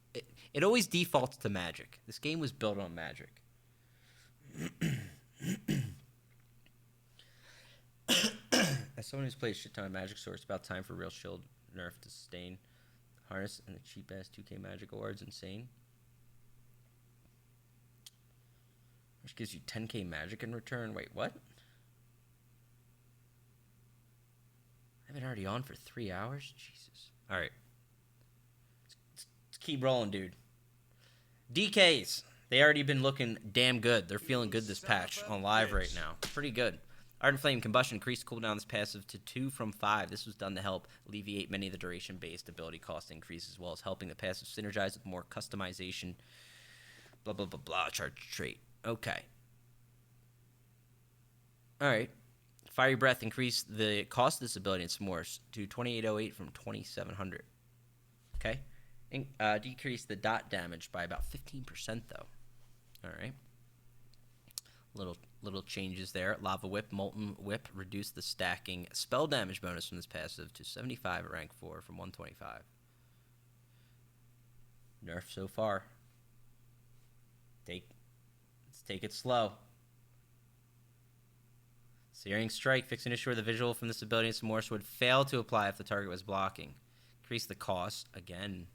it always defaults to magic. This game was built on magic. As someone who's played a shit ton of magic, so it's about time for real shield nerf to sustain. Harness and the cheap ass 2K magic awards insane. Which gives you 10K magic in return. Wait, what? I've been already on for 3 hours? Jesus. Alright. Let's keep rolling, dude. DKs. They already been looking damn good. They're feeling good this patch on live right now. Pretty good. Ardent Flame Combustion increased cooldown this passive to 2 from 5. This was done to help alleviate many of the duration-based ability cost increases, as well as helping the passive synergize with more customization. Blah, blah, blah, blah. Charge trait. Okay. Alright. Fiery Breath increased the cost of this ability in S'mores to 2808 from 2700. Okay. Decreased the dot damage by about 15%, though. Alright. Little changes there. Lava Whip, Molten Whip reduced the stacking spell damage bonus from this passive to 75 at rank 4 from 125. Nerf so far. Let's take it slow. Searing Strike, fix an issue where the visual from this ability in S'mores would fail to apply if the target was blocking. Increase the cost, again.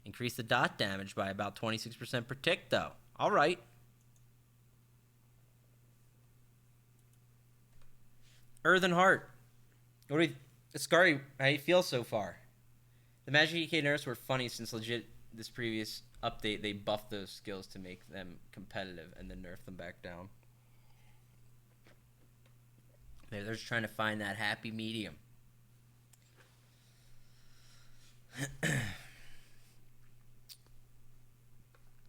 Increase the dot damage by about 26% per tick, though. Alright. Earthen Heart. What do you... Ascari, how do you feel so far? The Magic EK nerfs were funny since legit this previous update, they buffed those skills to make them competitive and then nerfed them back down. They're just trying to find that happy medium.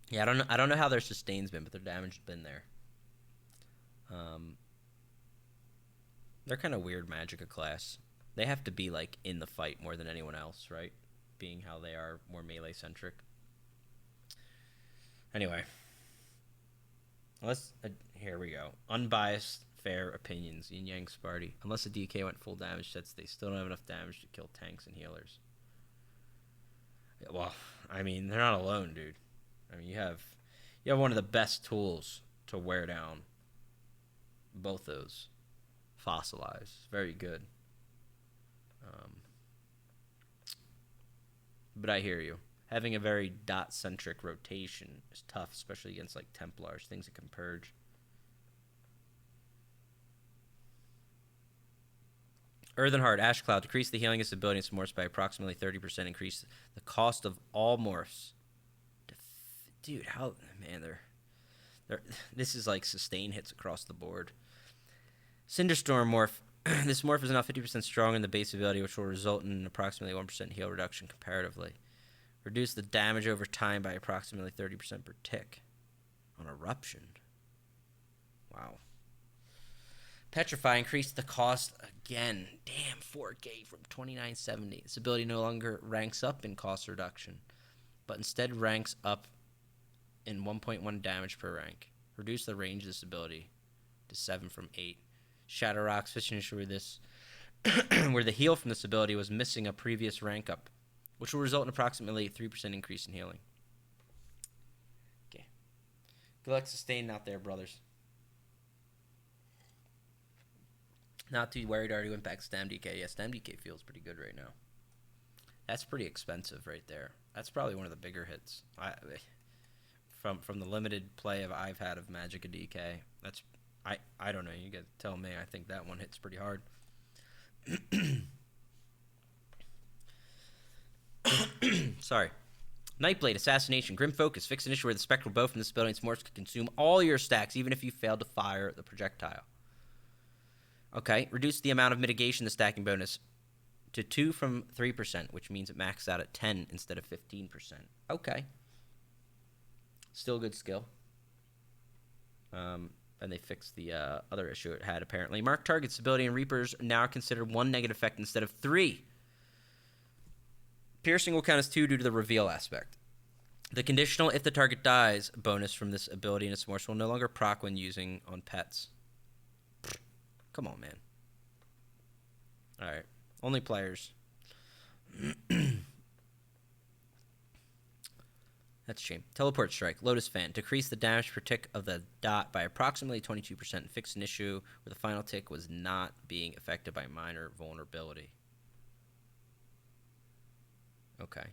Yeah, I don't know how their sustain's been, but their damage has been there. They're kind of weird Magicka class. They have to be like in the fight more than anyone else, right? Being how they are more melee centric. Anyway, here we go. Unbiased, fair opinions. Yin Yang Sparty. Unless the DK went full damage sets, they still don't have enough damage to kill tanks and healers. Yeah, well, I mean, they're not alone, dude. I mean, you have one of the best tools to wear down both those. Fossilize. Very good. But I hear you. Having a very dot-centric rotation is tough, especially against like Templars, things that can purge. Earthenheart, Ash Cloud, decrease the healing ability in some morphs by approximately 30%, increase the cost of all morphs. Dude, how, man, this is like sustain hits across the board. Cinderstorm morph. This morph is now 50% stronger in the base ability, which will result in an approximately 1% heal reduction comparatively. Reduce the damage over time by approximately 30% per tick. On Eruption. Wow. Petrify increased the cost again. Damn, 4K from 2970. This ability no longer ranks up in cost reduction, but instead ranks up in 1.1 damage per rank. Reduce the range of this ability to 7 from 8. Shadow Rocks, fishing issue where this where the heal from this ability was missing a previous rank up, which will result in approximately a 3% increase in healing. Okay. Good luck sustaining out there, brothers. Not too worried, already went back to Stam DK. Yeah, Stam DK feels pretty good right now. That's pretty expensive right there. That's probably one of the bigger hits. From the limited play I've had of Magicka DK, that's I don't know. You guys tell me. I think that one hits pretty hard. Sorry. Nightblade, Assassination, Grim Focus. Fix an issue where the spectral bow from this ability and S'mores could consume all your stacks, even if you failed to fire the projectile. Okay. Reduce the amount of mitigation the stacking bonus to 2 from 3%, which means it maxed out at 10 instead of 15%. Okay. Still a good skill. And they fixed the other issue it had, apparently. Mark target's ability and Reapers now are considered 1 negative effect instead of 3. Piercing will count as 2 due to the reveal aspect. The conditional if the target dies bonus from this ability in its morphs will no longer proc when using on pets. Come on, man. Alright. Only players. That's a shame. Teleport Strike. Lotus Fan. Decrease the damage per tick of the dot by approximately 22%. Fix an issue where the final tick was not being affected by minor vulnerability. Okay. Okay.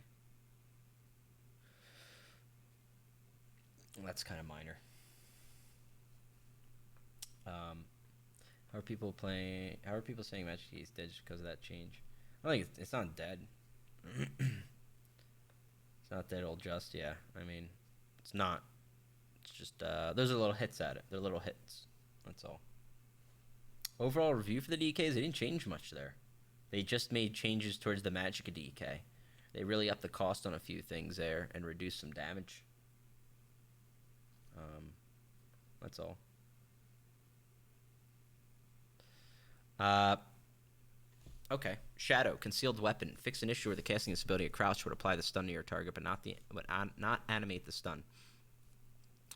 Well, that's kind of minor. How are people playing? How are people saying Magic is dead just because of that change? I think it's not dead. It's not dead old just, yeah. I mean, it's not. It's just, those are little hits at it. They're little hits. That's all. Overall review for the DKs, they didn't change much there. They just made changes towards the Magicka DK. They really upped the cost on a few things there and reduced some damage. That's all. Okay. Shadow, concealed weapon. Fix an issue where the casting this ability at crouch would apply the stun to your target, but not animate the stun.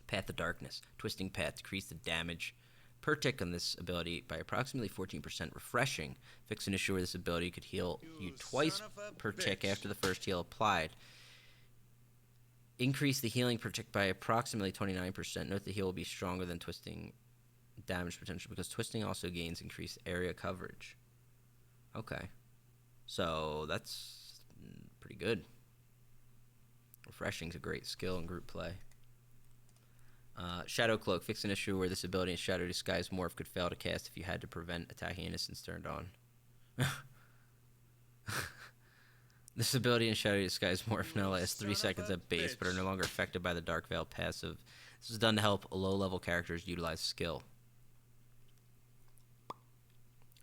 Path of Darkness. Twisting Path. Decrease the damage per tick on this ability by approximately 14%. Refreshing. Fix an issue where this ability could heal you twice per tick after the first heal applied. Increase the healing per tick by approximately 29%. Note the heal will be stronger than twisting damage potential because twisting also gains increased area coverage. Okay. So that's pretty good. Refreshing's a great skill in group play. Shadow Cloak. Fix an issue where this ability in Shadow Disguise Morph could fail to cast if you had to prevent attacking innocence turned on. This ability in Shadow Disguise Morph now lasts 3 seconds at base, but are no longer affected by the Dark Veil passive. This is done to help low-level characters utilize skill.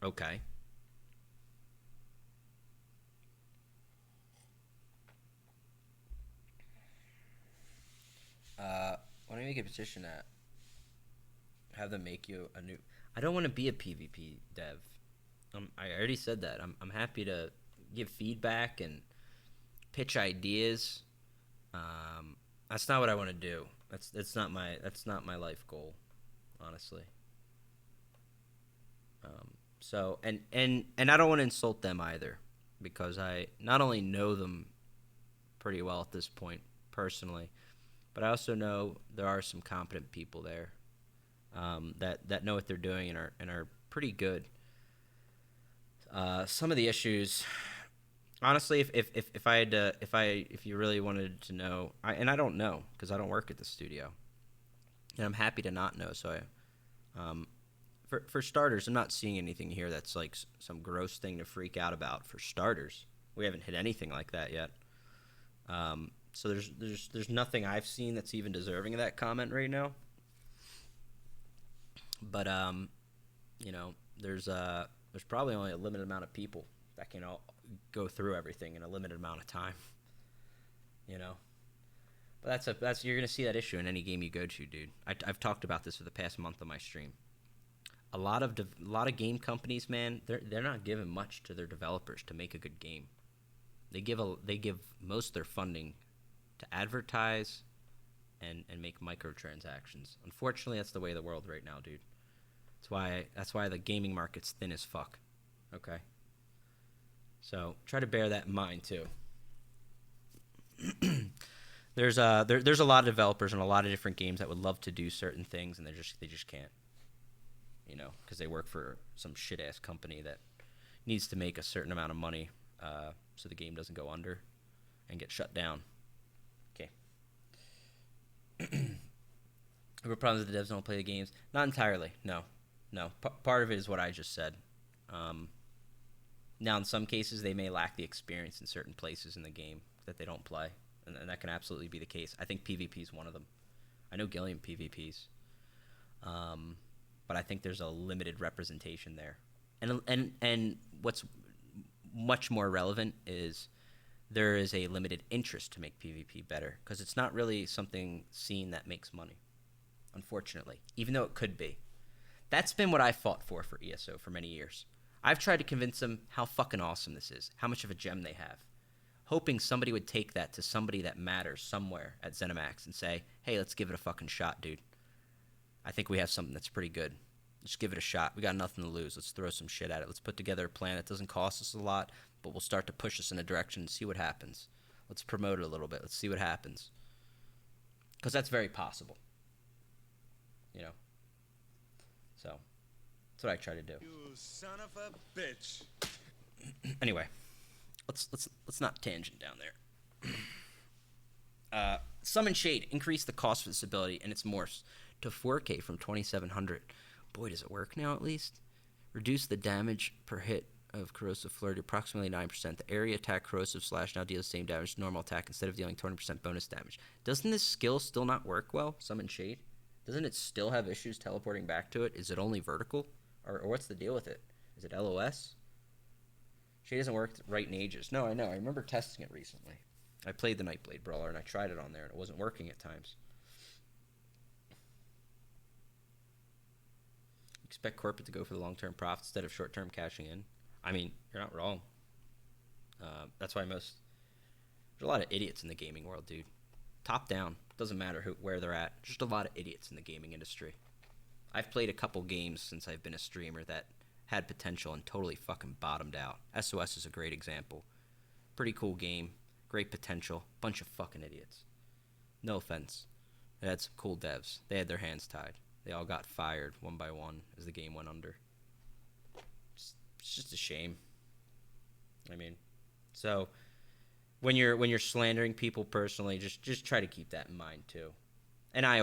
Okay. Why don't you make a petition that have them make you a new... I don't want to be a PvP dev. I already said that. I'm happy to give feedback and pitch ideas. That's not what I want to do. That's not my life goal, honestly. So and I don't want to insult them either, because I not only know them pretty well at this point personally, but I also know there are some competent people there that know what they're doing and are pretty good. Some of the issues, honestly, if you really wanted to know, and I don't know because I don't work at the studio, and I'm happy to not know. So for starters, I'm not seeing anything here that's like some gross thing to freak out about. For starters, we haven't hit anything like that yet. So there's nothing I've seen that's even deserving of that comment right now. But you know, there's probably only a limited amount of people that can all go through everything in a limited amount of time. You know, but that's you're gonna see that issue in any game you go to, dude. I've talked about this for the past month on my stream. A lot of game companies, man, they're not giving much to their developers to make a good game. They give most of their funding to advertise and make microtransactions. Unfortunately, that's the way of the world right now, dude. That's why the gaming market's thin as fuck. Okay? So try to bear that in mind too. There's a lot of developers and a lot of different games that would love to do certain things, and they just can't. You know, because they work for some shit ass company that needs to make a certain amount of money, so the game doesn't go under and get shut down. Okay. What problems the devs don't play the games? Not entirely. No. Part of it is what I just said. Now, in some cases, they may lack the experience in certain places in the game that they don't play, and that can absolutely be the case. I think PvP is one of them. I know Gilliam PvPs, but I think there's a limited representation there. And what's much more relevant is there is a limited interest to make PvP better, because it's not really something seen that makes money, unfortunately, even though it could be. That's been what I fought for ESO for many years. I've tried to convince them how fucking awesome this is, how much of a gem they have, hoping somebody would take that to somebody that matters somewhere at ZeniMax and say, hey, let's give it a fucking shot, dude. I think we have something that's pretty good. Just give it a shot. We got nothing to lose. Let's throw some shit at it. Let's put together a plan that doesn't cost us a lot, but will start to push us in a direction and see what happens. Let's promote it a little bit. Let's see what happens. Because that's very possible. You know? So, that's what I try to do. You son of a bitch. Anyway, let's not tangent down there. Summon Shade. Increase the cost of this ability and its morphs to 4k from 2700. Boy, does it work now at least. Reduce the damage per hit of Corrosive Flare to approximately 9%. The area attack Corrosive Slash now deals the same damage as normal attack instead of dealing 20% bonus damage. Doesn't this skill still not work well, Summon Shade? Doesn't it still have issues teleporting back to it? Is it only vertical? Or what's the deal with it? Is it LOS? Shade hasn't worked right in ages. No, I know. I remember testing it recently. I played the Nightblade Brawler, and I tried it on there, and it wasn't working at times. Expect corporate to go for the long-term profit instead of short-term cashing in. I mean, you're not wrong. That's why there's a lot of idiots in the gaming world, dude. Top down. Doesn't matter where they're at. Just a lot of idiots in the gaming industry. I've played a couple games since I've been a streamer that had potential and totally fucking bottomed out. SOS is a great example. Pretty cool game. Great potential. Bunch of fucking idiots. No offense. They had some cool devs. They had their hands tied. They all got fired one by one as the game went under. It's just a shame. I mean, so when you're slandering people personally, just try to keep that in mind too. And I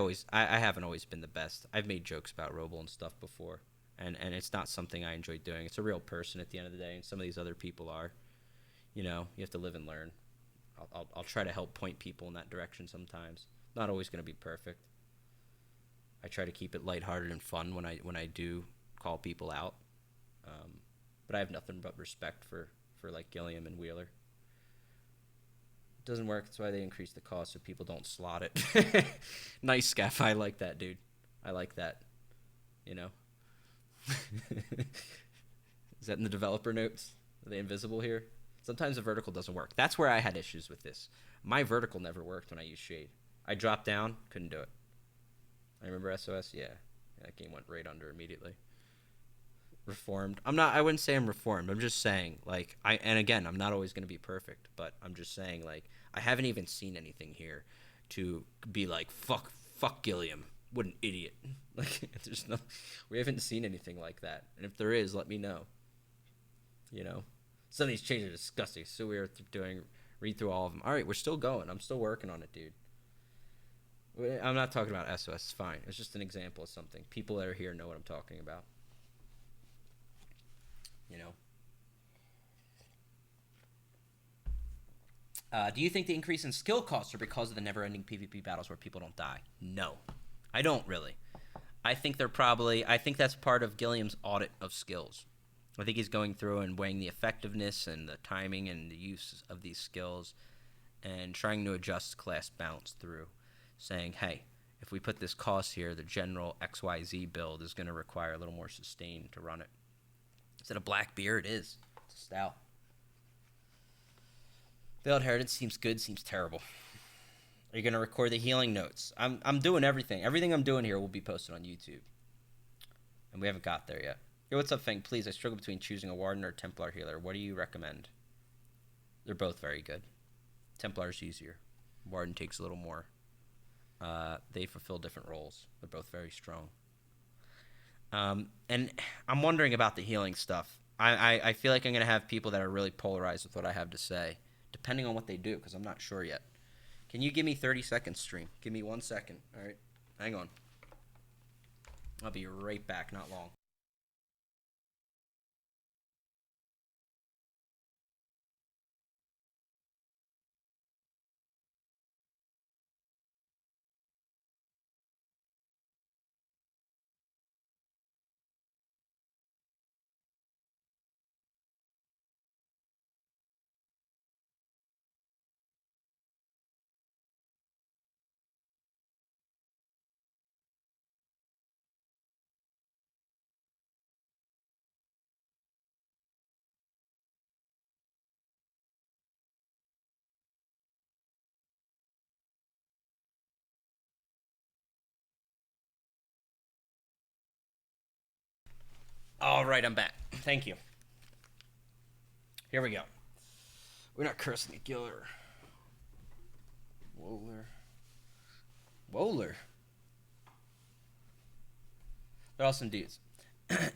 haven't always been the best. I've made jokes about Roble and stuff before, and it's not something I enjoy doing. It's a real person at the end of the day, and some of these other people are. You know, you have to live and learn. I'll try to help point people in that direction sometimes. Not always going to be perfect. I try to keep it lighthearted and fun when I do call people out. But I have nothing but respect for like Gilliam and Wheeler. It doesn't work. That's why they increase the cost so people don't slot it. Nice, Scaff. I like that, dude. I like that. You know? Is that in the developer notes? Are they invisible here? Sometimes the vertical doesn't work. That's where I had issues with this. My vertical never worked when I used Shade. I dropped down, couldn't do it. I remember SOS, yeah. That game went right under immediately. Reformed. I wouldn't say I'm reformed. I'm just saying, like, and again, I'm not always going to be perfect, but I'm just saying, like, I haven't even seen anything here to be like, fuck Gilliam. What an idiot. Like, we haven't seen anything like that. And if there is, let me know. You know? Some of these changes are disgusting. So we are read through all of them. All right, we're still going. I'm still working on it, dude. I'm not talking about SOS. It's fine. It's just an example of something. People that are here know what I'm talking about. You know? Do you think the increase in skill costs are because of the never-ending PvP battles where people don't die? No. I don't really. I think that's part of Gilliam's audit of skills. I think he's going through and weighing the effectiveness and the timing and the use of these skills and trying to adjust class balance through, saying, hey, if we put this cost here, the general XYZ build is going to require a little more sustain to run it. Is it a black beer? It is. It's a stout. Veiled Heritage seems good, seems terrible. Are you going to record the healing notes? I'm doing everything. Everything I'm doing here will be posted on YouTube. And we haven't got there yet. Yo, what's up, Feng? Please, I struggle between choosing a Warden or a Templar healer. What do you recommend? They're both very good. Templar's easier. Warden takes a little more. They fulfill different roles. They're both very strong. And I'm wondering about the healing stuff. I feel like I'm going to have people that are really polarized with what I have to say, depending on what they do, because I'm not sure yet. Can you give me 30 seconds, stream? Give me 1 second, all right? Hang on. I'll be right back, not long. All right, I'm back. Thank you. Here we go. We're not cursing at Giller. Woler. They're all some dudes.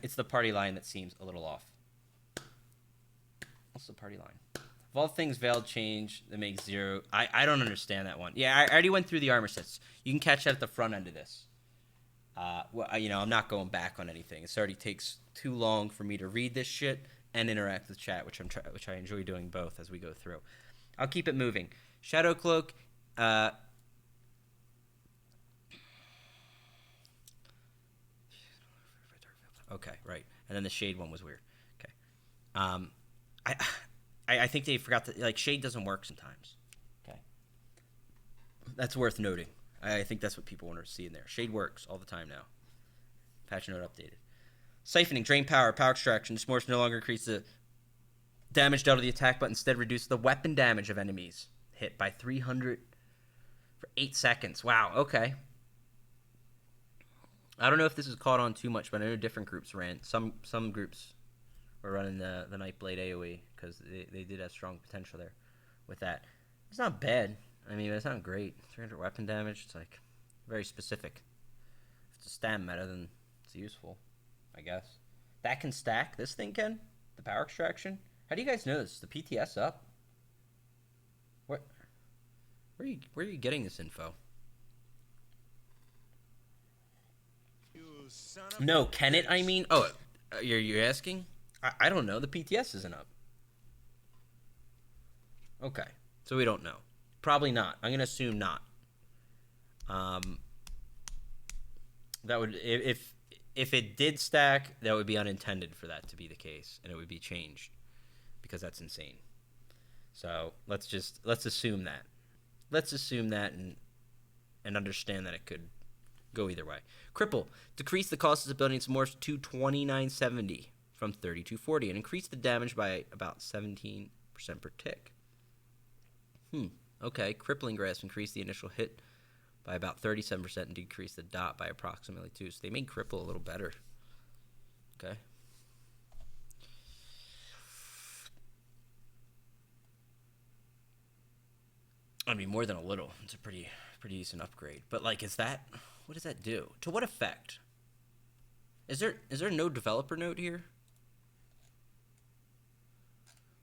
It's the party line that seems a little off. What's the party line? all things veiled change that makes 0. I don't understand that one. Yeah, I already went through the armor sets. You can catch that at the front end of this. Well, I'm not going back on anything. It already takes too long for me to read this shit and interact with chat, which I enjoy doing both as we go through. I'll keep it moving. Shadow Cloak. Okay, right. And then the Shade one was weird. Okay. I think they forgot that, like, Shade doesn't work sometimes. Okay. That's worth noting. I think that's what people want to see in there. Shade works all the time now. Patch note updated. Siphoning, drain power, power extraction. This morph no longer increase the damage dealt to the attack, but instead reduce the weapon damage of enemies hit by 300 for 8 seconds. Wow, okay. I don't know if this is caught on too much, but I know different groups ran. Some groups were running the Nightblade AoE because they did have strong potential there with that. It's not bad. I mean, it's not great. 300 weapon damage. It's like very specific. If it's a stam meta, then it's useful, I guess. That can stack. This thing can. The power extraction. How do you guys know this? Is the PTS up? Where are you getting this info? No, can it? I mean, you're asking? I don't know. The PTS isn't up. Okay, so we don't know. Probably not. I'm gonna assume not. That would if it did stack, that would be unintended for that to be the case, and it would be changed because that's insane. So let's assume that. Let's assume that and understand that it could go either way. Cripple. Decrease the cost of ability and some more to 2970 from 3240 and increase the damage by about 17% per tick. Okay. Crippling Grasp. Increase the initial hit by about 37% and decrease the dot by approximately 2. So they made Cripple a little better. Okay. I mean, more than a little. It's a pretty decent upgrade. But, like, what does that do? To what effect? Is there no developer note here?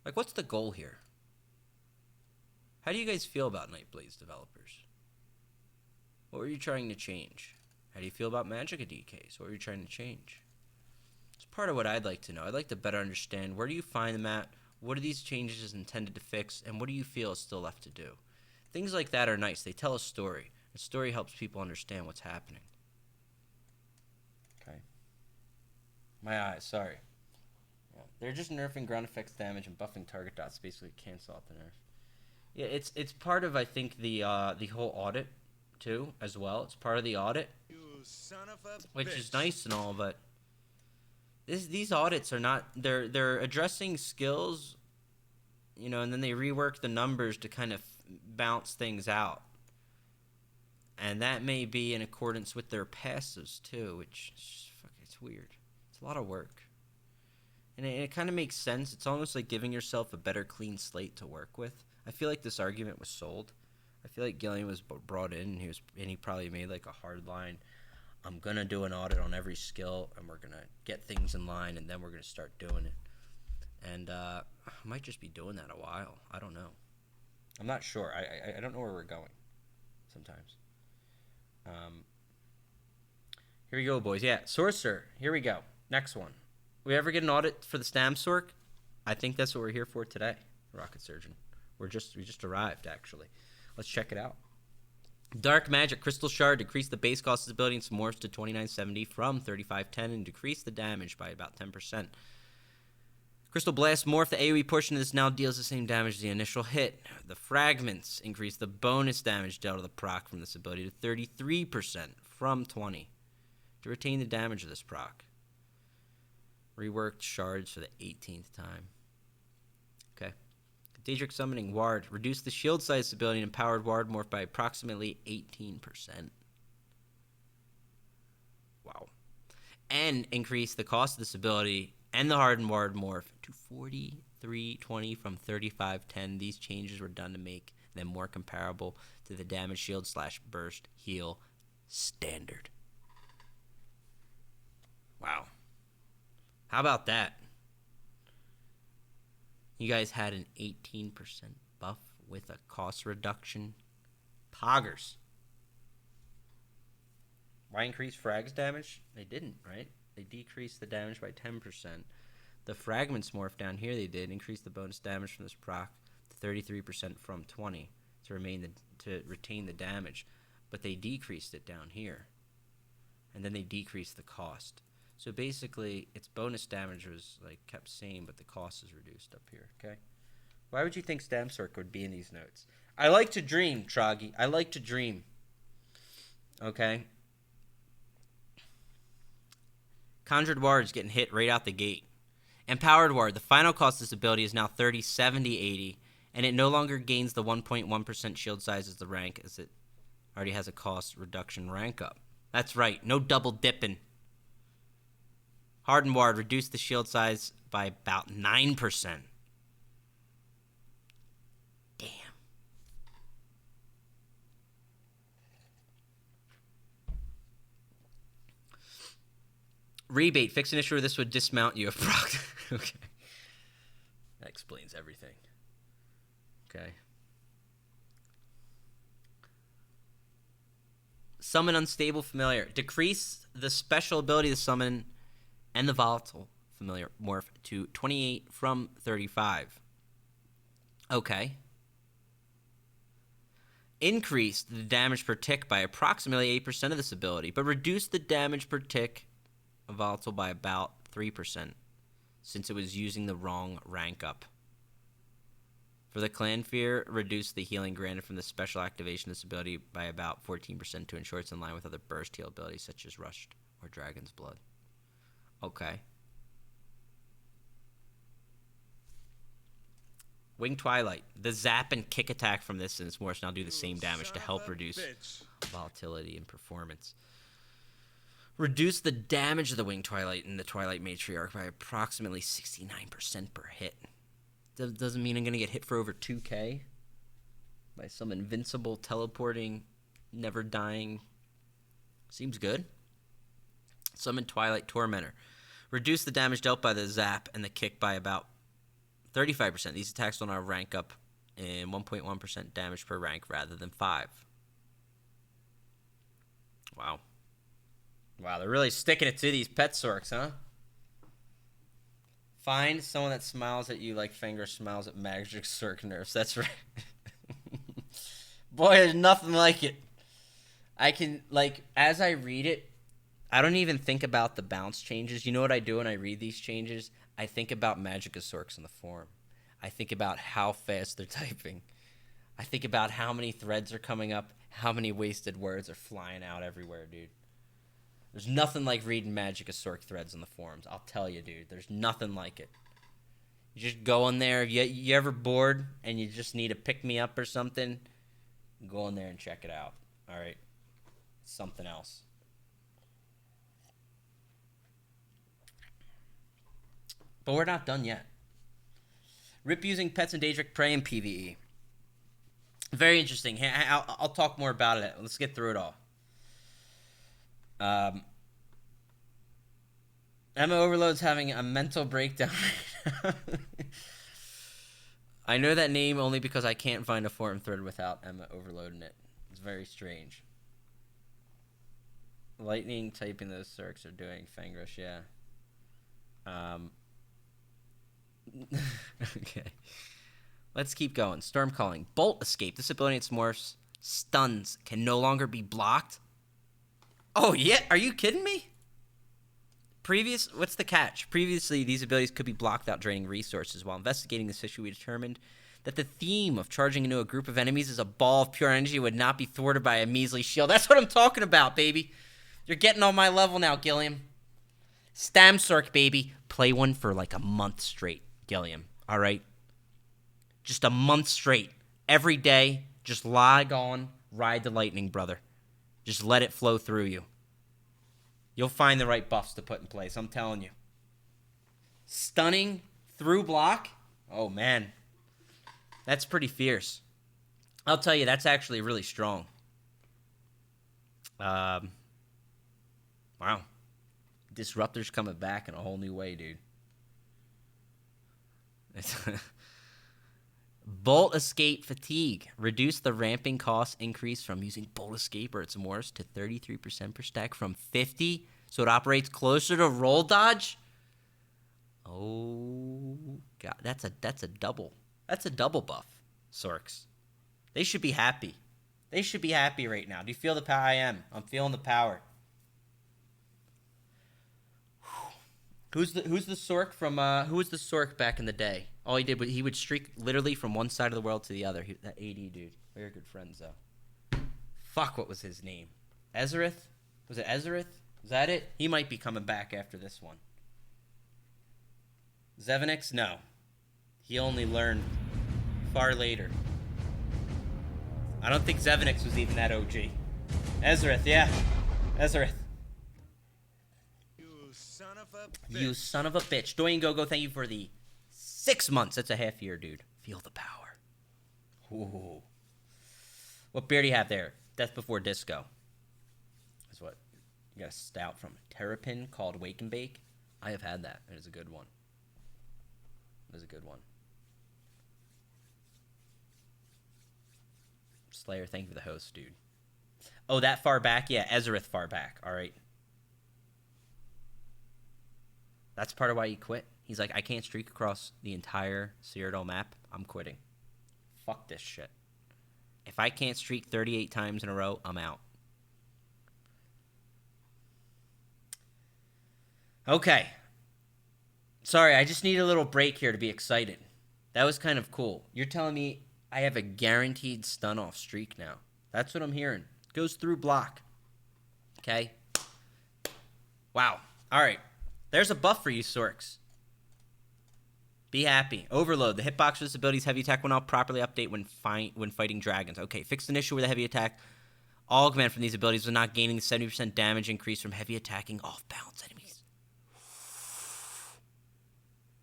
Like, what's the goal here? How do you guys feel about Nightblade's developers? What were you trying to change? How do you feel about Magicka DKs? What were you trying to change? It's part of what I'd like to know. I'd like to better understand, where do you find them at? What are these changes intended to fix? And what do you feel is still left to do? Things like that are nice. They tell a story. A story helps people understand what's happening. Okay. My eyes, sorry. Yeah. They're just nerfing ground effects damage and buffing target dots, basically cancel out the nerf. Yeah, it's part of, I think, the whole audit too, as well. It's part of the audit, You son of a which bitch. is nice and all, but these audits are not. They're addressing skills, and then they rework the numbers to kind of bounce things out. And that may be in accordance with their passives too, which it's weird. It's a lot of work. And it kind of makes sense. It's almost like giving yourself a better clean slate to work with. I feel like this argument was sold. I feel like Gillian was brought in, and he probably made like a hard line. I'm going to do an audit on every skill, and we're going to get things in line, and then we're going to start doing it. And I might just be doing that a while. I don't know. I'm not sure. I don't know where we're going sometimes. Here we go, boys. Yeah, Sorcerer. Here we go. Next one. We ever get an audit for the Stam Sorc? I think that's what we're here for today, Rocket Surgeon. We just arrived, actually. Let's check it out. Dark Magic Crystal Shard. Decrease the base cost of the ability and some morphs to 2970 from 3510 and decrease the damage by about 10%. Crystal Blast Morph. The AoE portion of this now deals the same damage as the initial hit. The Fragments increase the bonus damage dealt to the proc from this ability to 33% from 20 to retain the damage of this proc. Reworked Shards for the 18th time. Okay. Daedric Summoning Ward. Reduce the shield size ability and empowered Ward morph by approximately 18%. Wow. And increase the cost of this ability and the hardened Ward morph to 4320 from 3510. These changes were done to make them more comparable to the damage shield / burst heal standard. Wow. How about that? You guys had an 18% buff with a cost reduction. Poggers. Why increase frags damage? They didn't, right? They decreased the damage by 10%. The fragments morph down here they did increase the bonus damage from this proc to 33% from 20 to retain the damage, but they decreased it down here. And then they decreased the cost. So basically, its bonus damage was like kept same, but the cost is reduced up here, okay? Why would you think Stamsork would be in these notes? I like to dream, Troggy. I like to dream. Okay? Conjured Ward is getting hit right out the gate. Empowered Ward, the final cost of this ability is now 30, 70, 80, and it no longer gains the 1.1% shield size as the rank, as it already has a cost reduction rank up. That's right, no double dipping. Hardened Ward, reduced the shield size by about 9%. Damn. Rebate, fix an issue where this would dismount you if proc. Okay. That explains everything. Okay. Summon Unstable Familiar. Decrease the special ability to summon and the volatile familiar morph to 28 from 35. Okay. Increase the damage per tick by approximately 8% of this ability, but reduce the damage per tick of volatile by about 3%, since it was using the wrong rank up. For the Clan Fear, reduce the healing granted from the special activation of this ability by about 14% to ensure it's in line with other burst heal abilities such as Rushed or Dragon's Blood. Okay. Wing Twilight. The zap and kick attack from this and its morphs now do the same damage to help reduce volatility and performance. Reduce the damage of the Wing Twilight and the Twilight Matriarch by approximately 69% per hit. Doesn't mean I'm going to get hit for over 2k by some invincible, teleporting, never dying. Seems good. Summon Twilight Tormentor. Reduce the damage dealt by the zap and the kick by about 35%. These attacks will now rank up in 1.1% damage per rank rather than 5. Wow. Wow, they're really sticking it to these pet sorks, huh? Find someone that smiles at you like Fengrush smiles at Magic Circ nerfs. That's right. Boy, there's nothing like it. I can, like, as I read it, I don't even think about the bounce changes. You know what I do when I read these changes? I think about Magic Sorks in the forum. I think about how fast they're typing. I think about how many threads are coming up, how many wasted words are flying out everywhere, dude. There's nothing like reading Magic Sork threads in the forums. I'll tell you, dude. There's nothing like it. You just go in there. If you ever bored and you just need to pick me up or something, go in there and check it out. All right? Something else. But we're not done yet. Rip using pets and Daedric Prey in PvE. Very interesting. I'll talk more about it. Let's get through it all. Emma Overload's having a mental breakdown right now. I know that name only because I can't find a forum thread without Emma Overload in it. It's very strange. Lightning typing those circs are doing Fengrush, yeah. Okay. Let's keep going. Storm Calling. Bolt Escape. This ability its morphs stuns can no longer be blocked. Oh, yeah? Are you kidding me? What's the catch? Previously, these abilities could be blocked without draining resources. While investigating this issue, we determined that the theme of charging into a group of enemies as a ball of pure energy would not be thwarted by a measly shield. That's what I'm talking about, baby. You're getting on my level now, Gilliam. Stamsork, baby. Play one for like a month straight, Gilliam. All right? Just a month straight. Every day, just log on, ride the lightning, brother. Just let it flow through you. You'll find the right buffs to put in place, I'm telling you. Stunning through block? Oh, man. That's pretty fierce. I'll tell you, that's actually really strong. Wow. Disruptor's coming back in a whole new way, dude. Bolt Escape Fatigue. Reduce the ramping cost increase from using Bolt Escape or its Morse to 33% per stack from 50, so it operates closer to roll dodge. Oh god, that's a double. That's a double buff, Sorks. They should be happy. They should be happy right now. Do you feel the power? I am. I'm feeling the power. Who's the Sork from who was the Sork back in the day? All he did was he would streak literally from one side of the world to the other. That AD dude. We were good friends though. Fuck, what was his name? Ezerith? Was it Ezerith? Is that it? He might be coming back after this one. Zevenix? No. He only learned far later. I don't think Zevenix was even that OG. Ezerith, yeah. Ezerith. You son of a bitch. Doyen Gogo, thank you for the 6 months. That's a half year, dude. Feel the power. Ooh. What beer do you have there? Death Before Disco. That's what. You got a stout from Terrapin called Wake and Bake. I have had that. It is a good one. It is a good one. Slayer, thank you for the host, dude. Oh, that far back? Yeah, Ezerith far back. All right. That's part of why he quit. He's like, I can't streak across the entire Cyrodiil map. I'm quitting. Fuck this shit. If I can't streak 38 times in a row, I'm out. Okay. Sorry, I just need a little break here to be excited. That was kind of cool. You're telling me I have a guaranteed stun off streak now. That's what I'm hearing. Goes through block. Okay. Wow. All right. There's a buff for you, Sorks. Be happy. Overload. The hitbox for this ability's heavy attack will not properly update when fighting dragons. Okay, fixed an issue with the heavy attack. Augment from these abilities was not gaining the 70% damage increase from heavy attacking off-balance enemies.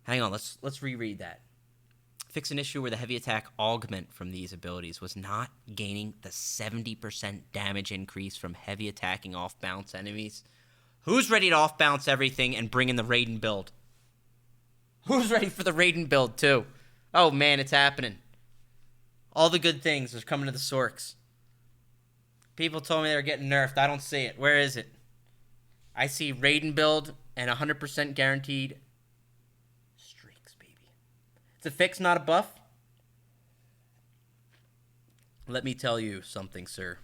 Hang on, let's reread that. Fix an issue where the heavy attack augment from these abilities was not gaining the 70% damage increase from heavy attacking off-balance enemies. Who's ready to off-balance everything and bring in the Raiden build? Who's ready for the Raiden build, too? Oh, man, it's happening. All the good things are coming to the Sorks. People told me they were getting nerfed. I don't see it. Where is it? I see Raiden build and 100% guaranteed streaks, baby. It's a fix, not a buff. Let me tell you something, sir.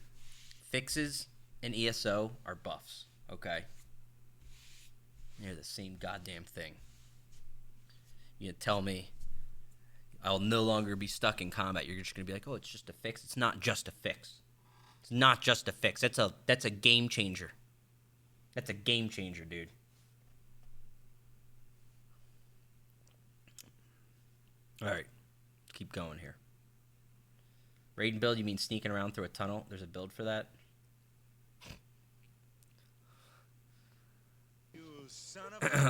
Fixes and ESO are buffs, okay? They're the same goddamn thing. You tell me I'll no longer be stuck in combat. You're just going to be like, oh, it's just a fix. It's not just a fix. It's not just a fix. That's a game changer. That's a game changer, dude. All right. Let's keep going here. Raiden build, you mean sneaking around through a tunnel? There's a build for that?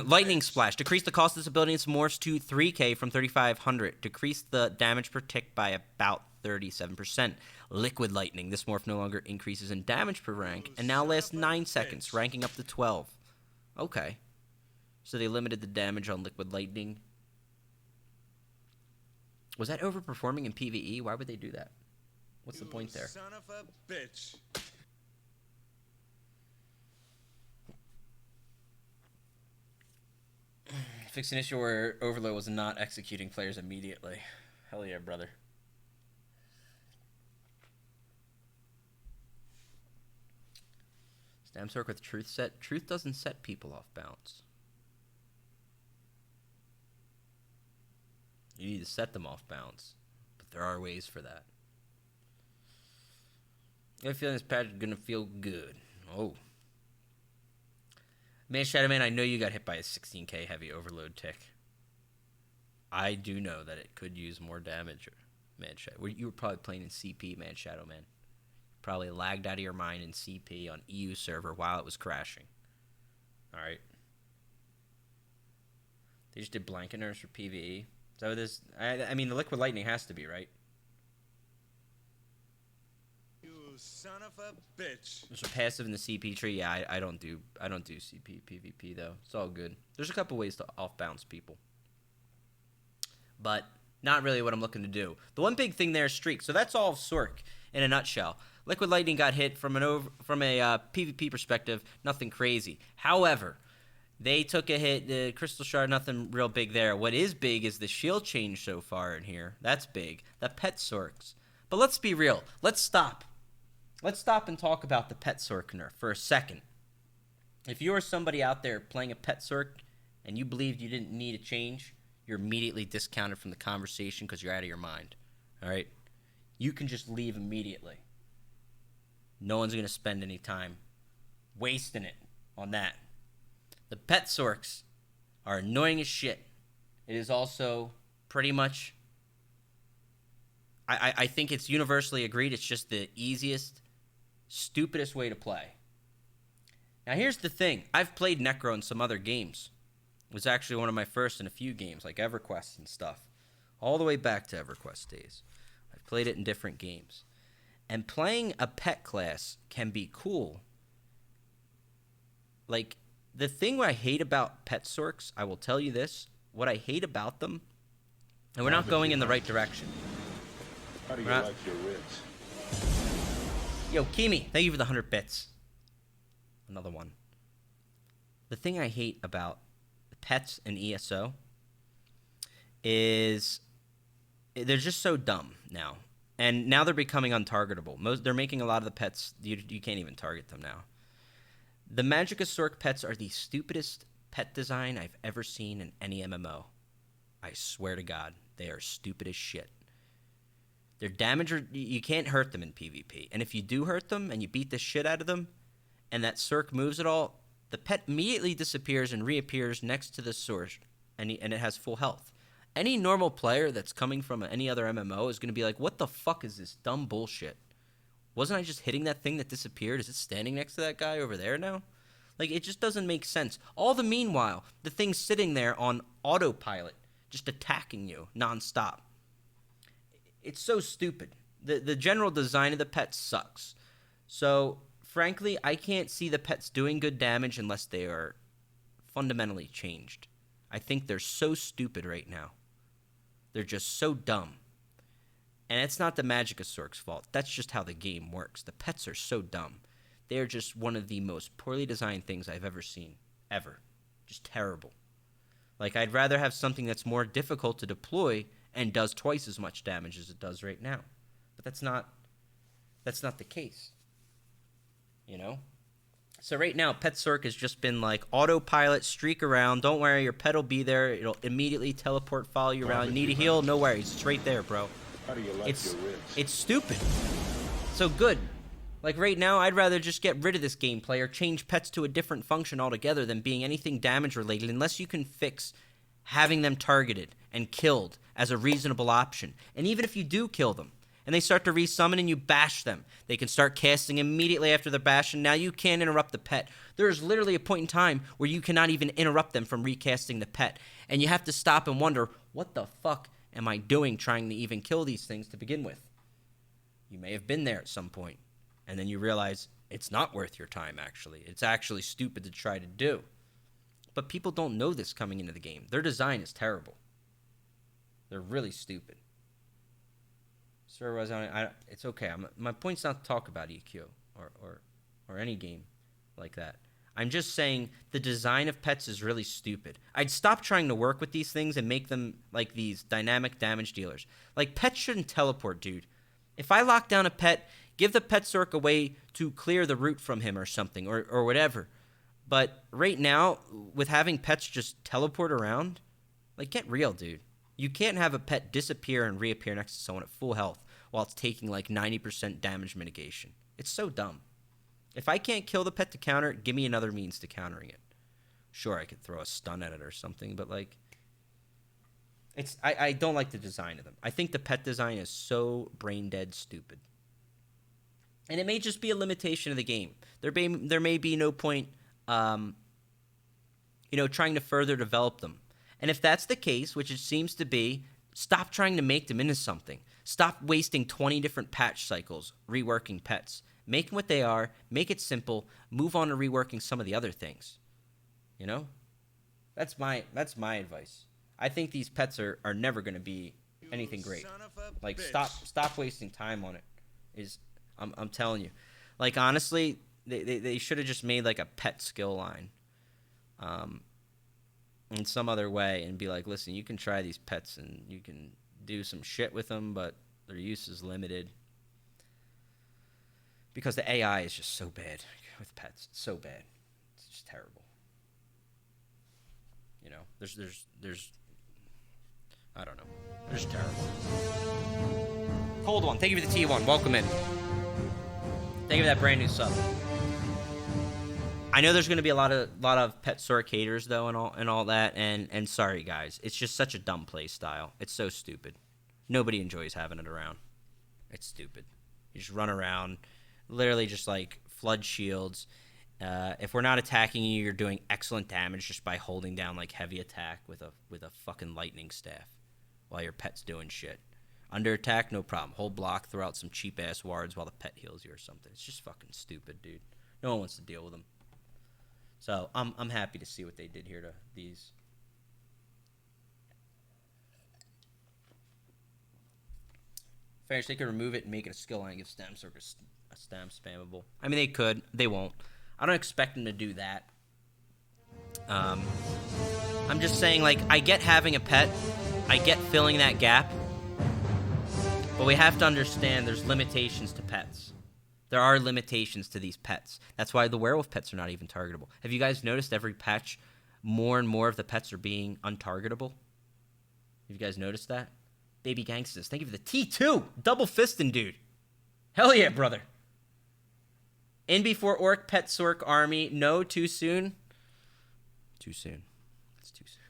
Lightning Splash. Decrease the cost of this ability in its Morse to 3k from 3,500. Decrease the damage per tick by about 37%. Liquid Lightning. This morph no longer increases in damage per rank and now lasts 9 seconds, ranking up to 12. Okay. So they limited the damage on Liquid Lightning. Was that overperforming in PvE? Why would they do that? What's the point there? Son of a bitch. Fix an issue where Overload was not executing players immediately. Hell yeah, brother. Stamsork with Truth set. Truth doesn't set people off balance. You need to set them off balance. But there are ways for that. I have a feeling this patch is going to feel good. Oh. Man, Shadow Man, I know you got hit by a 16k heavy overload tick. I do know that it could use more damage, Man Shadow. You were probably playing in CP, Man Shadow Man. Probably lagged out of your mind in CP on EU server while it was crashing. Alright. They just did blanket nerfs for PvE. Is that what this? I mean, the Liquid Lightning has to be, right? Son of a bitch. There's a passive in the CP tree. Yeah, I don't do CP PvP though. It's all good. There's a couple ways to off balance people. But Not really what I'm looking to do. The one big thing there is streak. So that's all of Sork in a nutshell. Liquid Lightning got hit from a PvP perspective, nothing crazy. However, they took a hit. The Crystal Shard, nothing real big there. What is big is the shield change so far in here. That's big. The pet Sorks. But let's be real. Let's stop. Let's stop and talk about the pet Sork nerf for a second. If you are somebody out there playing a pet Sork and you believed you didn't need a change, you're immediately discounted from the conversation because you're out of your mind. All right? You can just leave immediately. No one's going to spend any time wasting it on that. The pet Sorks are annoying as shit. It is also pretty much, I think it's universally agreed, it's just the easiest, stupidest way to play. Now here's the thing. I've played Necro in some other games. It was actually one of my first in a few games, like EverQuest and stuff. All the way back to EverQuest days. I've played it in different games. And playing a pet class can be cool. Like, the thing what I hate about pet Sorks, I will tell you this, what I hate about them, and we're not going in the right direction. How do you like your ribs? Yo, Kimi, thank you for the 100 bits. Another one. The thing I hate about pets and ESO is they're just so dumb now. And now they're becoming untargetable. They're making a lot of the pets, you can't even target them now. The Magicka Sork pets are the stupidest pet design I've ever seen in any MMO. I swear to God, they are stupid as shit. Their damage, you can't hurt them in PvP. And if you do hurt them and you beat the shit out of them, and that Sork moves at all, the pet immediately disappears and reappears next to the source, and it has full health. Any normal player that's coming from any other MMO is going to be like, what the fuck is this dumb bullshit? Wasn't I just hitting that thing that disappeared? Is it standing next to that guy over there now? Like, it just doesn't make sense. All the meanwhile, the thing's sitting there on autopilot, just attacking you nonstop. It's so stupid. The general design of the pet sucks. So, frankly, I can't see the pets doing good damage unless they are fundamentally changed. I think they're so stupid right now. They're just so dumb. And it's not the Magicka Sork's fault. That's just how the game works. The pets are so dumb. They are just one of the most poorly designed things I've ever seen. Ever. Just terrible. Like, I'd rather have something that's more difficult to deploy and does twice as much damage as it does right now. But that's not the case. You know? So right now, Pet Sork has just been like, autopilot, streak around, don't worry, your pet will be there, it'll immediately teleport, follow you around, need a heal, no worries, it's right there, bro. How do you like your ribs? It's stupid. So good. Like right now, I'd rather just get rid of this gameplay or change pets to a different function altogether than being anything damage related, unless you can fix having them targeted and killed as a reasonable option. And even if you do kill them, and they start to resummon and you bash them, they can start casting immediately after the bash, and now you can't interrupt the pet. There's literally a point in time where you cannot even interrupt them from recasting the pet, and you have to stop and wonder, what the fuck am I doing trying to even kill these things to begin with? You may have been there at some point, and then you realize it's not worth your time, actually. It's actually stupid to try to do. But people don't know this coming into the game. Their design is terrible. They're really stupid. Sir, it's okay. My point's not to talk about EQ or any game like that. I'm just saying the design of pets is really stupid. I'd stop trying to work with these things and make them like these dynamic damage dealers. Like, pets shouldn't teleport, dude. If I lock down a pet, give the pet Sork a way to clear the route from him or something, or whatever. But right now, with having pets just teleport around, like, get real, dude. You can't have a pet disappear and reappear next to someone at full health while it's taking like 90% damage mitigation. It's so dumb. If I can't kill the pet to counter it, give me another means to countering it. Sure, I could throw a stun at it or something, but like, I don't like the design of them. I think the pet design is so brain dead stupid. And it may just be a limitation of the game. There may be no point, trying to further develop them. And if that's the case, which it seems to be, stop trying to make them into something. Stop wasting 20 different patch cycles reworking pets. Make them what they are, make it simple, move on to reworking some of the other things. You know? That's my advice. I think these pets are never going to be anything great. Son of a Like, bitch. stop wasting time on it. I'm telling you. Like, honestly, they should have just made, like, a pet skill line. In some other way and be like, listen, you can try these pets and you can do some shit with them, but their use is limited. Because the AI is just so bad with pets. It's so bad. It's just terrible. You know, there's I don't know. They're just terrible. Cold One, thank you for the T1. Welcome in. Thank you for that brand new sub. I know there's going to be a lot of pet Sorc haters though, and all that, and sorry guys, it's just such a dumb play style. It's so stupid. Nobody enjoys having it around. It's stupid. You just run around, literally just like flood shields. If we're not attacking you, you're doing excellent damage just by holding down like heavy attack with a fucking lightning staff while your pet's doing shit. Under attack, no problem. Hold block, throw out some cheap ass wards while the pet heals you or something. It's just fucking stupid, dude. No one wants to deal with them. So I'm happy to see what they did here to these. Fair, they could remove it and make it a skill line and give stem circle a stem spammable. I mean, they could. They won't. I don't expect them to do that. I'm just saying, like, I get having a pet. I get filling that gap. But we have to understand there's limitations to pets. There are limitations to these pets. That's why the werewolf pets are not even targetable. Have you guys noticed every patch, more and more of the pets are being untargetable? Have you guys noticed that? Baby Gangsters, thank you for the T2. Double fisting, dude. Hell yeah, brother. In before Orc Pet Sorc Army. No, too soon. Too soon. It's too soon.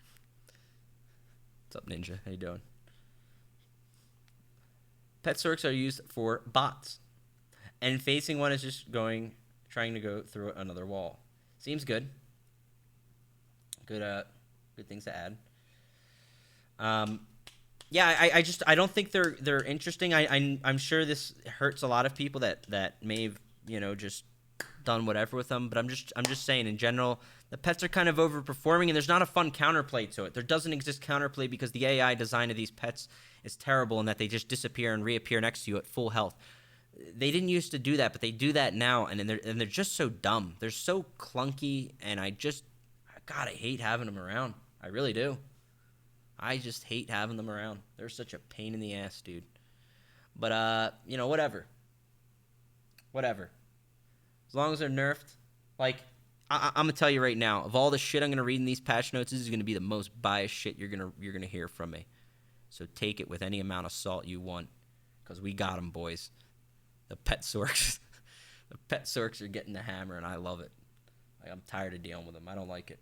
What's up, Ninja? How you doing? Pet Sorcs are used for bots. And facing one is just trying to go through another wall. Seems good. Good things to add. Yeah, I don't think they're interesting. I'm sure this hurts a lot of people that may have, just done whatever with them. But I'm just saying in general, the pets are kind of overperforming, and there's not a fun counterplay to it. There doesn't exist counterplay because the AI design of these pets is terrible, in that they just disappear and reappear next to you at full health. They didn't used to do that, but they do that now, and they're just so dumb. They're so clunky, and I hate having them around. I really do. I just hate having them around. They're such a pain in the ass, dude. But whatever. Whatever. As long as they're nerfed, like I'm gonna tell you right now, of all the shit I'm gonna read in these patch notes, this is gonna be the most biased shit you're gonna hear from me. So take it with any amount of salt you want, because we got them, boys. The pet Sorcs, the pet Sorcs are getting the hammer, and I love it. Like, I'm tired of dealing with them. I don't like it.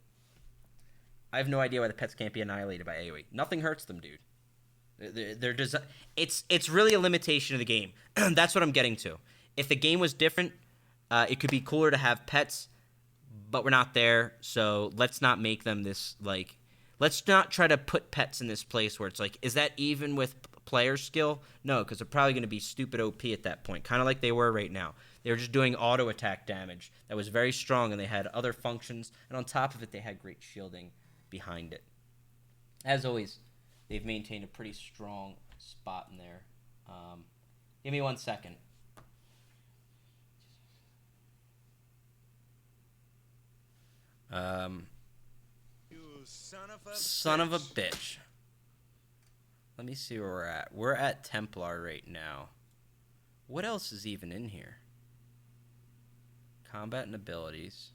I have no idea why the pets can't be annihilated by AoE. Nothing hurts them, dude. It's really a limitation of the game. That's what I'm getting to. If the game was different, it could be cooler to have pets, but we're not there. So let's not make them this, like, let's not try to put pets in this place where it's like, is that even with player skill? No, because they're probably going to be stupid OP at that point, kind of like they were right now. They were just doing auto attack damage that was very strong, and they had other functions, and on top of it, they had great shielding behind it. As always, they've maintained a pretty strong spot in there. Give me 1 second. You Son of a bitch. Let me see where we're at. We're at Templar right now. What else is even in here? Combat and abilities.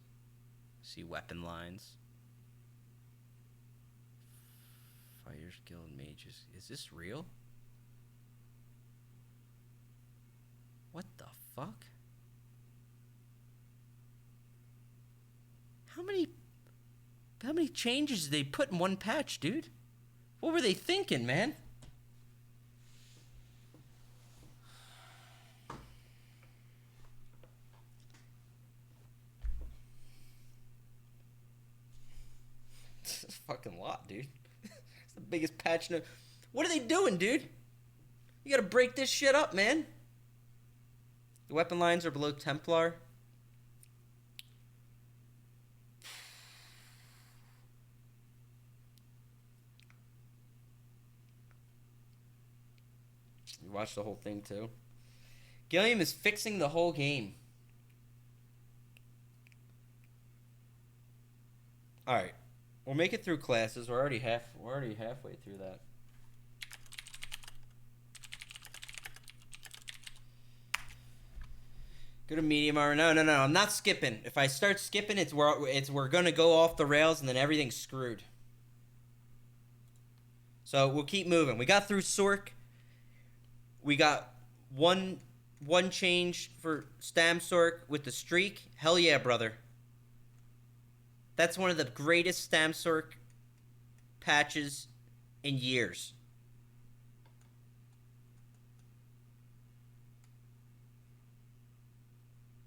See weapon lines. Fighters Guild Mages. Is this real? What the fuck? How many changes did they put in one patch, dude? What were they thinking, man? This is a fucking lot, dude. It's the biggest patch. What are they doing, dude? You gotta break this shit up, man. The weapon lines are below Templar. watch the whole thing too. Gilliam is fixing the whole game. All right, we'll make it through classes. We're already halfway through that. Go to medium armor. No. I'm not skipping. If I start skipping, we're gonna go off the rails, and then everything's screwed. So we'll keep moving. We got through Sork. We got one change for Stam Sork with the streak. Hell yeah, brother. That's one of the greatest Stam Sork patches in years.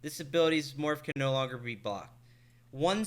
This ability's morph can no longer be blocked. One